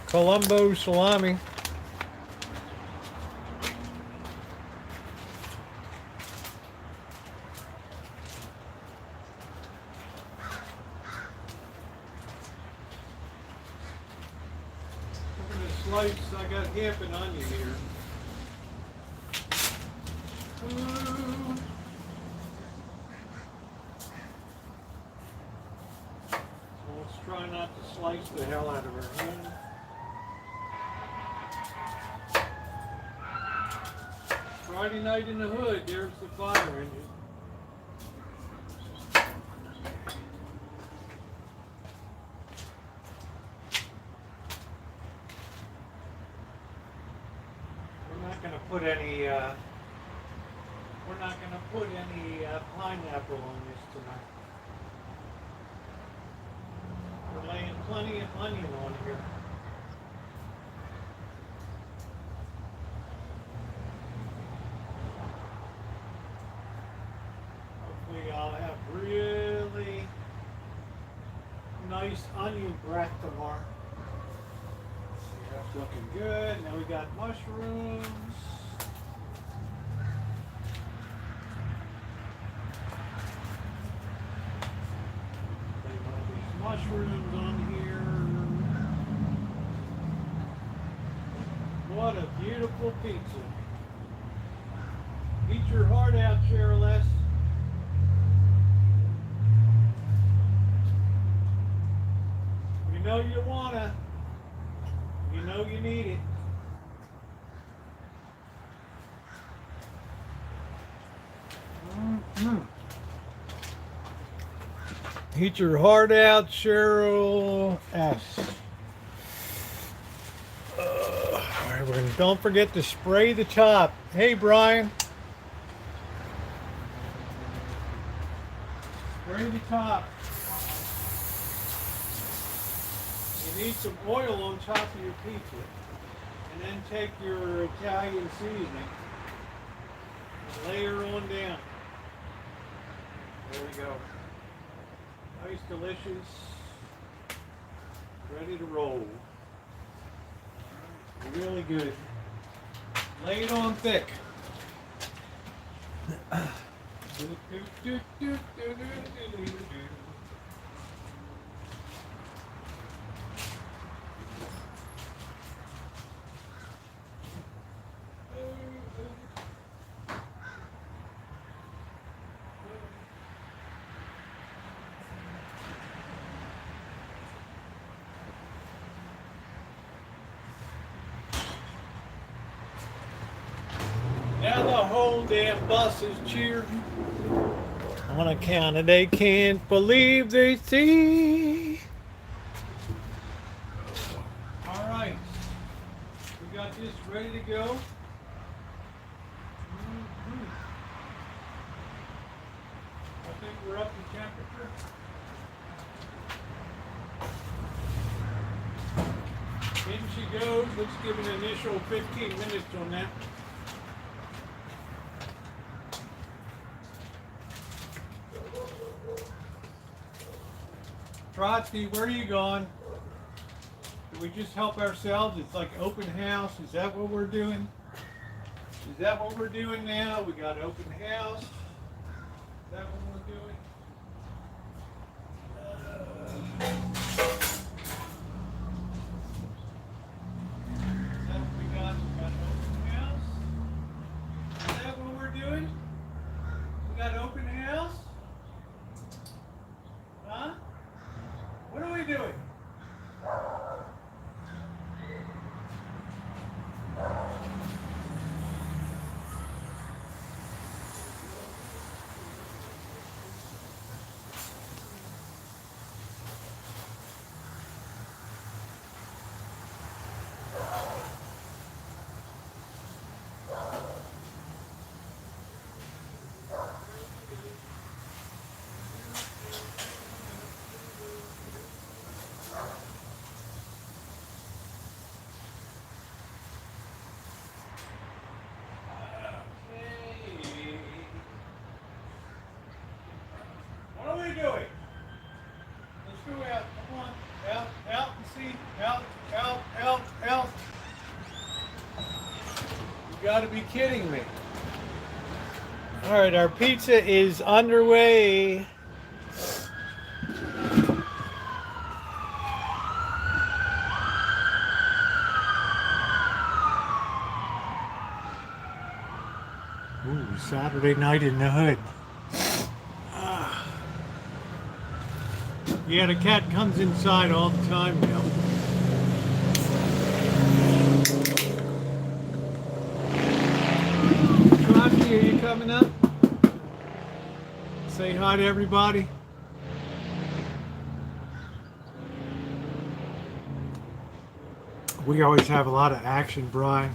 Colombo salami. I'm going to slice, I got half an onion here. So let's try not to slice the hell out of her hand. Friday night in the hood, there's the fire engine. We're not going to put any pineapple on this tonight. We're laying plenty of onion on here. I'll have really nice onion breath tomorrow. That's looking good. Now we got mushrooms. These mushrooms on here. What a beautiful pizza. Eat your heart out, Cheryl S. You know you wanna, you know you need it. Eat your heart out, Cheryl S. All right, don't forget to spray the top. Hey, Brian. Spray the top. You need some oil on top of your pizza, and then take your Italian seasoning and layer on down. There we go. Nice, delicious. Ready to roll. Really good. Lay it on thick. Now the whole damn bus is cheering. On account of they can't believe they see. All right, we got this ready to go. I think we're up to temperature. In she goes. Let's give it an initial 15 minutes on that. Trotsky, where are you going? Do we just help ourselves? It's like open house. Is that what we're doing? Is that what we're doing now? We got open house. Is that what we're doing? Is that what we got? We got open house. Is that what we're doing? We got open house? Huh? What are we doing? Doing? Let's go out. Come on. Out and see. Out. You gotta be kidding me. Alright, our pizza is underway. Ooh, Saturday night in the hood. Yeah, the cat comes inside all the time now. Rosie, are you coming up? Say hi to everybody. We always have a lot of action, Brian.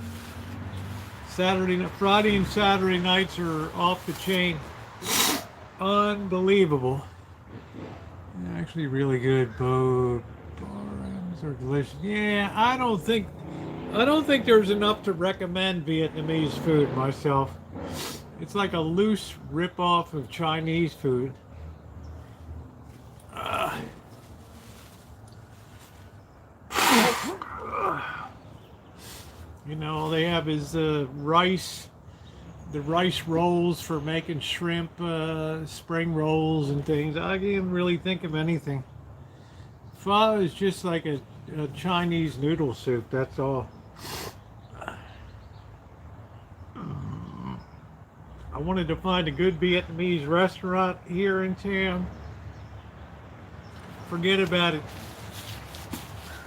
Friday and Saturday nights are off the chain. Unbelievable. Actually really good. Both items are delicious. Yeah, I don't think there's enough to recommend Vietnamese food myself. It's like a loose rip-off of Chinese food. You know, all they have is rice, the rice rolls for making shrimp, spring rolls and things. I can't really think of anything. Pho is just like a Chinese noodle soup, that's all. I wanted to find a good Vietnamese restaurant here in town. Forget about it.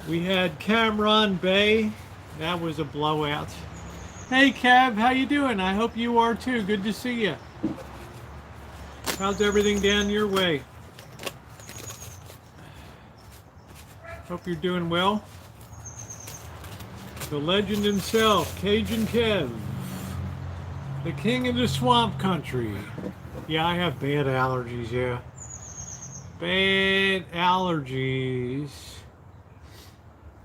We had Cameron Bay. That was a blowout. Hey Cab, how you doing? I hope you are too. Good to see you. How's everything down your way? Hope you're doing well. The legend himself, Cajun Kev. The king of the swamp country. Yeah, I have bad allergies, yeah. Bad allergies.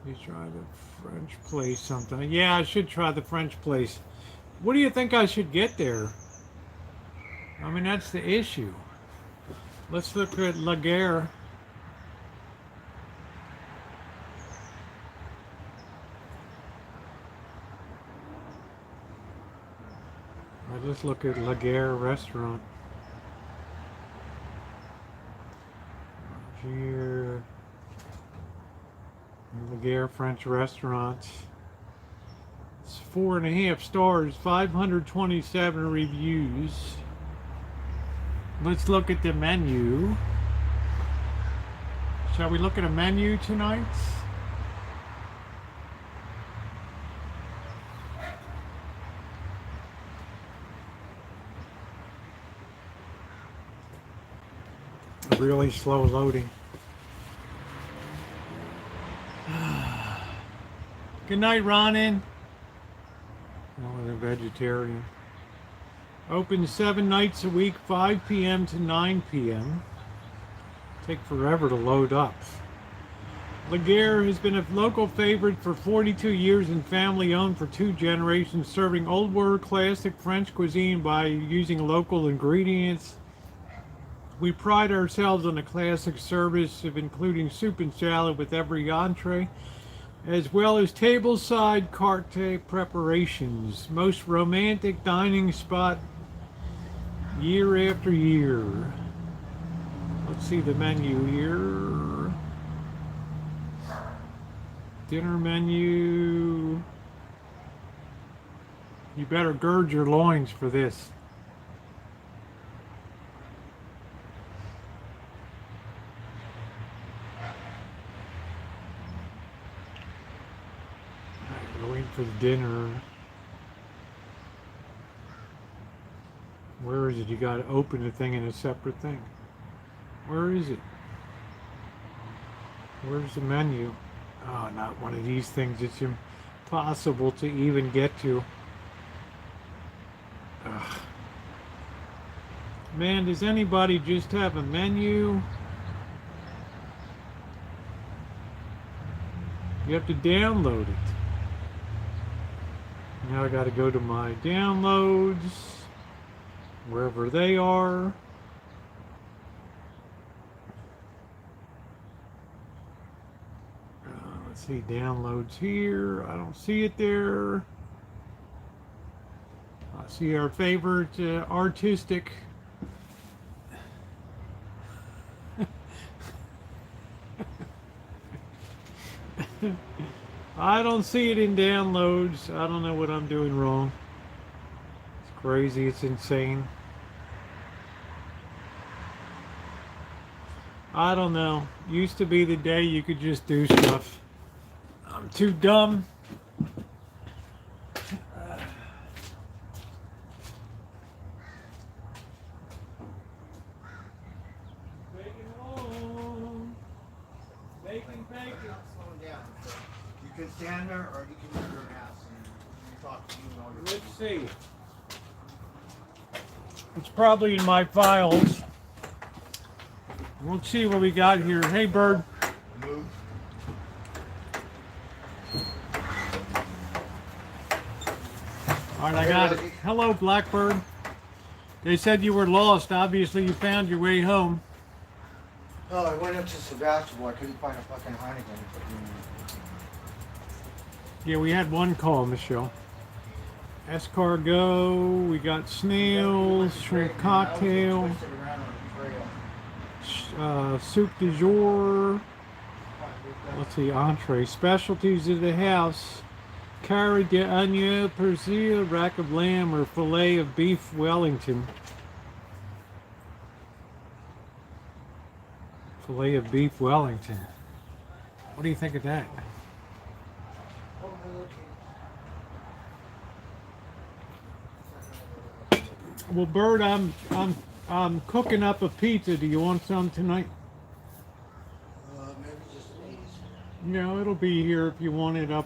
You try the French place sometime. Yeah, I should try the French place. What do you think I should get there? I mean, that's the issue. Let's look at La Guerre. let's look at La Guerre restaurant. Here, La Guerre French restaurant. It's 4.5 stars, 527 reviews. Let's look at the menu. Shall we look at a menu tonight? Really slow loading. Good night, Ronan. Oh, they're vegetarian. Open 7 nights a week, 5 p.m. to 9 p.m. Take forever to load up. La Guerre has been a local favorite for 42 years and family owned for 2 generations, serving old world classic French cuisine by using local ingredients. We pride ourselves on a classic service of including soup and salad with every entree, as well as tableside carte preparations. Most romantic dining spot year after year. Let's see the menu here. Dinner menu. You better gird your loins for this. Waiting for the dinner. Where is it? You got to open the thing in a separate thing. Where is it? Where's the menu? Oh, not one of these things. It's impossible to even get to. Ugh. Man, does anybody just have a menu? You have to download it. Now I got to go to my downloads, wherever they are. Let's see, downloads here. I don't see it there. I see our favorite artistic. I don't see it in downloads. I don't know what I'm doing wrong. It's crazy. It's insane. I don't know. Used to be the day you could just do stuff. I'm too dumb. You can stand there or you can use your house and talk to you and all your Let's see. It's probably in my files. Let's see what we got here. Hey, bird. move. All right, I got it. Hello, Blackbird. They said you were lost. Obviously, you found your way home. Oh, I went up to Sebastopol. I couldn't find a fucking Heineken. Yeah, we had one call, Michelle. Escargot, we got snails, shrimp cocktail, soup du jour. Let's see, entree. Specialties of the house. Carré d'agneau, persil, rack of lamb, or fillet of beef Wellington. Fillet of beef Wellington. What do you think of that? Well, Bird, I'm cooking up a pizza. Do you want some tonight? Maybe just these. No, it'll be here if you want it up.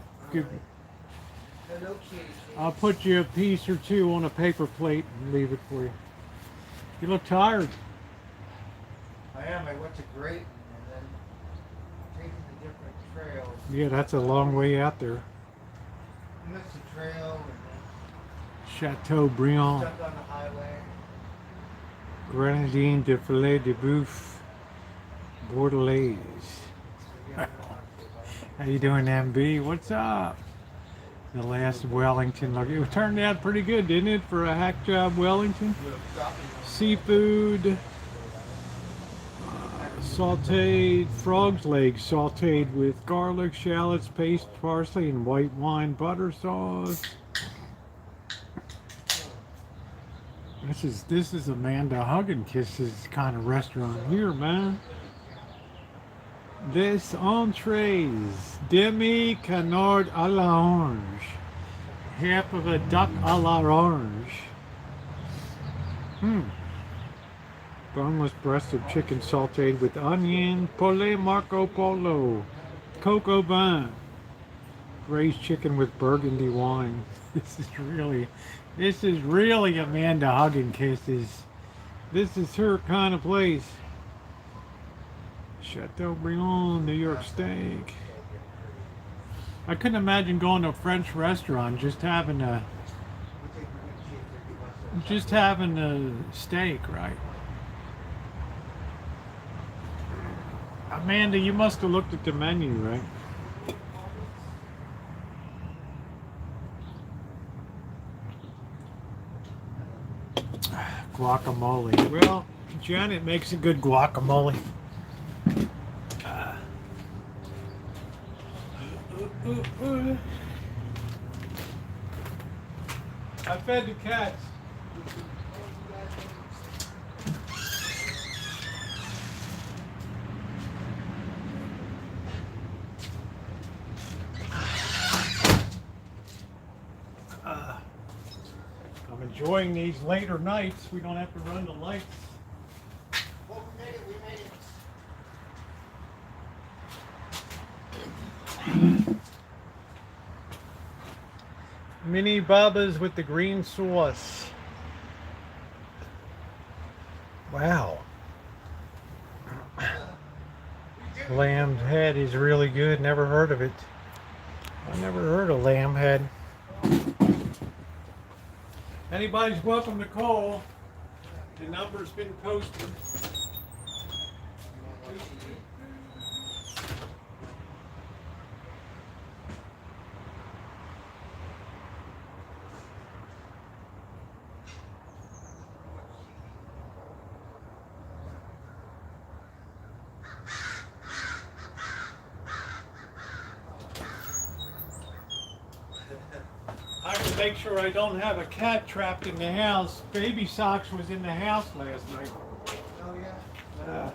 I'll put you a piece or two on a paper plate and leave it for you. You look tired. I am. I went to Grayton and then taking the different trails. Yeah, that's a long way out there. Missed the trail and Chateau then Briand, stepped on the highway. Grenadine de Filet de Boeuf, Bordelaise. How you doing, MB? What's up? The last Wellington look. It turned out pretty good, didn't it, for a hack job Wellington? Seafood, sauteed frog's legs, sauteed with garlic, shallots, paste, parsley, and white wine butter sauce. This is Amanda Hugginkiss's kind of restaurant here, man. This entrees, demi canard à l'orange, half of a duck à l'orange. Boneless breast of chicken sauteed with onion, poulet Marco Polo, coco vin, braised chicken with burgundy wine. This is really Amanda Hugginkiss's. This is her kind of place. Chateaubriand, New York steak. I couldn't imagine going to a French restaurant just having a steak, right? Amanda, you must have looked at the menu, right? Guacamole. Well, Janet makes a good guacamole. I fed the cats. I'm enjoying these later nights. We don't have to run the lights. Well, we made it. Mini babas with the green sauce. Wow. Lamb head is really good. Never heard of it. I never heard of lamb head. Anybody's welcome to call. The number's been posted. I have to make sure I don't have a cat trapped in the house. Baby Socks was in the house last night. Oh, yeah.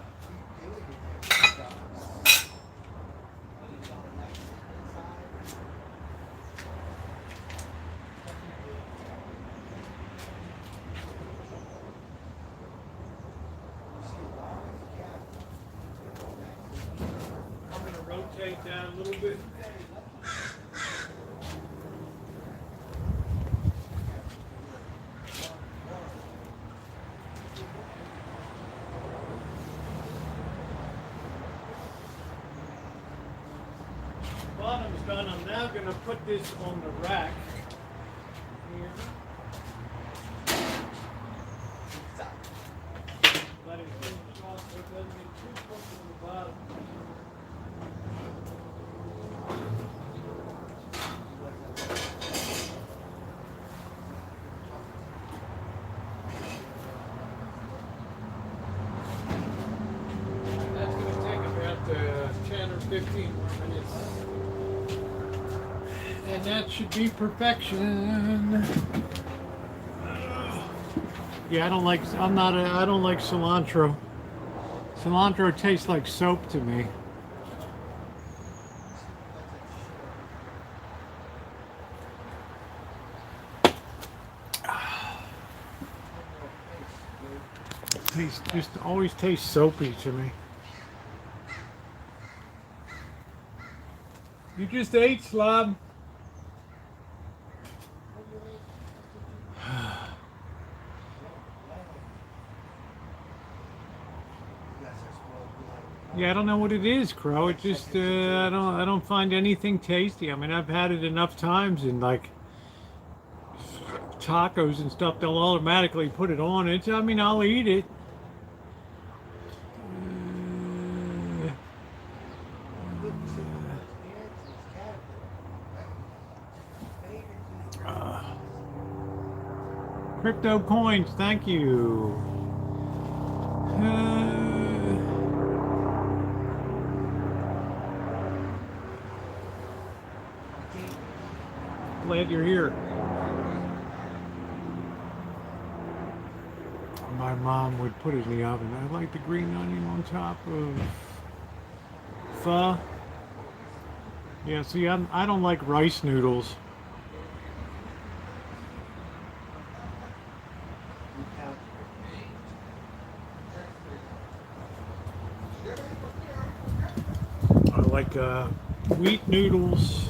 I'm going to rotate down a little bit. Bottom's done. I'm now going to put this on the rack here. Let it finish off so it doesn't get too cooked on the bottom. That's going to take about 10 or 15 more minutes. And that should be perfection. Yeah, I don't like cilantro. Cilantro tastes like soap to me. Just always tastes soapy to me. You just ate, slob. Yeah, I don't know what it is, Crow. It just I don't find anything tasty. I mean, I've had it enough times in like tacos and stuff. They'll automatically put it on. I mean, I'll eat it. Crypto coins, thank you. Glad you're here. My mom would put it in the oven. I like the green onion on top of pho. Yeah, see, I don't like rice noodles. I like wheat noodles.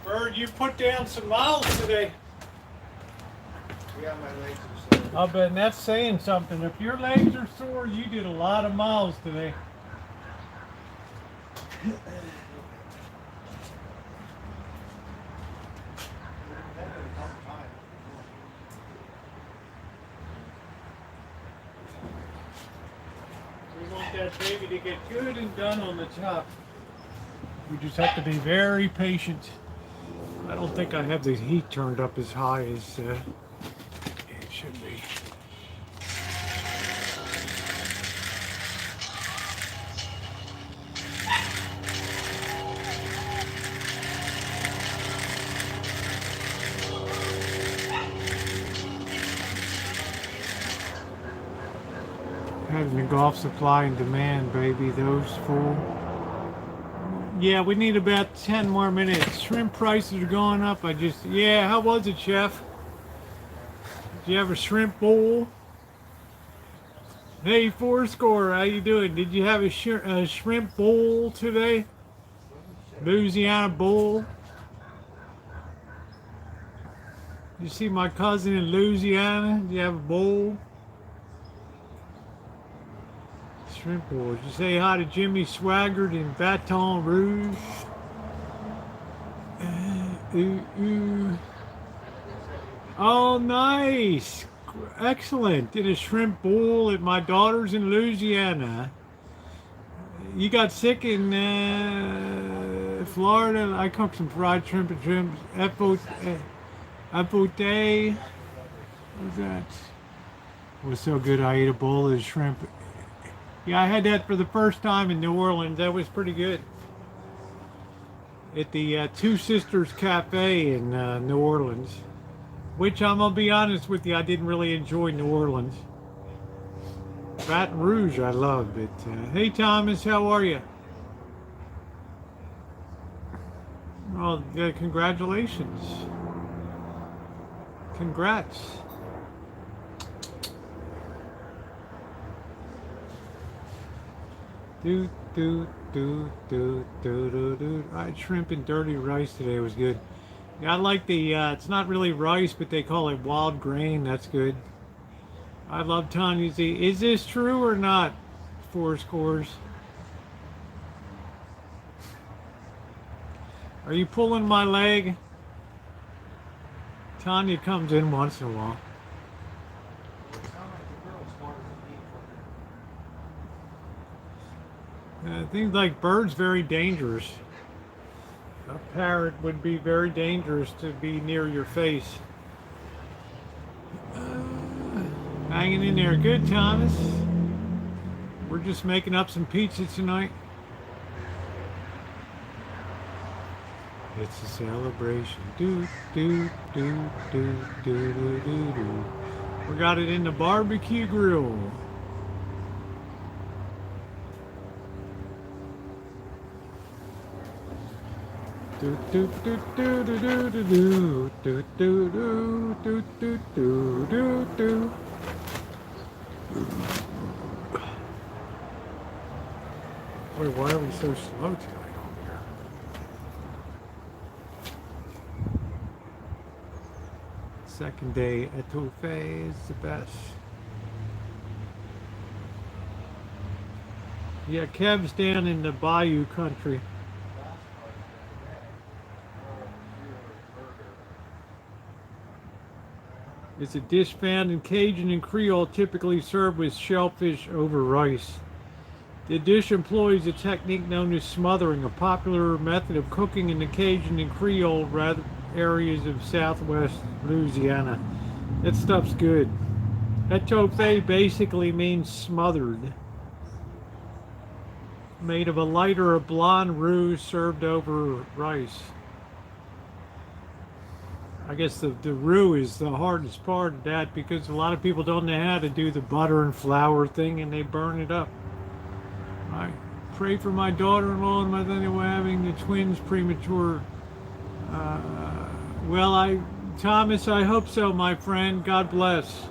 Bird, you put down some miles today. Yeah, my legs are sore. I bet that's saying something. If your legs are sore, you did a lot of miles today. We want that baby to get good and done on the top. We just have to be very patient. I don't think I have the heat turned up as high as it should be. Having the golf supply and demand, baby, those full. Yeah, we need about 10 more minutes. Shrimp prices are going up. Yeah, how was it, chef? Did you have a shrimp bowl? Hey, Fourscore, how you doing? Did you have a shrimp bowl today? Louisiana bowl? You see my cousin in Louisiana? Did you have a bowl? Shrimp bowl. Did you say hi to Jimmy Swaggart in Baton Rouge? Oh, nice. Excellent. Did a shrimp bowl at my daughter's in Louisiana. You got sick in Florida. I cooked some fried shrimp and shrimp. Epote. What was that? It was so good. I ate a bowl of shrimp. Yeah, I had that for the first time in New Orleans. That was pretty good. At the Two Sisters Cafe in New Orleans. Which I'm going to be honest with you, I didn't really enjoy New Orleans. Baton Rouge I love, but hey Thomas, how are you? Well, congratulations. Congrats. Do. I had shrimp and dirty rice today. It was good. Yeah, I like the, it's not really rice, but they call it wild grain. That's good. I love Tanya Z. Is this true or not? 4 scores. Are you pulling my leg? Tanya comes in once in a while. Things like birds very dangerous. A parrot would be very dangerous to be near your face. Hanging in there good, Thomas. We're just making up some pizza tonight. It's a celebration. Do, do, do, do, do, do, do, do. We got it in the barbecue grill. Do, do, do, do, do, do, do, do, do, do, do, do, do, do, do. Wait, why are we so slow tonight over here? Second day at Touffet is the best. Yeah, Kev's down in the Bayou country. It's a dish found in Cajun and Creole, typically served with shellfish over rice. The dish employs a technique known as smothering, a popular method of cooking in the Cajun and Creole areas of southwest Louisiana. That stuff's good. Etouffee basically means smothered. Made of a lighter or blonde roux served over rice. I guess the roux is the hardest part of that because a lot of people don't know how to do the butter and flour thing and they burn it up. I pray for my daughter-in-law and my son having the twins premature. Thomas, I hope so, my friend. God bless.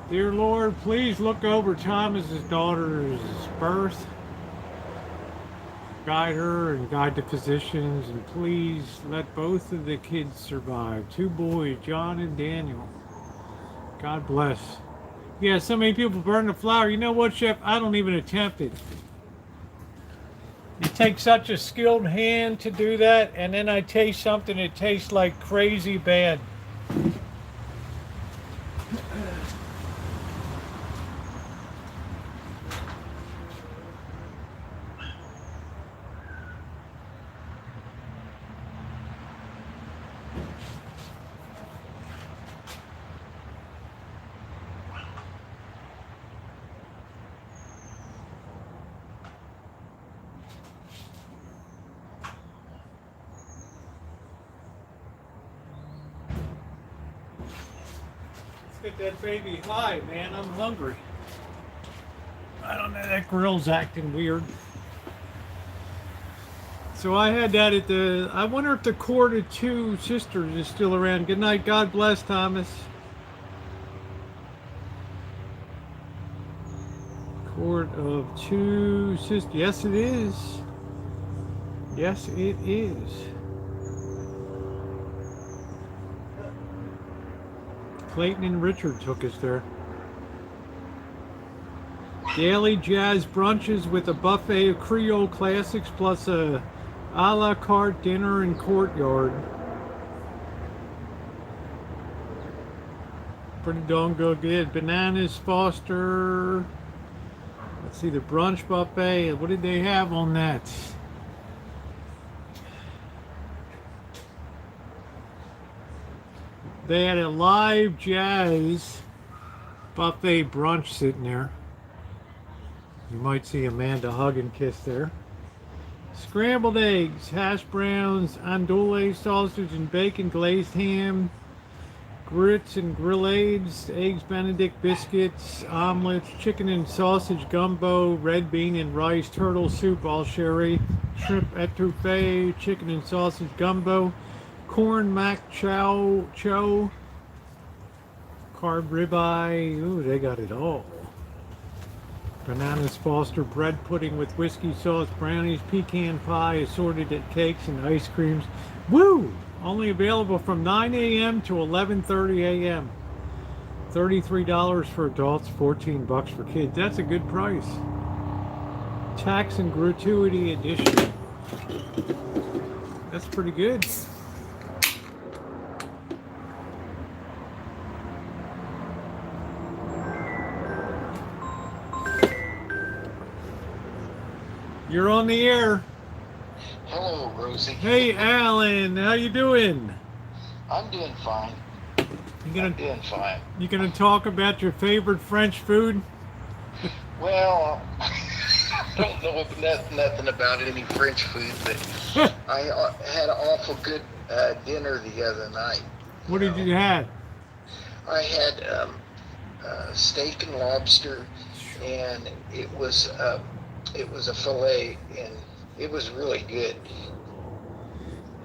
Dear Lord, please look over Thomas's daughter's birth. Guide her and guide the physicians, and please let both of the kids survive. 2 boys, John and Daniel. God bless. Yeah, so many people burn the flour. You know what, Chef? I don't even attempt it. It takes such a skilled hand to do that, and then I taste something that tastes like crazy bad. Get that baby high, man. I'm hungry. I don't know, that grill's acting weird. So I had that at I wonder if the Court of Two Sisters is still around. Good night. God bless, Thomas. Court of Two Sisters. Yes, it is. Yes, it is. Clayton and Richard took us there. Daily jazz brunches with a buffet of Creole classics plus a la carte dinner and courtyard. Pretty darn good. Bananas, Foster. Let's see, the brunch buffet. What did they have on that? They had a live jazz buffet brunch sitting there. You might see Amanda hug and kiss there. Scrambled eggs, hash browns, andouille sausage and bacon, glazed ham, grits and grillades, eggs benedict biscuits, omelets, chicken and sausage gumbo, red bean and rice, turtle soup all sherry, shrimp etouffee, chicken and sausage gumbo, corn mac chow, carb ribeye. Ooh, they got it all. Bananas Foster bread pudding with whiskey sauce, brownies, pecan pie, assorted cakes and ice creams. Woo! Only available from 9 a.m. to 11:30 a.m. $33 for adults, $14 for kids. That's a good price. Tax and gratuity edition. That's pretty good. You're on the air. Hello, Rosie. Hey, Alan. How you doing? I'm doing fine. You I'm doing fine. gonna talk about your favorite French food? Well, I don't know nothing about any French food, but I had an awful good dinner the other night. What did you have? I had steak and lobster, and it was a fillet, and it was really good.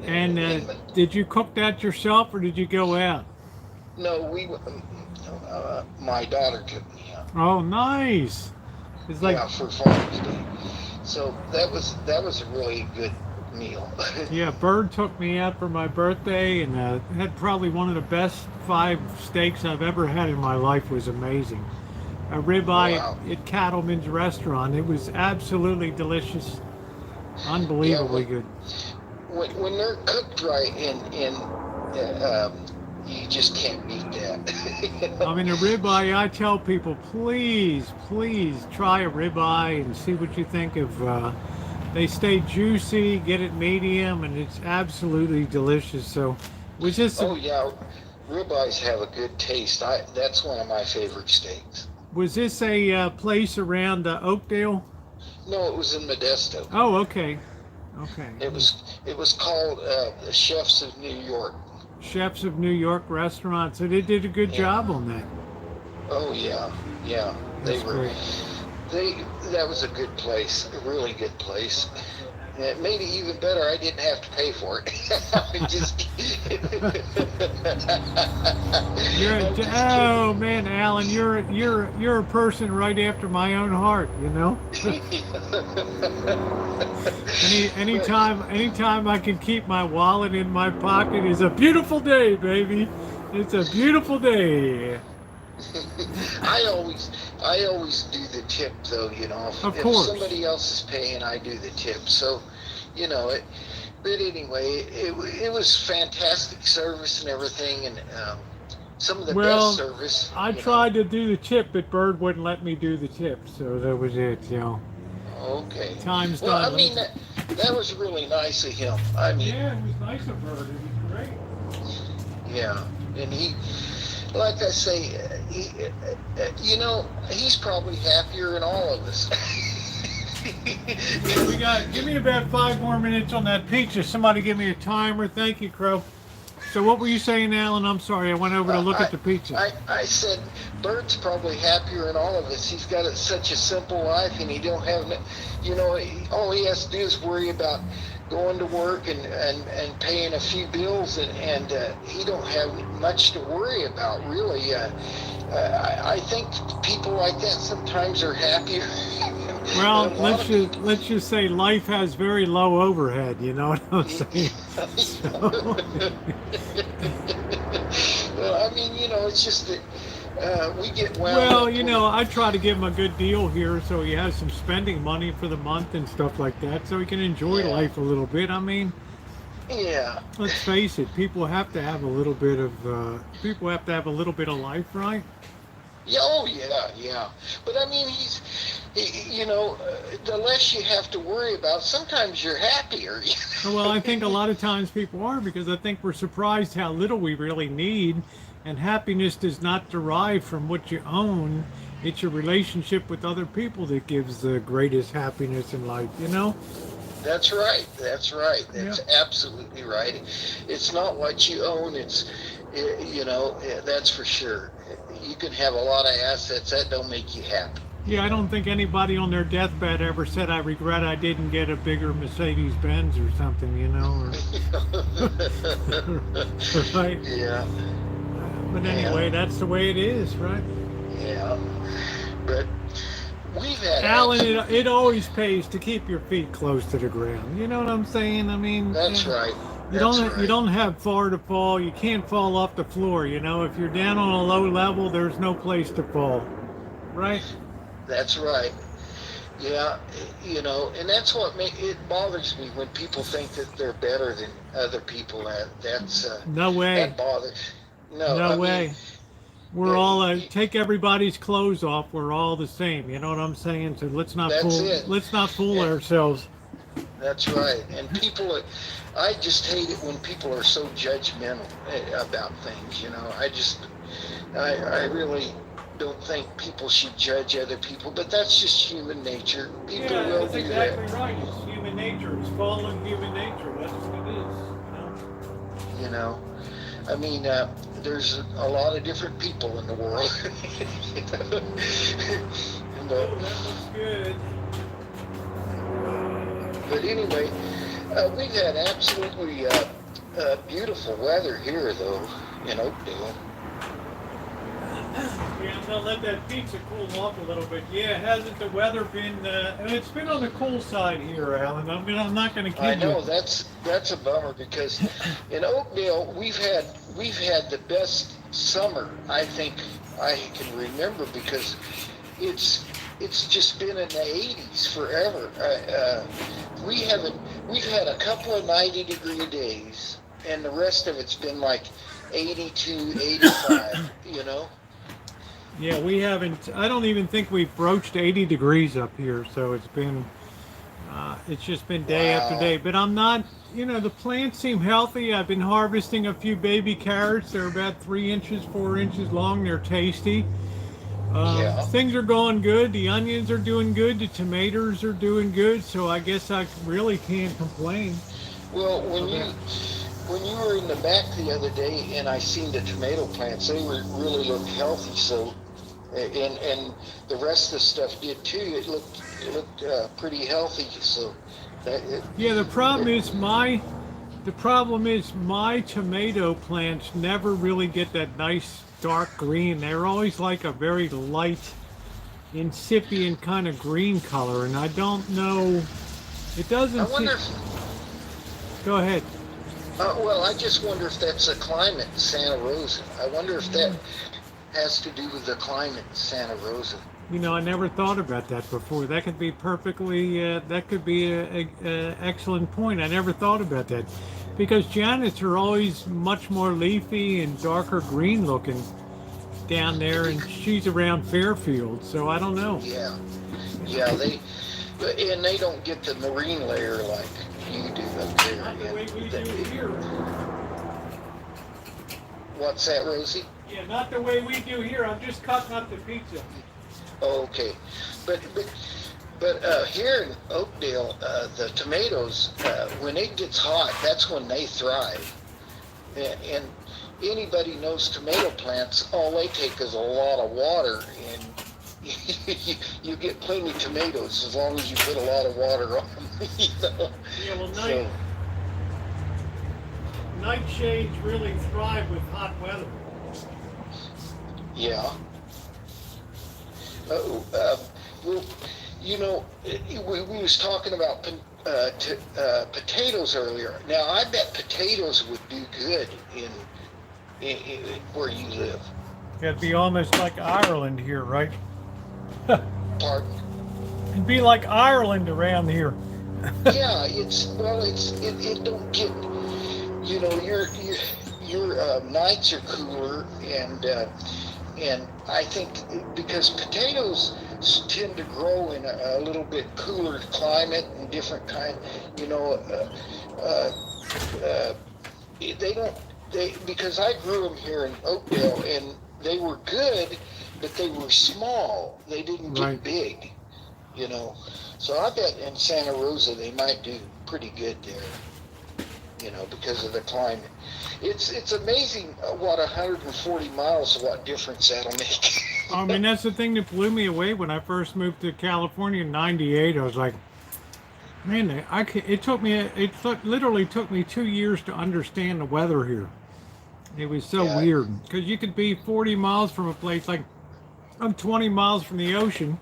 And did you cook that yourself, or did you go out? No, my daughter took me out. Oh, nice. It's like, Yeah, for Father's Day. So that was a really good meal. yeah, Bird took me out for my birthday, and had probably one of the best 5 steaks I've ever had in my life. It was amazing. A ribeye Wow. at Cattleman's restaurant. It was absolutely delicious, unbelievably good. When they're cooked right, you just can't beat that. I mean, a ribeye, I tell people, please, please try a ribeye and see what you think of. They stay juicy, get it medium, and it's absolutely delicious. So, was this Oh yeah, ribeyes have a good taste. That's one of my favorite steaks. a place around Oakdale? No, it was in Modesto. Oh, okay, okay. It was called the Chefs of New York. Chefs of New York restaurant. So they did a good Yeah. job on that. Oh yeah, yeah. That's great. That was a good place, a really good place. And it made it even better. I didn't have to pay for it. I'm just Oh man, Alan, you're a person right after my own heart. You know. Anytime I can keep my wallet in my pocket is a beautiful day, baby. It's a beautiful day. I always do the tip though, you know. Of If course. somebody else is paying, I do the tip. So, you know it. But anyway, it was fantastic service and everything, and some of the best service. I tried to do the tip, but Bird wouldn't let me do the tip, so that was it. You know. Okay. Time's Well, done. I mean that was really nice of him. I mean, Yeah, it was nice of Bird. It was great. yeah, and he, like I say, you know, he's probably happier than all of us. Give me about 5 more minutes on that pizza. Somebody give me a timer. Thank you, Crow. So what were you saying, Alan? I'm sorry, I went over to look at the pizza. I said, Bert's probably happier than all of us. He's got such a simple life, and he don't have, you know, all he has to do is worry about going to work and paying a few bills, and he don't have much to worry about, really. I think people like that sometimes are happier. Well, let's just say life has very low overhead. You know what I'm saying? So. Well, I mean, you know, it's just that we get wound Well, up you know, I try to give him a good deal here, so he has some spending money for the month and stuff like that, so he can enjoy life a little bit. I mean, yeah. let's face it, people have to have a little bit of life, right? Yeah, oh yeah. But I mean, you know, the less you have to worry about, sometimes you're happier. Well, I think a lot of times people are, because I think we're surprised how little we really need, and happiness does not derive from what you own. It's your relationship with other people that gives the greatest happiness in life, you know? That's right. That's absolutely right. It's not what you own. It's, you know, that's for sure. You can have a lot of assets. That don't make you happy. Yeah, I don't think anybody on their deathbed ever said, I regret I didn't get a bigger Mercedes-Benz or something, you know? Right? Yeah. But anyway, that's the way it is, right? Yeah. But we've had Alan, it always pays to keep your feet close to the ground. You know what I'm saying? I mean, That's right. You don't have far to fall. You can't fall off the floor. You know, if you're down on a low level, there's no place to fall, right? That's right. Yeah, you know, and that's what it bothers me when people think that they're better than other people. That's no way. That bothers. No way. We're all take everybody's clothes off. We're all the same. You know what I'm saying? So let's not fool ourselves. That's right. And I just hate it when people are so judgmental about things. I really don't think people should judge other people, but that's just human nature. People Yeah, will that's do that. exactly right. It's human nature. It's fallen human nature. That's what it is. You know, I mean, there's a lot of different people in the world. And, Oh, that looks good. but anyway, we've had absolutely beautiful weather here, though, in Oakdale. Yeah, I'm gonna let that pizza cool off a little bit. Yeah, hasn't the weather been? It's been on the cool side here, Alan. I'm not gonna kid you. I know that's a bummer because in Oakdale we've had the best summer I think I can remember because it's just been in the 80s forever. We've had a couple of 90-degree days, and the rest of it's been like 82, 85. Yeah, we haven't. I don't even think we've broached 80 degrees up here. So it's just been day after day. But I'm not. The plants seem healthy. I've been harvesting a few baby carrots. They're about 3 inches, 4 inches long. They're tasty. Things are going good. The onions are doing good. The tomatoes are doing good. So I guess I really can't complain. Well, when you were in the back the other day and I seen the tomato plants, they really looked healthy. So, and the rest of the stuff did too. It looked pretty healthy. So, the problem is my tomato plants never really get that nice dark green. They're always like a very light, incipient kind of green color, and I don't know. It doesn't. I wonder. Go ahead. Well, I just wonder if that's a climate in Santa Rosa. I wonder if that has to do with the climate in Santa Rosa. I never thought about that before. That could be perfectly. That could be a excellent point. I never thought about that, because Janets are always much more leafy and darker green looking down there, and she's around Fairfield, so I don't know. Yeah, they don't get the marine layer like you do up there. Not the way we do here. What's that, Rosie? Yeah, not the way we do here. I'm just cutting up the pizza. Oh, okay, but here in Oakdale, the tomatoes, when it gets hot, that's when they thrive. And anybody knows tomato plants, all they take is a lot of water, and you get plenty of tomatoes as long as you put a lot of water on them. Yeah, well, nightshades really thrive with hot weather. Yeah. Well, we was talking about potatoes earlier. Now, I bet potatoes would do good in where you live. It'd be almost like Ireland here, right? Pardon? It'd be like Ireland around here. Yeah, it don't get, your nights are cooler, and I think because potatoes tend to grow in a little bit cooler climate and different kind, because I grew them here in Oakdale and they were good, but they were small. They didn't get big, So I bet in Santa Rosa they might do pretty good there, because of the climate. It's amazing what 140 miles, what difference that'll make. I mean, that's the thing that blew me away when I first moved to California in '98. I was like, man, it literally took me 2 years to understand the weather here. It was so weird, because you could be 40 miles from a place, like I'm 20 miles from the ocean.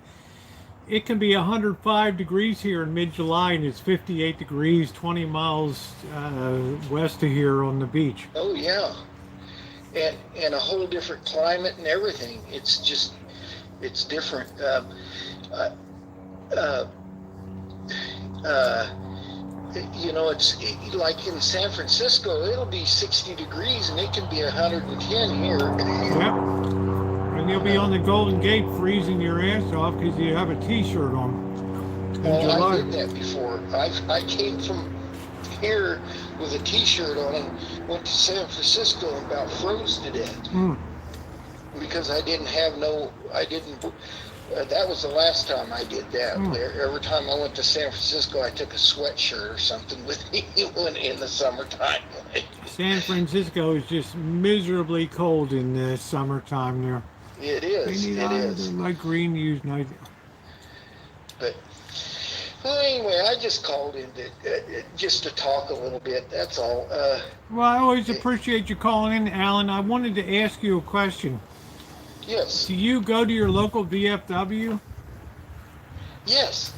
It can be 105 degrees here in mid-July, and it's 58 degrees 20 miles west of here on the beach. Oh, yeah. And a whole different climate and everything. It's different. It's like in San Francisco, it'll be 60 degrees and it can be 110 here. Yep. And you'll be on the Golden Gate freezing your ass off because you have a t-shirt on. in Oh, I July. did that before. I came from here with a T-shirt on and went to San Francisco and about froze to death Mm. because I didn't have no. I didn't. That was the last time I did that. Every time I went to San Francisco, I took a sweatshirt or something with me when in the summertime. San Francisco is just miserably cold in the summertime there. It They is. need It either is. like green use. But well, anyway, I just called in just to talk a little bit. That's all. Well, I always appreciate you calling in, Alan. I wanted to ask you a question. Yes. Do you go to your local VFW? Yes.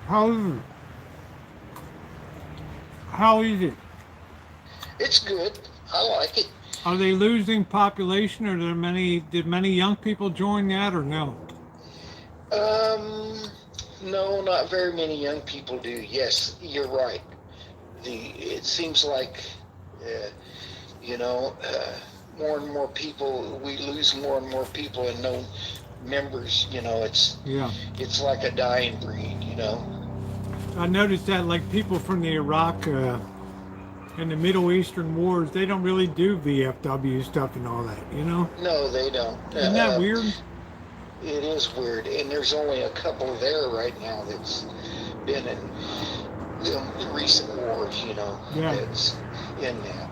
How is it? How is it? It's good. I like it. Are they losing population, or did many young people join that, or no? No, not very many young people do. Yes, you're right. It seems like, uh, you know, more and more people. We lose more and more people and no members. You know, it's like a dying breed. You know. I noticed that, like people from the Iraq and the Middle Eastern wars, they don't really do VFW stuff and all that. You know? No, they don't. Isn't that weird? It is weird, and there's only a couple there right now that's been in recent wars, you know. Yeah. That's in that.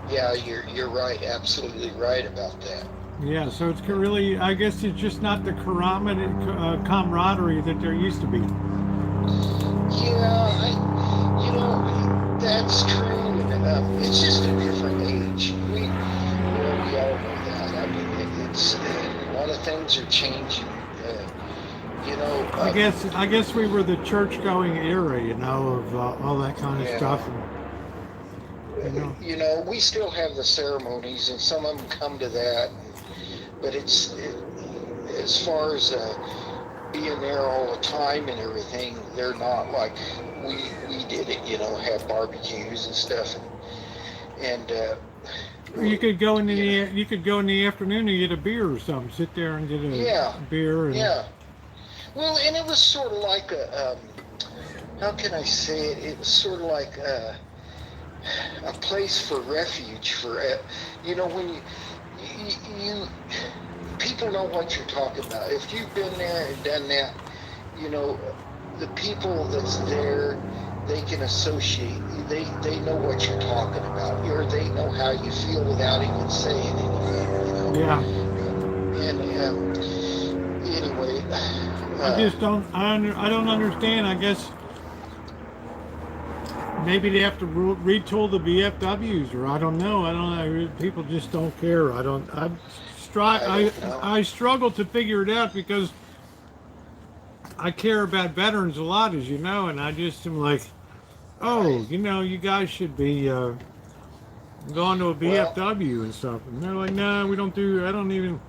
Yeah, you're right, absolutely right about that. Yeah, so it's really, I guess it's just not the camaraderie that there used to be. Yeah, you know, that's true. And, it's just a different age. We all know that. I mean, it's a lot of things are changing. You know. I guess we were the church-going era, you know, of all that kind of stuff. And, you know, we still have the ceremonies, and some of them come to that. But as far as being there all the time and everything, they're not like we did it. You know, have barbecues and stuff, and you could go in the afternoon and get a beer or something. Sit there and get a beer. And, Well, and it was sort of like how can I say it? It was sort of like a place for refuge for, you know, when you people know what you're talking about. If you've been there and done that, you know, the people that's there, they can associate. They know what you're talking about, or they know how you feel without even saying anything. You know? Yeah. And anyway, I just don't. I don't understand. I guess maybe they have to retool the VFWs, or I don't know. People just don't care. I struggle to figure it out because I care about veterans a lot, as you know, and I just am like, you know, you guys should be going to a VFW and stuff. And they're like, no, we don't do. I don't even.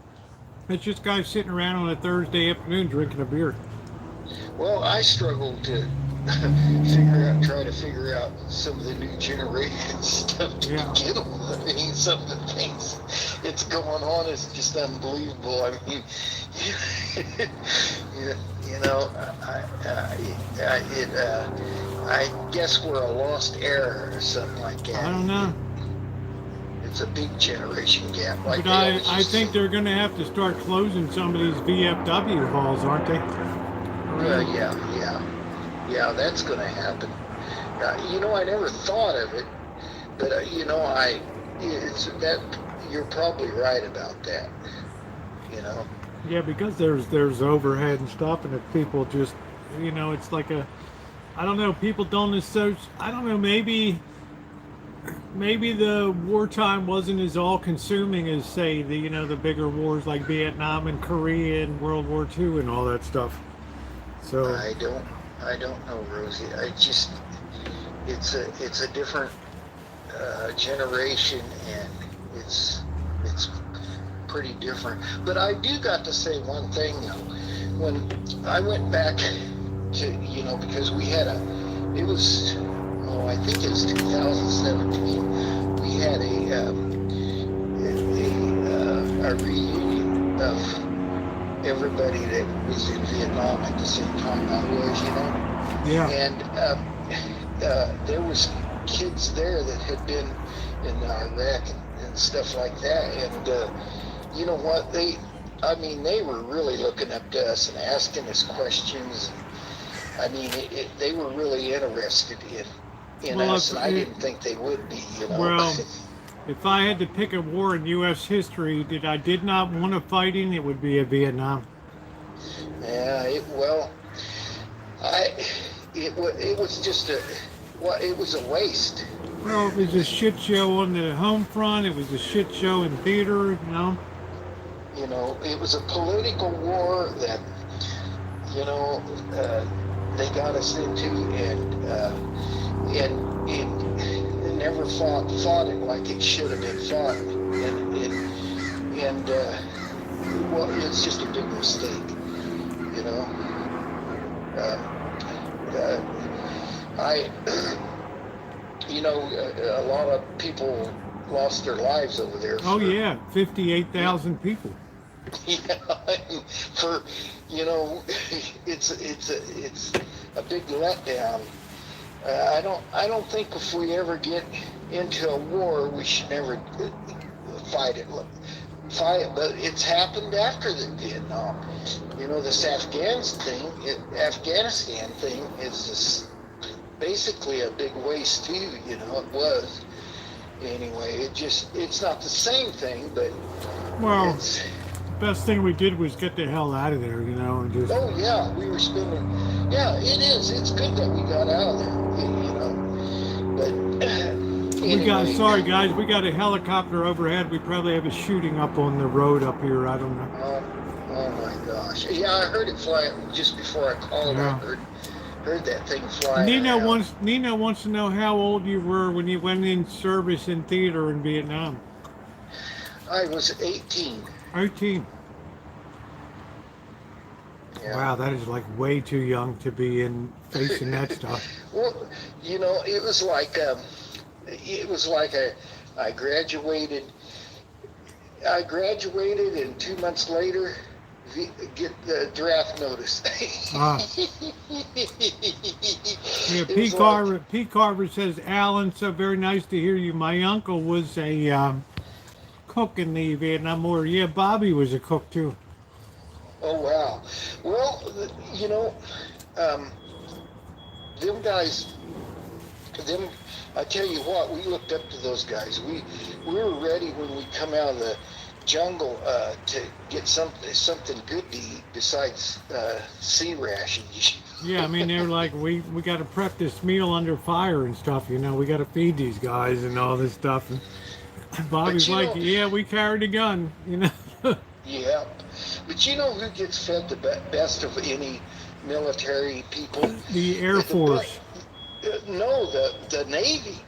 It's just guys sitting around on a Thursday afternoon drinking a beer. Well, I struggle to try to figure out some of the new generation stuff to begin with. I mean, some of the things it's going on is just unbelievable. I mean, you know, I guess we're a lost era or something like that. I don't know. It's a big generation gap. Like but I think they're going to have to start closing some of these VFW halls, aren't they? Yeah, that's going to happen. You know, I never thought of it, but you know, you're probably right about that. You know. Yeah, because there's overhead and stuff, and if people just, you know, it's like I don't know, people don't associate. I don't know, maybe the wartime wasn't as all-consuming as, say, the bigger wars like Vietnam and Korea and World War II and all that stuff. So I don't know, Rosie. It's a different generation, and it's pretty different. But I do got to say one thing though. When I went back to, you know, because we had I think it was 2017. We had a reunion of everybody that was in Vietnam at the same time I was, you know. Yeah. And there was kids there that had been in Iraq and stuff like that. And you know what? They were really looking up to us and asking us questions. I mean, they were really interested in us, and I didn't think they would be, you know. Well, if I had to pick a war in U.S. history that I did not want to fight in, it would be a Vietnam. Yeah, it was just it was a waste. Well, it was a shit show on the home front. It was a shit show in theater, you know. You know, it was a political war that, you know, they got us into, and it never fought it like it should have been fought, and well, it's just a big mistake, you know. You know, a lot of people lost their lives over there. Oh yeah, 58,000 people. Yeah, for, you know, it's a big letdown. I don't think if we ever get into a war, we should never fight it. But it's happened after the Vietnam. You know, this Afghanistan thing is just basically a big waste too. You know, it was. Anyway, it's not the same thing, but Well, it's. the best thing we did was get the hell out of there, you know, and just. Oh yeah, we were spending. Yeah, it is. It's good that we got out of there, you know. But anyway, We got, sorry guys, we got a helicopter overhead. We probably have a shooting up on the road up here. I don't know. Oh my gosh! Yeah, I heard it fly just before I called. Yeah. I heard that thing fly. Nina wants to know how old you were when you went in service in theater in Vietnam. I was 18. 18. Yeah. Wow, that is like way too young to be in facing that stuff. Well, you know, it was like I graduated. I graduated, and 2 months later, get the draft notice. Ah. Yeah, P. Carver says, Alan, so very nice to hear you. My uncle was a cook in the Vietnam War. Yeah, Bobby was a cook too. Oh wow! Well, you know, them guys. I tell you what, we looked up to those guys. We were ready when we come out of the jungle to get something good to eat besides sea rations. Yeah, I mean, they were like, we got to prep this meal under fire and stuff, you know. We got to feed these guys and all this stuff. And Bobby's like, yeah, we carried a gun, you know. Yeah, but you know who gets fed the best of any military people? The Air Force. No, the Navy.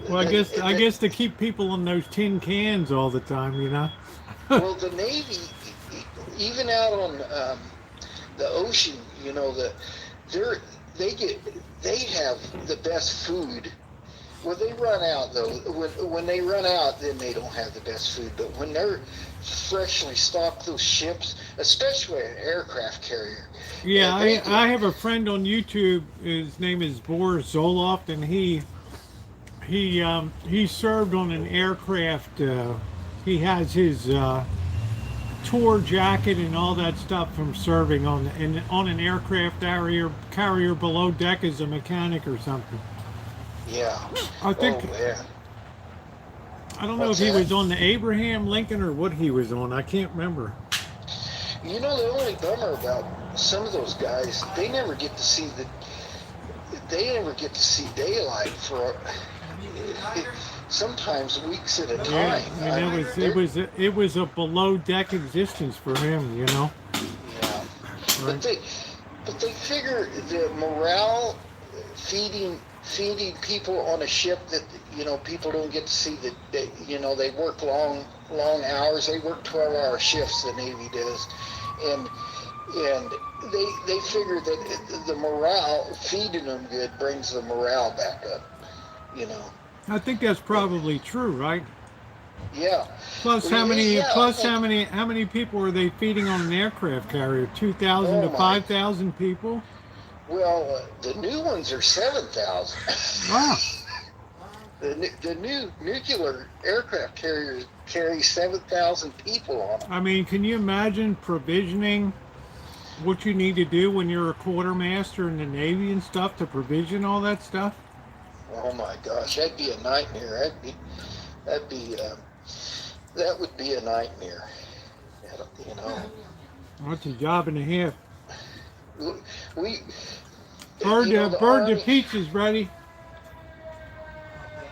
Well, I guess to keep people on those tin cans all the time, you know. Well, the Navy, even out on the ocean, you know, they have the best food. Well, they run out though. When they run out, then they don't have the best food. But when they're freshly stocked, those ships, especially an aircraft carrier. Yeah, I have a friend on YouTube. His name is Boris Zoloft, and he served on an aircraft. He has his tour jacket and all that stuff from serving on an aircraft carrier below deck as a mechanic or something. Yeah. I think. Oh, yeah. I don't know if he was on the Abraham Lincoln or what he was on. I can't remember. You know, the only bummer about some of those guys, they never get to see daylight for sometimes weeks at a time. Yeah, I mean, it was a below deck existence for him, you know. Yeah. Right. But they figure the morale feeding people on a ship that, you know, people don't get to see that, you know, they work long hours. They work 12-hour shifts, the Navy does. And they figure that the morale, feeding them good, brings the morale back up, you know. I think that's probably true, right? Yeah. Plus, how many people are they feeding on an aircraft carrier? 2,000 to 5,000 people? Well, the new ones are 7,000. Wow. The new nuclear aircraft carriers carry 7,000 people on them. I mean, can you imagine provisioning what you need to do when you're a quartermaster in the Navy and stuff to provision all that stuff? Oh my gosh, that'd be a nightmare. That'd be, that would be a nightmare. You know, Well, it's a job and a half. we, Bird, you know, the bird to Army, peach is ready.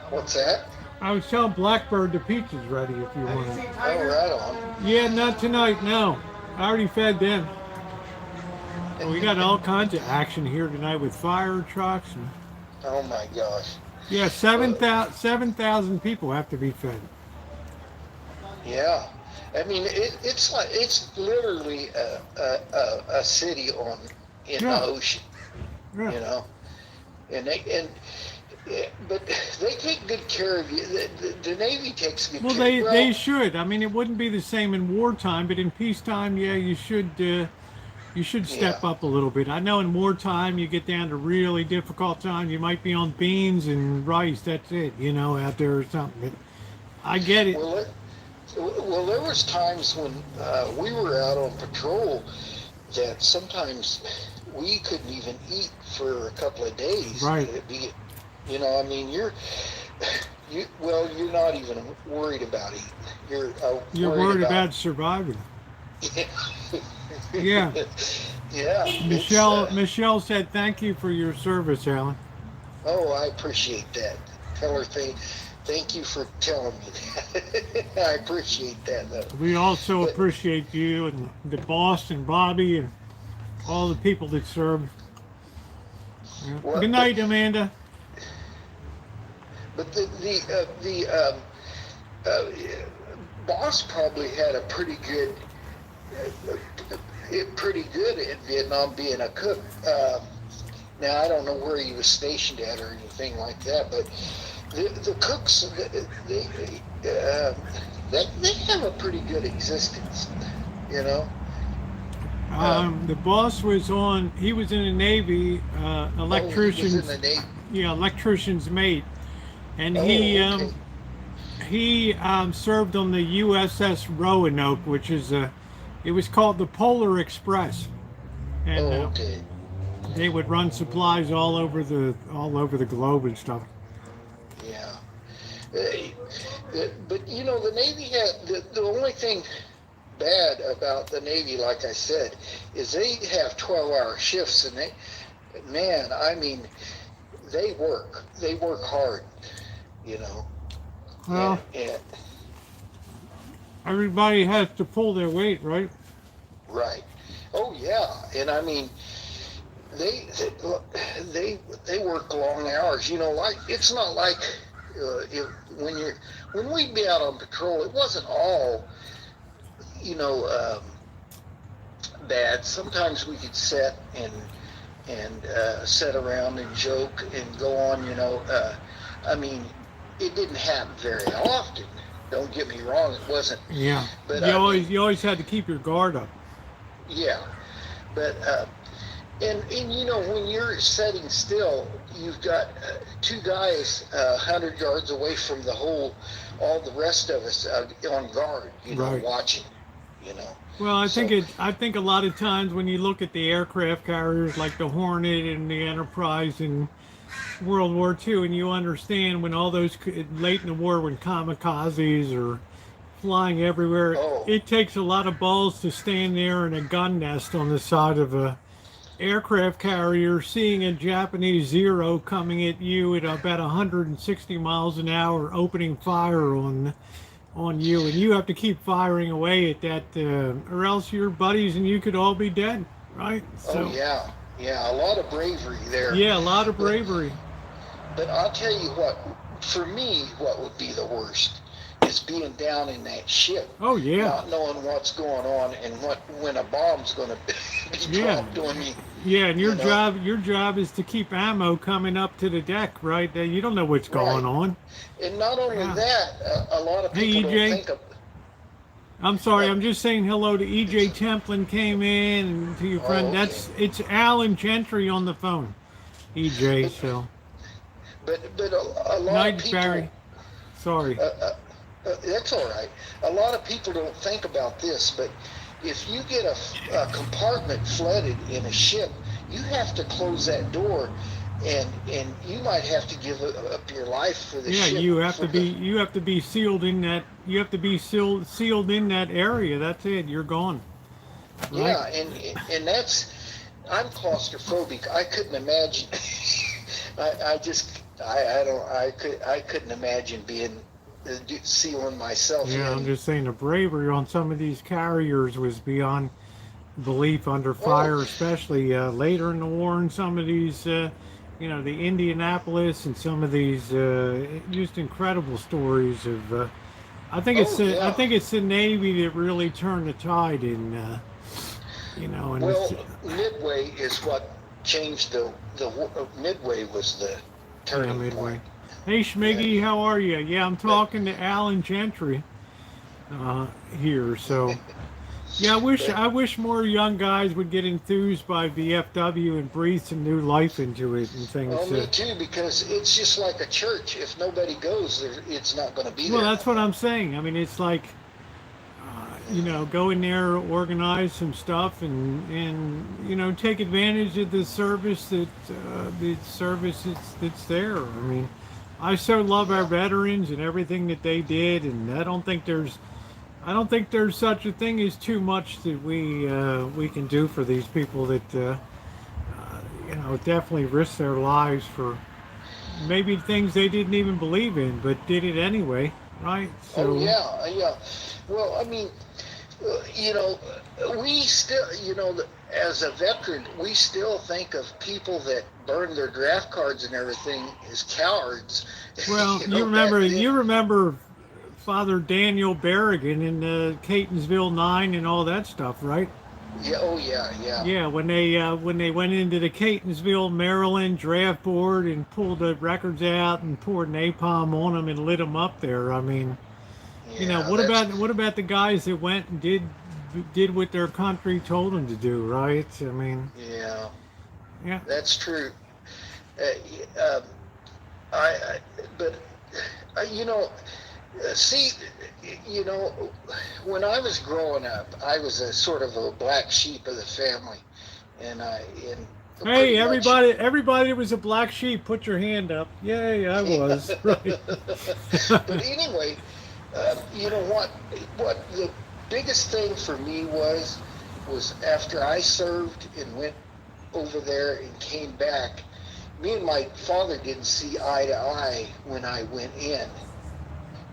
what's that? I was telling Blackbird the peach is ready if you want it. Oh, right on. Yeah, not tonight, no. I already fed them. Well, we got all kinds of action here tonight with fire trucks. And, Oh my gosh. yeah, 7,000 people have to be fed. Yeah. I mean, it's literally a city in Yeah. the ocean, Yeah. you know, but they take good care of you. The Navy takes good Well, care. they should. I mean, it wouldn't be the same in wartime, but in peacetime, yeah, you should step Yeah. up a little bit. I know in wartime you get down to really difficult times. You might be on beans and rice. That's it, out there or something. But I get it. Well, there was times when we were out on patrol that sometimes we couldn't even eat for a couple of days. Right. It'd be, I mean, you're not even worried about eating. You're worried about surviving. Yeah. Yeah. Michelle said thank you for your service, Alan. Oh, I appreciate that. Tell her thank you for telling me that. I appreciate that, though. We also But- appreciate you and the boss and Bobby and all the people that served. Yeah. Well, Good night, Amanda. But the boss probably had a pretty good in Vietnam being a cook. Now I don't know where he was stationed at or anything like that, but the cooks they have a pretty good existence, you know. The boss was he was in the Navy, electricians. He was in the Navy. Yeah, electrician's mate, and Okay. he served on the USS Roanoke, which is it was called the Polar Express, and Okay. they would run supplies all over the globe and stuff. Yeah. But the Navy had the only thing bad about the Navy, like I said, is they have 12-hour shifts, and I mean, they work hard, you know. Well, And everybody has to pull their weight, right? right. Oh yeah, and I mean, they work long hours. Like it's not like when we'd be out on patrol, it wasn't all bad. Sometimes we could sit and sit around and joke and go on. I mean, it didn't happen very often. Don't get me wrong, it wasn't. Yeah. But You always had to keep your guard up. Yeah, but and when you're sitting still, you've got two guys 100 yards away from all the rest of us on guard, Right. watching, Well, I So- think a lot of times when you look at the aircraft carriers like the Hornet and the Enterprise in World War II, and you understand when all those late in the war when kamikazes are flying everywhere, Oh. it takes a lot of balls to stand there in a gun nest on the side of a aircraft carrier, seeing a Japanese Zero coming at you at about 160 miles an hour, opening fire on you, and you have to keep firing away at that, or else your buddies and you could all be dead, right? Oh yeah, a lot of bravery there. Yeah, a lot of bravery. But I'll tell you what, for me, what would be the worst is being down in that ship, Oh yeah, not knowing what's going on and when a bomb's going to be Yeah. dropped on me. yeah, and You know. your job is to keep ammo coming up to the deck, right? You don't know what's going Right. on. And not only Yeah. that, a lot of Hey, people EJ. don't think of. I'm sorry. I'm just saying hello to EJ Templin came in and to your friend. Oh, okay. It's Alan Gentry on the phone. EJ. But So a lot of night, people. Barry. Sorry. That's all right. A lot of people don't think about this, but if you get a compartment flooded in a ship, you have to close that door, and you might have to give up your life for the Yeah, ship. For the you have to be sealed in that you have to be sealed in that area. That's it. You're gone. Right? Yeah, and that's I'm claustrophobic. I couldn't imagine. I just I couldn't imagine being sealing myself Yeah, I'm in. just saying the bravery on some of these carriers was beyond belief under Oh, fire, especially later in the war. And some of these, the Indianapolis and some of these just incredible stories of. oh I yeah. think it's the Navy that really turned the tide in. And it's Well, Midway is what changed Midway was the yeah, turning point. Midway. Hey Yeah. Schmiggy, how are you? Yeah, I'm But talking to Alan Gentry here. So yeah, but I wish more young guys would get enthused by VFW and breathe some new life into it and oh, things. me too, because it's just like a church. If nobody goes there, it's not going to be Well, there no that's what more. I'm saying. I mean, it's like go in there, organize some stuff, and take advantage of the service that's there. I mean, I so love our Yeah. veterans and everything that they did, and I don't think there's such a thing as too much that we can do for these people that definitely risk their lives for maybe things they didn't even believe in, but did it anyway, right? Oh So yeah, yeah. Well, I mean, you know, we still, as a veteran, we still think of people that burn their draft cards and everything as cowards. well, Back then. you remember Father Daniel Berrigan in the Catonsville Nine and all that stuff, right? Yeah. Oh yeah, yeah, Yeah, when they went into the Catonsville, Maryland draft board and pulled the records out and poured napalm on them and lit them up there. I mean, yeah. That's what about the guys that went and did what their country told them to do, right? I mean, yeah, yeah. that's true. Uh, I but see, you know, when I was growing up, I was a sort of a black sheep of the family, and Hey, pretty much. everybody that was a black sheep, put your hand up. Yay, I was, right. But anyway, you know what the biggest thing for me was after I served and went over there and came back. Me and my father didn't see eye to eye when I went in,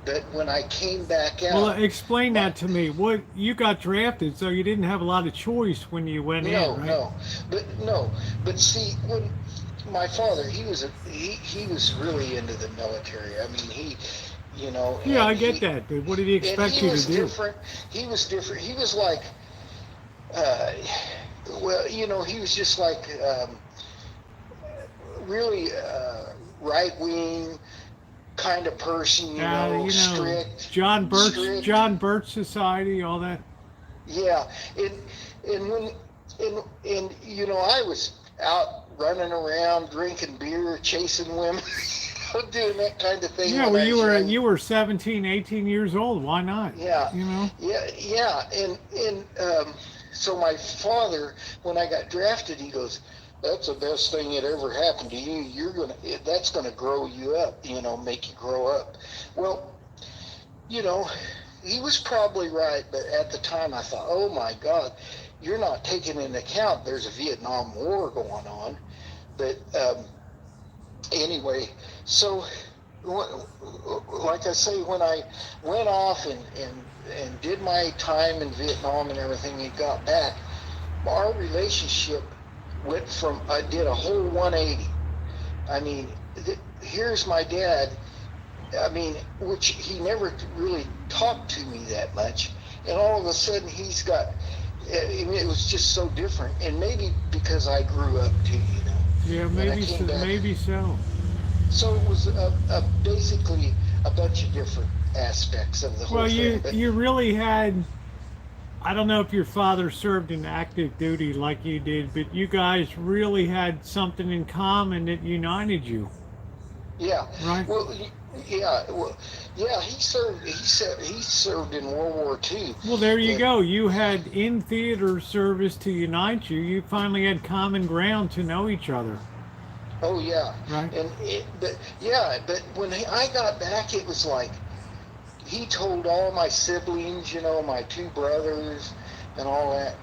but when I came back Well, out, explain my that to me. What you got drafted, so you didn't have a lot of choice when you went in, no, right? no, but see, when my father, he was really into the military. I mean, Yeah, I and get that, but what did he and expect he you to was do? different. He was different. He was like, uh, well, he was just like really right wing kind of person. Strict, strict. John Birch Society, all that. Yeah, and and when I was out running around drinking beer, chasing women, doing that kind of thing Yeah, when well, I was young. you were 17, 18 years old. Why not? Yeah, You know? yeah, and so my father, when I got drafted, he goes, "That's the best thing that ever happened to you. That's gonna grow you up, make you grow up." Well, you know, he was probably right, but at the time I thought, "Oh my God, you're not taking into account there's a Vietnam War going on." But anyway, so like I say, when I went off and did my time in Vietnam and everything, and got back, our relationship went from I did a whole 180. I mean, here's my dad. I mean, which he never really talked to me that much, and all of a sudden he's got. I mean, it was just so different, and maybe because I grew up too, Yeah, and I came back. maybe so. So it was basically a bunch of different aspects of the whole Well, thing. you really had. I don't know if your father served in active duty like you did, but you guys really had something in common that united you, Yeah. right? Well, yeah. Well, yeah. He served. He served in World War II. Well, there you And go. You had in theater service to unite you. You finally had common ground to know each other, oh yeah. right? But yeah. But when I got back, it was like he told all my siblings, my two brothers, and all that.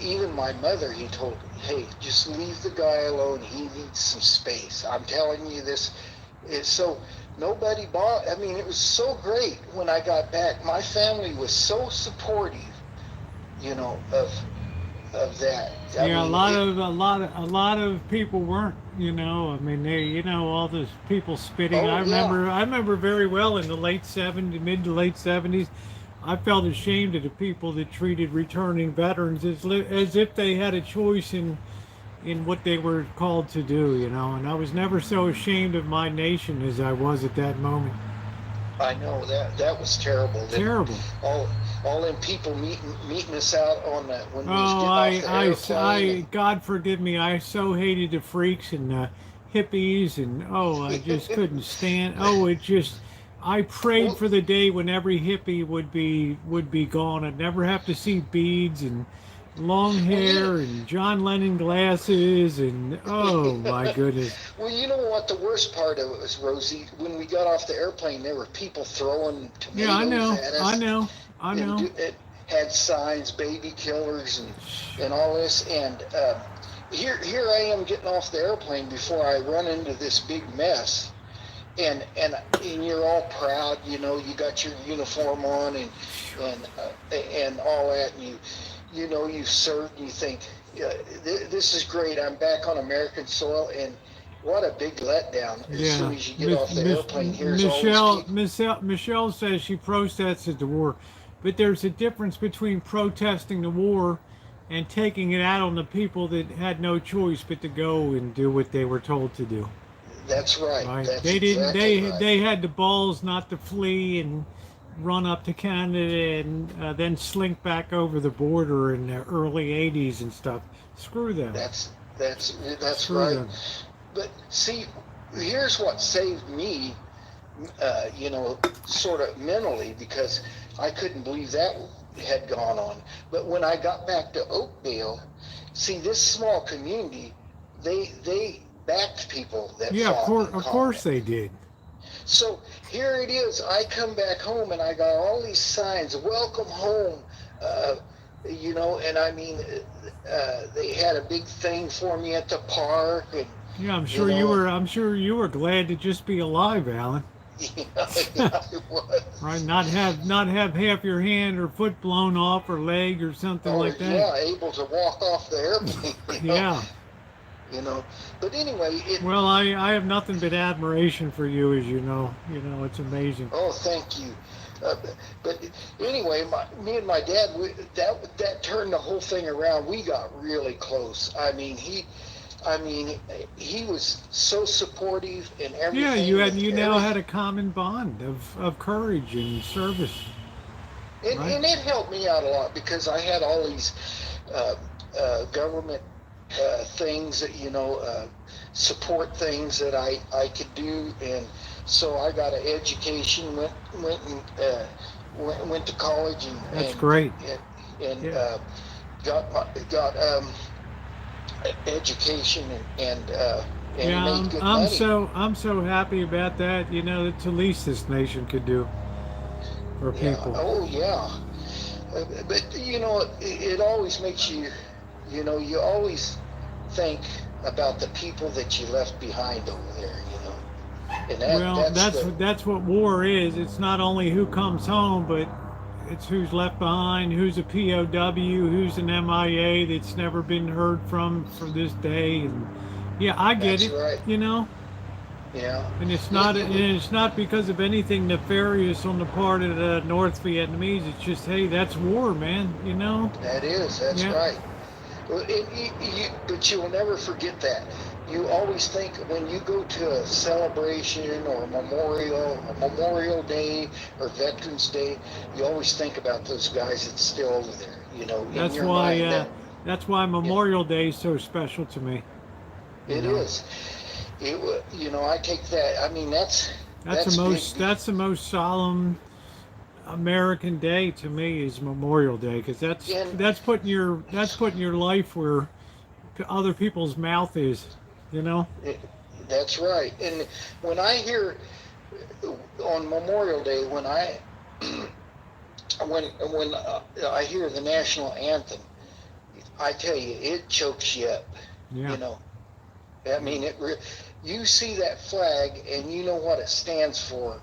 Even my mother, he told, hey, just leave the guy alone. He needs some space. I'm telling you this. So nobody bought. I mean, it was so great when I got back. My family was so supportive, of that. I Yeah, mean, a lot of people weren't. I mean, all those people spitting. oh yeah, I remember very well in the late '70s, mid to late '70s. I felt ashamed of the people that treated returning veterans as if they had a choice in what they were called to do. And I was never so ashamed of my nation as I was at that moment. I know that was terrible. That Terrible. all all them people meeting us out on the when we was Oh, getting off the airplane. God forgive me. I so hated the freaks and hippies, and I just couldn't stand. I prayed Well, for the day when every hippie would be gone. I'd never have to see beads and long well, hair and John Lennon glasses, and oh my goodness. well, you know what the worst part of it was, Rosie? When we got off the airplane, there were people throwing Yeah, I tomatoes know, at I us, know, I and know. it had signs, baby killers, and all this. And here I am getting off the airplane before I run into this big mess. And you're all proud, you got your uniform on and all that, and you served, and you think, yeah, this is great. I'm back on American soil, and what a big letdown! As Yeah, soon as you get off the airplane, here's all these people. Michelle says she protested the war, but there's a difference between protesting the war and taking it out on the people that had no choice but to go and do what they were told to do. That's right. Right? That's They didn't. exactly right. They had the balls not to flee and run up to Canada and then slink back over the border in the early '80s and stuff. Screw them. That's Screw right. them. But see, here's what saved me, sort of mentally, because I couldn't believe that had gone on. But when I got back to Oakdale, see, this small community, they backed people that Yeah, fought in of course combat. they did. So here it is. I come back home and I got all these signs, welcome home, and I mean, they had a big thing for me at the park, and Yeah, I'm you sure you know, were. I'm sure you were glad to just be alive, Alan. yeah, it was. Right? Not have half your hand or foot blown off or leg or something Or like that. yeah, able to walk off the airplane. Yeah. You know. But anyway, Well, I have nothing but admiration for you, as you know. It's amazing. oh, thank you. But anyway, me and my dad, that turned the whole thing around. We got really close. I mean, he was so supportive and Yeah, everything. you now had a common bond of courage and service, right? And it helped me out a lot because I had all these government things that support things that I could do, and so I got an education, went to college, That's great. and Yeah. got education and Yeah, made good money. I'm so happy about that. It's the least this nation could do for Yeah. people. Oh yeah. But it always makes you, you always think about the people that you left behind over there. And Well, that's that's what war is. It's not only who comes home, but it's who's left behind, who's a POW, who's an MIA that's never been heard from for this day. And yeah, I get that's it. right. Yeah. And it's Yeah, not because of anything nefarious on the part of the North Vietnamese. It's just, hey, that's war, man. That's Yeah. right. Well, but you will never forget that. you always think when you go to a celebration or a Memorial Day or Veterans Day, you always think about those guys that's still over there. You know, in That's your why mind that that's why yeah, Memorial Day is so special to me. You it know, is. You know, I take that. I mean, that's big. that's the most solemn American day to me is Memorial Day because And that's putting your life where other people's mouth is. You know. it, that's right. And when I hear on Memorial Day, when I hear the national anthem, I tell you, it chokes you up. Yeah. You know, I mean, you see that flag and you know what it stands for,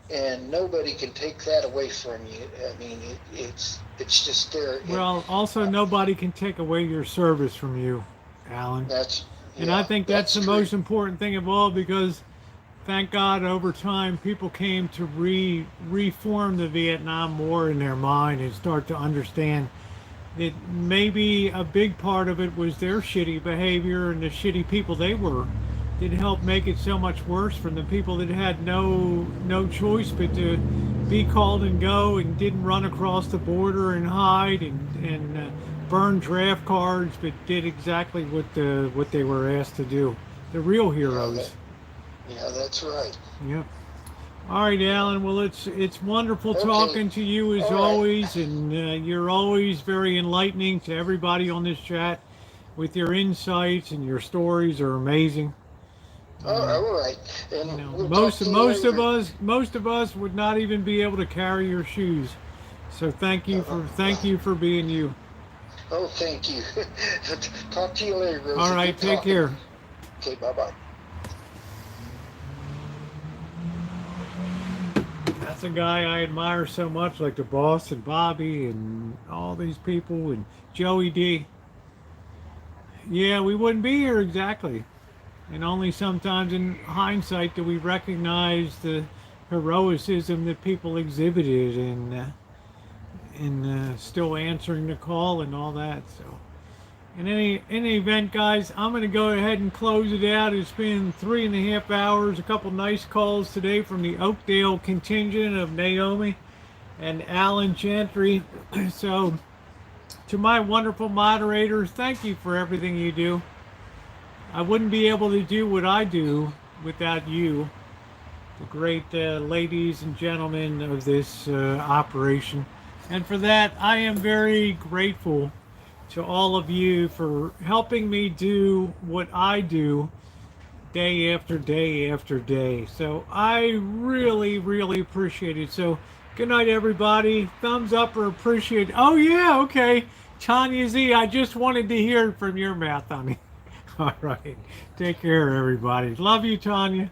and nobody can take that away from you. I mean, it's just there. Well, also nobody can take away your service from you, Alan. That's And I yeah, think that's that's the true. most important thing of all because thank God over time people came to reform the Vietnam War in their mind and start to understand that maybe a big part of it was their shitty behavior and the shitty people they were that helped make it so much worse from the people that had no choice but to be called and go and didn't run across the border and hide and burn draft cards but did exactly what they were asked to do. The real Yeah, heroes. yeah, that's right. Yep. All right, Alan. Well, it's wonderful Okay, talking to you as all right. always, and you're always very enlightening to everybody on this chat with your insights and your stories are amazing. All right, You and know, we'll talk to you later. most of us would not even be able to carry your shoes. So thank you for being you. Oh, thank you. Talk to you later, All Rosie. right, Good take talking. care. Okay, bye bye. That's a guy I admire so much, like the boss and Bobby and all these people and Joey D. Yeah, we wouldn't be here exactly. And only sometimes in hindsight do we recognize the heroicism that people exhibited in still answering the call and all that. So, in any event, guys, I'm going to go ahead and close it out. It's been 3.5 hours. A couple nice calls today from the Oakdale contingent of Naomi and Alan Gentry. So, to my wonderful moderators, thank you for everything you do. I wouldn't be able to do what I do without you, the great ladies and gentlemen of this operation. And for that, I am very grateful to all of you for helping me do what I do day after day after day. So I really, really appreciate it. So good night, everybody. Thumbs up or appreciate. Oh, yeah, okay. Tanya Z, I just wanted to hear it from your mouth, honey. All right. Take care, everybody. Love you, Tanya.